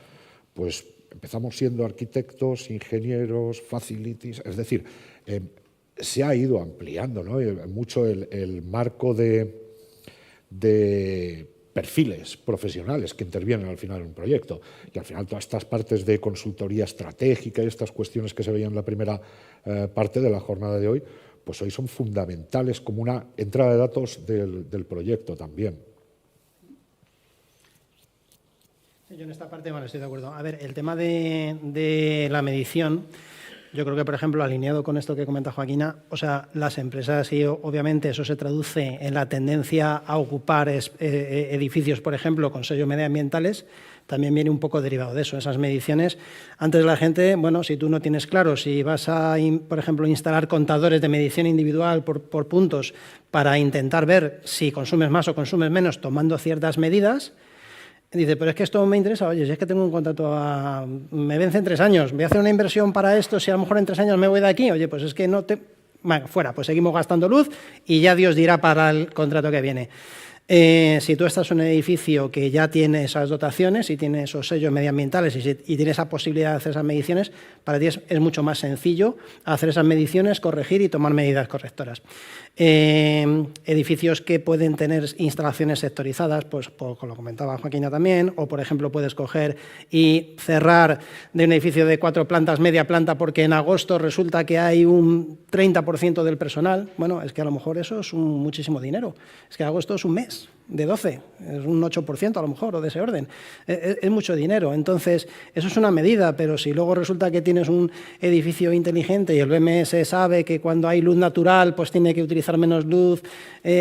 pues empezamos siendo arquitectos, ingenieros, facilities, es decir, se ha ido ampliando, ¿no? Mucho el marco de perfiles profesionales que intervienen al final en un proyecto. Y al final todas estas partes de consultoría estratégica y estas cuestiones que se veían en la primera parte de la jornada de hoy, pues hoy son fundamentales como una entrada de datos del proyecto también. Yo en esta parte, bueno, estoy de acuerdo. A ver, el tema de la medición, yo creo que, por ejemplo, alineado con esto que comenta Joaquina, o sea, las empresas, y obviamente eso se traduce en la tendencia a ocupar edificios, por ejemplo, con sellos medioambientales, también viene un poco derivado de eso, esas mediciones. Antes la gente, bueno, si tú no tienes claro si vas a, por ejemplo, instalar contadores de medición individual por puntos para intentar ver si consumes más o consumes menos tomando ciertas medidas, dice, pero es que esto me interesa, oye, si es que tengo un contrato, me vence en 3 años, voy a hacer una inversión para esto, si a lo mejor en 3 años me voy de aquí, oye, pues es que no te... Bueno, fuera, pues seguimos gastando luz y ya Dios dirá para el contrato que viene. Si tú estás en un edificio que ya tiene esas dotaciones y tiene esos sellos medioambientales y tiene esa posibilidad de hacer esas mediciones, para ti es mucho más sencillo hacer esas mediciones, corregir y tomar medidas correctoras. Edificios que pueden tener instalaciones sectorizadas, pues como lo comentaba Joaquina también, o por ejemplo puedes coger y cerrar de un edificio de 4 plantas, media planta, porque en agosto resulta que hay un 30% del personal. Bueno, es que a lo mejor eso es muchísimo dinero. Es que agosto es un mes de 12, es un 8% a lo mejor, o de ese orden. Es mucho dinero. Entonces, eso es una medida, pero si luego resulta que tienes un edificio inteligente y el BMS sabe que cuando hay luz natural, pues tiene que utilizar menos luz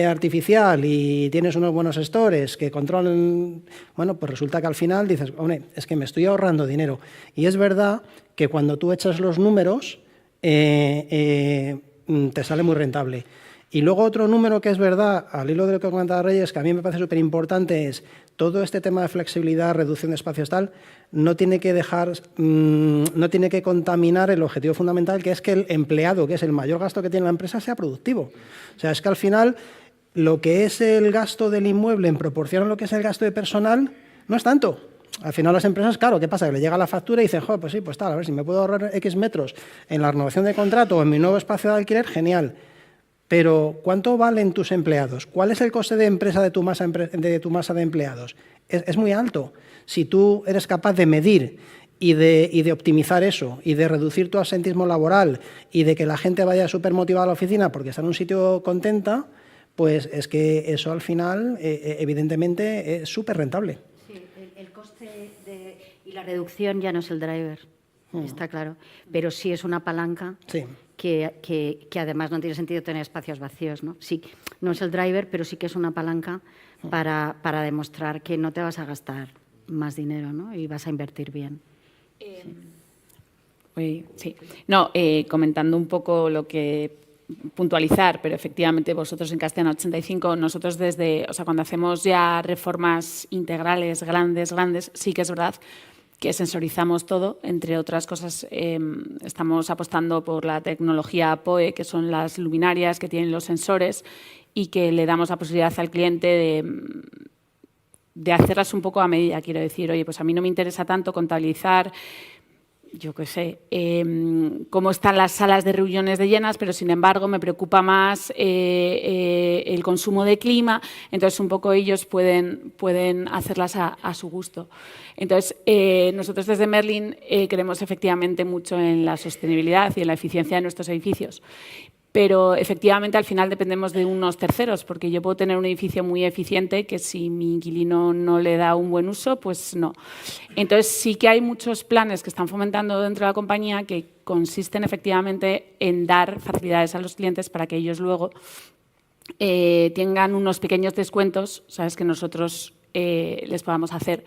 artificial y tienes unos buenos gestores que controlan, bueno, pues resulta que al final dices, hombre, es que me estoy ahorrando dinero. Y es verdad que cuando tú echas los números, te sale muy rentable. Y luego otro número que es verdad, al hilo de lo que comentaba Reyes, que a mí me parece súper importante, es todo este tema de flexibilidad, reducción de espacios tal, no tiene que contaminar el objetivo fundamental, que es que el empleado, que es el mayor gasto que tiene la empresa, sea productivo. O sea, es que al final lo que es el gasto del inmueble en proporción a lo que es el gasto de personal no es tanto. Al final las empresas, claro, ¿qué pasa? Que le llega la factura y dicen, joder, pues sí, pues tal, a ver si me puedo ahorrar X metros en la renovación de contrato o en mi nuevo espacio de alquiler, genial. Pero, ¿cuánto valen tus empleados? ¿Cuál es el coste de empresa de tu masa de empleados? Es muy alto. Si tú eres capaz de medir y de optimizar eso y de reducir tu absentismo laboral y de que la gente vaya súper motivada a la oficina porque está en un sitio contenta, pues es que eso al final, evidentemente, es súper rentable. Sí, el coste y la reducción ya no es el driver, está claro, pero sí es una palanca. Sí. Que además no tiene sentido tener espacios vacíos, ¿no? Sí, no es el driver, pero sí que es una palanca para demostrar que no te vas a gastar más dinero, ¿no? Y vas a invertir bien. Sí. No, comentando un poco lo que puntualizar, pero efectivamente vosotros en Castellana 85, nosotros cuando hacemos ya reformas integrales grandes, sí que es verdad que sensorizamos todo. Entre otras cosas, estamos apostando por la tecnología PoE, que son las luminarias que tienen los sensores y que le damos la posibilidad al cliente de hacerlas un poco a medida. Quiero decir, oye, pues a mí no me interesa tanto contabilizar, yo qué sé, cómo están las salas de reuniones de llenas, pero sin embargo me preocupa más el consumo de clima. Entonces, un poco ellos pueden hacerlas a su gusto. Entonces, nosotros desde Merlin creemos efectivamente mucho en la sostenibilidad y en la eficiencia de nuestros edificios. Pero efectivamente al final dependemos de unos terceros, porque yo puedo tener un edificio muy eficiente que si mi inquilino no le da un buen uso, pues no. Entonces sí que hay muchos planes que están fomentando dentro de la compañía que consisten efectivamente en dar facilidades a los clientes para que ellos luego tengan unos pequeños descuentos, ¿sabes?, que nosotros les podamos hacer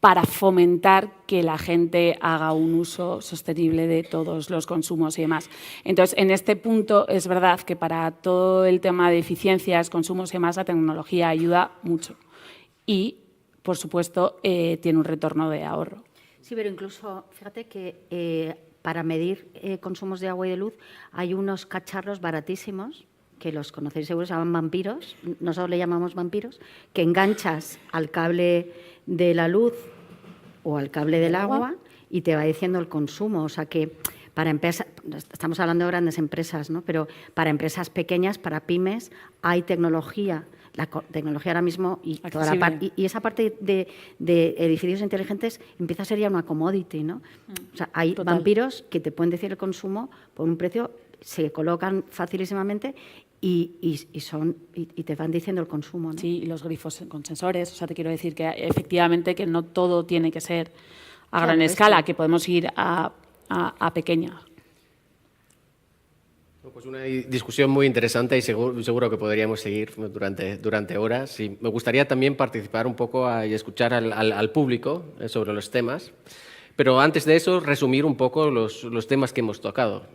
para fomentar que la gente haga un uso sostenible de todos los consumos y demás. Entonces, en este punto es verdad que para todo el tema de eficiencias, consumos y demás, la tecnología ayuda mucho y, por supuesto, tiene un retorno de ahorro. Sí, pero incluso, fíjate que para medir consumos de agua y de luz hay unos cacharros baratísimos, que los conocéis seguro, se llaman vampiros, nosotros le llamamos vampiros, que enganchas al cable de la luz o al cable del agua y te va diciendo el consumo. O sea que para empresas, estamos hablando de grandes empresas, ¿no?, pero para empresas pequeñas, para pymes, hay tecnología. La tecnología ahora mismo y toda la y esa parte de edificios inteligentes empieza a ser ya una commodity, ¿no? O sea, hay vampiros que te pueden decir el consumo por un precio, se colocan facilísimamente y te van diciendo el consumo, ¿no? Sí, y los grifos con sensores. O sea, te quiero decir que efectivamente que no todo tiene que ser a gran escala, que podemos ir a pequeña. Pues una discusión muy interesante y seguro que podríamos seguir durante horas. Y me gustaría también participar un poco y escuchar al público sobre los temas. Pero antes de eso, resumir un poco los temas que hemos tocado.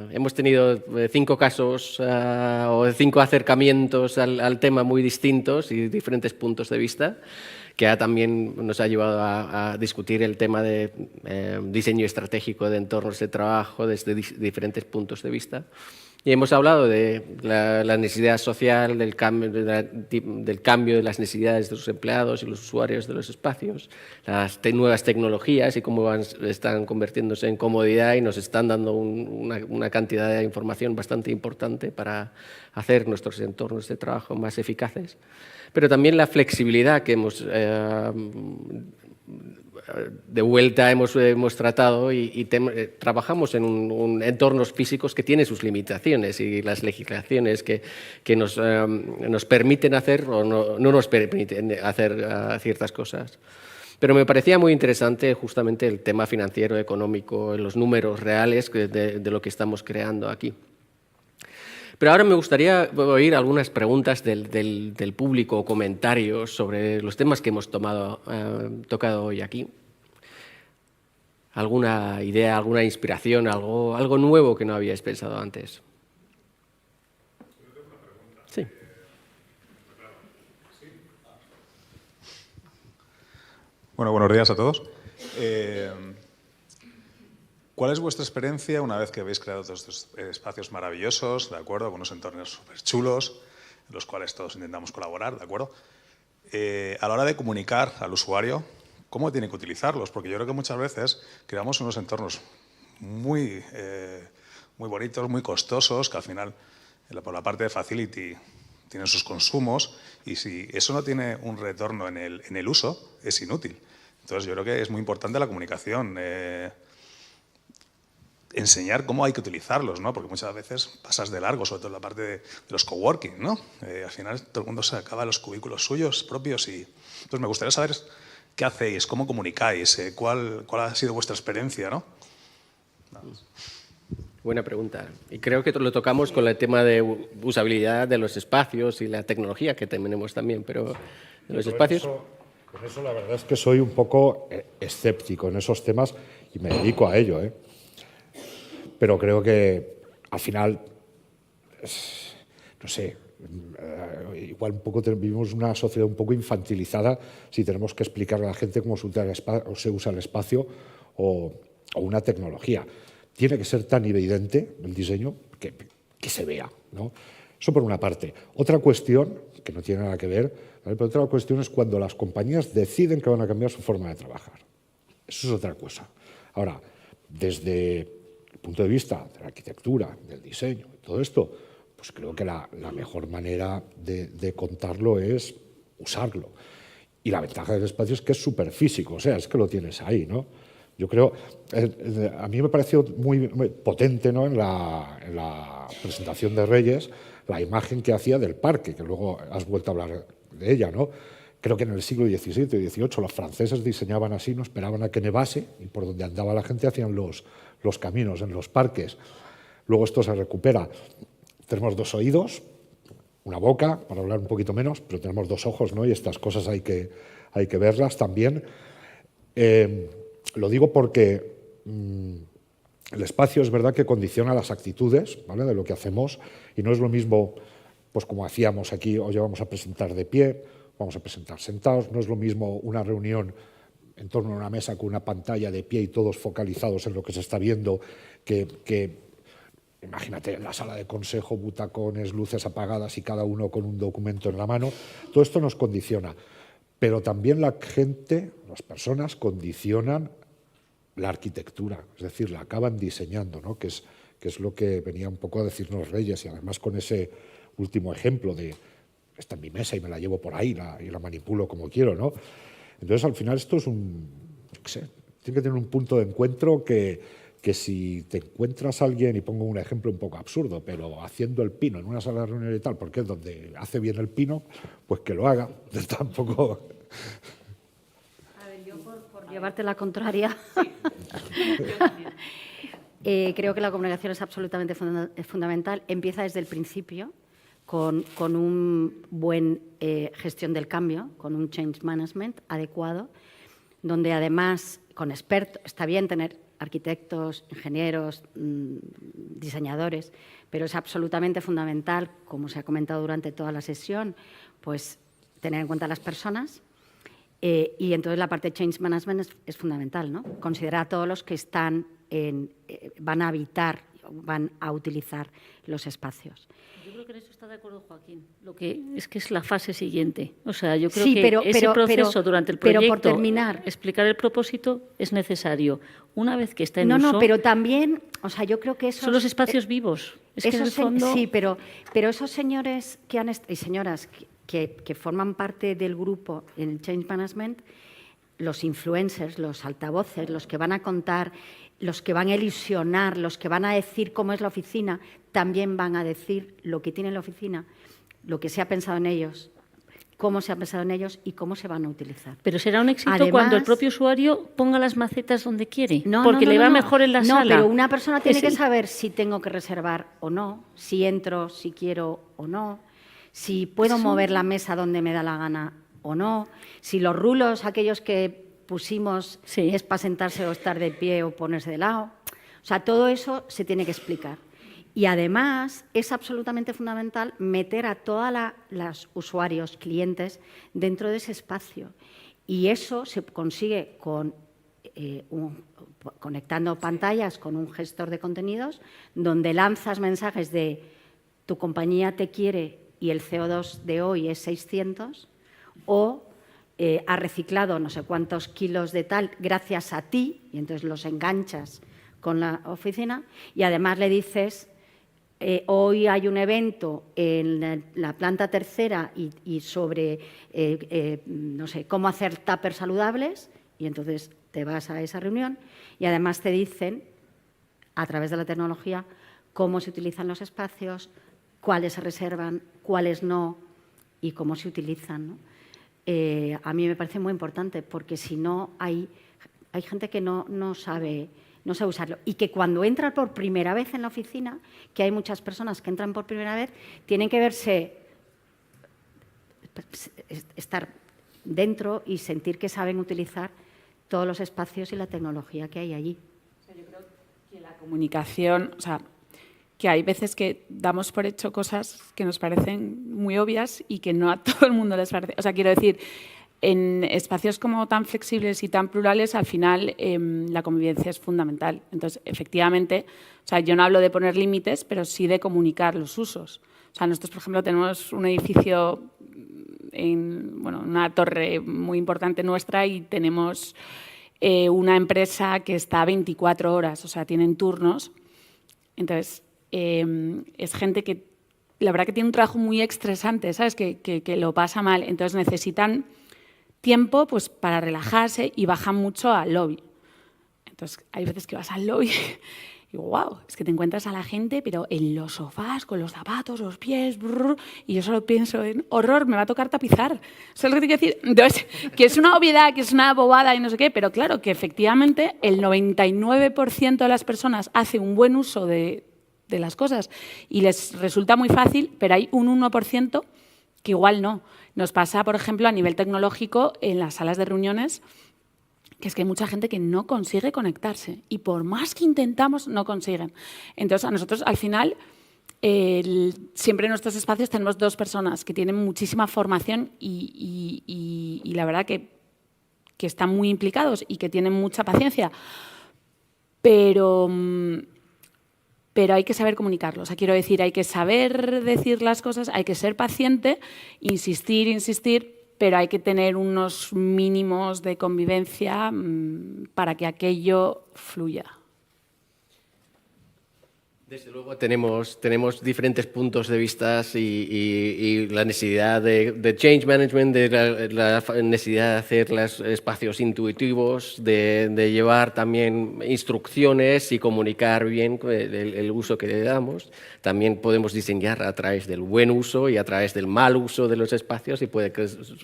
Hemos tenido 5 casos o 5 acercamientos al tema muy distintos y diferentes puntos de vista, que también nos ha llevado a discutir el tema de diseño estratégico de entornos de trabajo desde diferentes puntos de vista. Y hemos hablado de la necesidad social, del cambio de las necesidades de los empleados y los usuarios de los espacios, las nuevas tecnologías y cómo están convirtiéndose en comodidad y nos están dando una cantidad de información bastante importante para hacer nuestros entornos de trabajo más eficaces. Pero también la flexibilidad que hemos de vuelta hemos tratado y trabajamos en entornos físicos que tienen sus limitaciones y las legislaciones que nos permiten hacer o no nos permiten hacer ciertas cosas. Pero me parecía muy interesante justamente el tema financiero, económico, los números reales de lo que estamos creando aquí. Pero ahora me gustaría oír algunas preguntas del público o comentarios sobre los temas que hemos tocado hoy aquí. ¿Alguna idea, alguna inspiración, algo nuevo que no habíais pensado antes? Sí. Bueno, buenos días a todos. ¿Cuál es vuestra experiencia una vez que habéis creado todos estos espacios maravillosos, de acuerdo, con unos entornos súper chulos, en los cuales todos intentamos colaborar, de acuerdo? A la hora de comunicar al usuario, ¿cómo tiene que utilizarlos? Porque yo creo que muchas veces creamos unos entornos muy bonitos, muy costosos, que al final, por la parte de facility, tienen sus consumos, y si eso no tiene un retorno en el uso, es inútil. Entonces, yo creo que es muy importante la comunicación, enseñar cómo hay que utilizarlos, ¿no? Porque muchas veces pasas de largo, sobre todo en la parte de los coworking, ¿no? Al final todo el mundo se acaba los cubículos suyos propios y entonces me gustaría saber qué hacéis, cómo comunicáis, cuál ha sido vuestra experiencia, ¿no? Buena pregunta. Y creo que lo tocamos con el tema de usabilidad de los espacios y la tecnología que tenemos también, pero de los espacios... Con eso la verdad es que soy un poco escéptico en esos temas y me dedico a ello, pero creo que al final, no sé, igual un poco vivimos una sociedad un poco infantilizada si tenemos que explicarle a la gente cómo se usa el espacio o una tecnología. Tiene que ser tan evidente el diseño que se vea, ¿no? Eso por una parte. Otra cuestión, que no tiene nada que ver, ¿vale? Pero otra cuestión es cuando las compañías deciden que van a cambiar su forma de trabajar. Eso es otra cosa. Ahora, desde el punto de vista de la arquitectura, del diseño, todo esto, pues creo que la mejor manera de contarlo es usarlo. Y la ventaja del espacio es que es superfísico, o sea, es que lo tienes ahí, ¿no? Yo creo, a mí me pareció muy potente, ¿no? en la presentación de Reyes, la imagen que hacía del parque, que luego has vuelto a hablar de ella, ¿no? Creo que en el siglo XVII y XVIII los franceses diseñaban así, no esperaban a que nevase y por donde andaba la gente hacían los caminos en los parques. Luego esto se recupera. Tenemos 2 oídos, una boca, para hablar un poquito menos, pero tenemos 2 ojos, ¿no? Y estas cosas hay que verlas también. Lo digo porque el espacio es verdad que condiciona las actitudes, ¿vale? De lo que hacemos, y no es lo mismo, pues como hacíamos aquí, hoy vamos a presentar de pie, vamos a presentar sentados, no es lo mismo una reunión en torno a una mesa con una pantalla de pie y todos focalizados en lo que se está viendo que imagínate, en la sala de consejo, butacones, luces apagadas y cada uno con un documento en la mano. Todo esto nos condiciona, pero también la gente, las personas, condicionan la arquitectura, es decir, la acaban diseñando, ¿no? que es lo que venía un poco a decirnos Reyes, y además con ese último ejemplo de esta en mi mesa y me la llevo por ahí y la manipulo como quiero, ¿no? Entonces, al final esto es tiene que tener un punto de encuentro que si te encuentras a alguien, y pongo un ejemplo un poco absurdo, pero haciendo el pino en una sala de reunión y tal, porque es donde hace bien el pino, pues que lo haga. Tampoco... A ver, yo por llevarte la contraria, creo que la comunicación es absolutamente fundamental. Empieza desde el principio con un buen gestión del cambio, con un change management adecuado, donde además con expertos, está bien tener arquitectos, ingenieros, diseñadores, pero es absolutamente fundamental, como se ha comentado durante toda la sesión, pues tener en cuenta a las personas y entonces la parte de change management es fundamental, ¿no? Considerar a todos los que van a habitar, van a utilizar los espacios. Yo creo que en eso está de acuerdo Joaquín. Lo que es la fase siguiente. O sea, yo creo sí, que ese proceso durante el proyecto, por terminar, explicar el propósito es necesario. Una vez que está en uso... No, pero también, o sea, yo creo que esos... Son los espacios vivos. Es que en el fondo... Sí, pero esos señores y señoras que forman parte del grupo en el Change Management, los influencers, los altavoces, los que van a contar, los que van a ilusionar, los que van a decir cómo es la oficina, también van a decir lo que tiene la oficina, lo que se ha pensado en ellos, cómo se ha pensado en ellos y cómo se van a utilizar. Pero será un éxito además, cuando el propio usuario ponga las macetas donde quiere, porque le va mejor en la sala. No, pero una persona tiene que saber si tengo que reservar o no, si entro, si quiero o no, si puedo mover la mesa donde me da la gana o no, si los rulos, aquellos que pusimos, es para sentarse o estar de pie o ponerse de lado. O sea, todo eso se tiene que explicar. Y además es absolutamente fundamental meter a todos los usuarios, clientes, dentro de ese espacio. Y eso se consigue conectando pantallas con un gestor de contenidos, donde lanzas mensajes de tu compañía te quiere y el CO2 de hoy es 600, o ha reciclado no sé cuántos kilos de tal gracias a ti, y entonces los enganchas con la oficina, y además le dices, hoy hay un evento en la planta tercera y sobre, no sé, cómo hacer tuppers saludables, y entonces te vas a esa reunión, y además te dicen, a través de la tecnología, cómo se utilizan los espacios, cuáles se reservan, cuáles no, y cómo se utilizan, ¿no? A mí me parece muy importante, porque si no hay gente que no sabe usarlo, y que cuando entra por primera vez en la oficina, que hay muchas personas que entran por primera vez, tienen que estar dentro y sentir que saben utilizar todos los espacios y la tecnología que hay allí. Yo creo que la comunicación, o sea, que hay veces que damos por hecho cosas que nos parecen muy obvias y que no a todo el mundo les parece. O sea, quiero decir, en espacios como tan flexibles y tan plurales, al final la convivencia es fundamental. Entonces, efectivamente, o sea, yo no hablo de poner límites, pero sí de comunicar los usos. O sea, nosotros, por ejemplo, tenemos un edificio una torre muy importante nuestra y tenemos una empresa que está 24 horas, o sea, tienen turnos. Entonces, es gente que, la verdad que tiene un trabajo muy estresante, ¿sabes? Que lo pasa mal. Entonces, necesitan tiempo pues, para relajarse y bajan mucho al lobby. Entonces, hay veces que vas al lobby y wow, es que te encuentras a la gente, pero en los sofás, con los zapatos, los pies, brrr, y yo solo pienso en horror, me va a tocar tapizar. ¿Sabes lo que te quiero decir? Entonces, que es una obviedad, que es una bobada y no sé qué, pero claro, que efectivamente el 99% de las personas hace un buen uso de las cosas y les resulta muy fácil, pero hay un 1% que igual no. Nos pasa, por ejemplo, a nivel tecnológico en las salas de reuniones, que es que hay mucha gente que no consigue conectarse y por más que intentamos, no consiguen. Entonces, a nosotros, al final, siempre en nuestros espacios tenemos 2 personas que tienen muchísima formación y la verdad que están muy implicados y que tienen mucha paciencia, pero hay que saber comunicarlo. O sea, quiero decir, hay que saber decir las cosas, hay que ser paciente, insistir, pero hay que tener unos mínimos de convivencia para que aquello fluya. Desde luego tenemos diferentes puntos de vista y la necesidad de change management, de la necesidad de hacer los espacios intuitivos, de llevar también instrucciones y comunicar bien el uso que le damos. También podemos diseñar a través del buen uso y a través del mal uso de los espacios y puede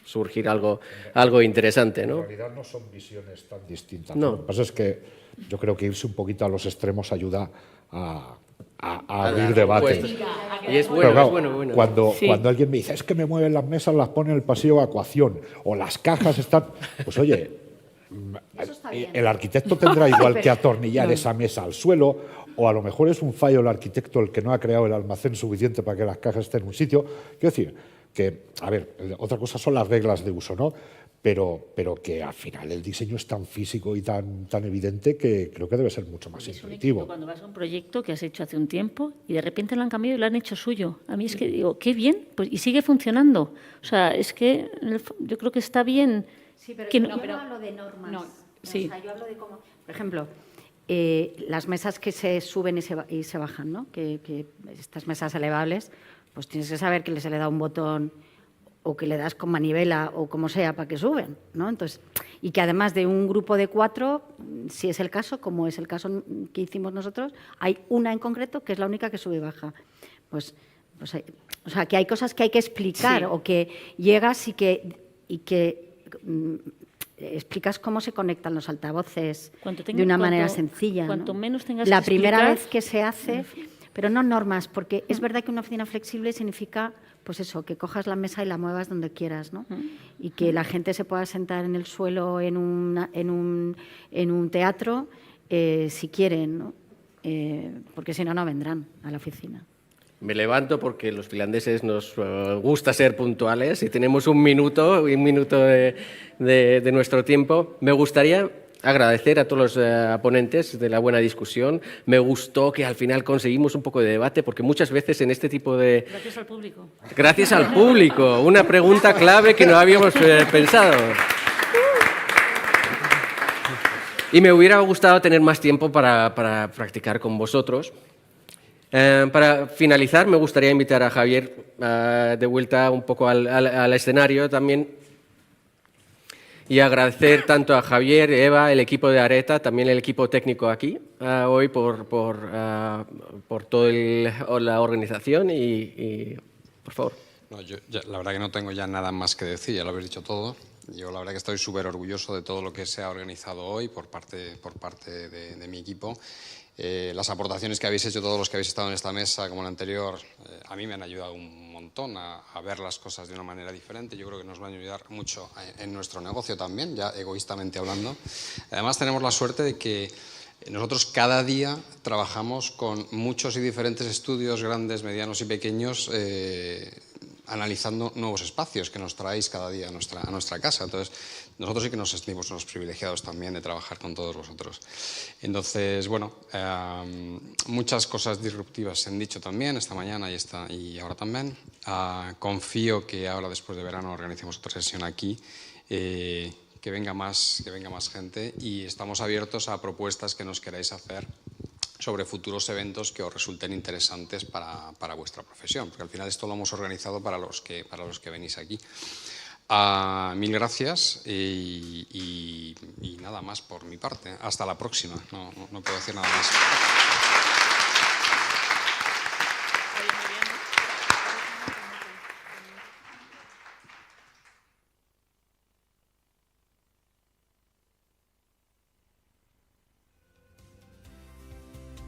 surgir algo interesante, ¿no? En realidad no son visiones tan distintas. No. Lo que pasa es que yo creo que irse un poquito a los extremos ayuda a abrir debate. Y es bueno, pero claro, es bueno. Cuando alguien me dice, es que me mueven las mesas, las pone en el pasillo de evacuación, o las cajas están... Pues oye, el arquitecto tendrá igual que atornillar esa mesa al suelo, o a lo mejor es un fallo el arquitecto el que no ha creado el almacén suficiente para que las cajas estén en un sitio. Quiero decir que, a ver, otra cosa son las reglas de uso, ¿no? Pero que al final el diseño es tan físico y tan evidente que creo que debe ser mucho más intuitivo. Cuando vas a un proyecto que has hecho hace un tiempo y de repente lo han cambiado y lo han hecho suyo. A mí es que digo, qué bien, pues y sigue funcionando. O sea, es que yo creo que está bien. Sí, pero que yo no hablo de normas. No, sí. O sea, yo hablo de cómo, por ejemplo, las mesas que se suben y se bajan, ¿no? Que estas mesas elevables, pues tienes que saber que se le da un botón o que le das con manivela o como sea para que suben, ¿no? Entonces, y que además de un grupo de 4, si es el caso, como es el caso que hicimos nosotros, hay una en concreto que es la única que sube y baja. Pues hay, o sea, que hay cosas que hay que explicar, sí, o que llegas y que explicas cómo se conectan los altavoces de una manera sencilla. Cuanto menos tengas la que primera explicar, vez que se hace, pero no normas, porque es verdad que una oficina flexible significa, pues eso, que cojas la mesa y la muevas donde quieras, ¿no? Y que la gente se pueda sentar en el suelo en un teatro si quieren, ¿no? Porque si no, no vendrán a la oficina. Me levanto porque los finlandeses nos gusta ser puntuales y tenemos un minuto de nuestro tiempo. Me gustaría agradecer a todos los ponentes de la buena discusión. Me gustó que al final conseguimos un poco de debate porque muchas veces en este tipo de... Gracias al público. Gracias al público. Una pregunta clave que no habíamos pensado. Y me hubiera gustado tener más tiempo para practicar con vosotros. Para finalizar, me gustaría invitar a Javier de vuelta un poco al escenario también y agradecer tanto a Javier, Eva, el equipo de Areta, también el equipo técnico aquí hoy por toda la organización y por favor. No, la verdad que no tengo ya nada más que decir, ya lo habéis dicho todo. Yo la verdad que estoy súper orgulloso de todo lo que se ha organizado hoy por parte de mi equipo. Las aportaciones que habéis hecho todos los que habéis estado en esta mesa, como la anterior, a mí me han ayudado un montón a ver las cosas de una manera diferente. Yo creo que nos van a ayudar mucho en nuestro negocio también, ya egoístamente hablando. Además tenemos la suerte de que Nosotros cada día trabajamos con muchos y diferentes estudios, grandes, medianos y pequeños, analizando nuevos espacios que nos traéis cada día a nuestra casa. Entonces, nosotros sí que nos sentimos unos privilegiados también de trabajar con todos vosotros. Entonces, bueno, muchas cosas disruptivas se han dicho también esta mañana y ahora también. Confío que ahora, después de verano, organicemos otra sesión aquí, que venga más gente, y estamos abiertos a propuestas que nos queráis hacer sobre futuros eventos que os resulten interesantes para vuestra profesión, porque al final esto lo hemos organizado para los que venís aquí. Mil gracias y nada más por mi parte. Hasta la próxima. No puedo decir nada más.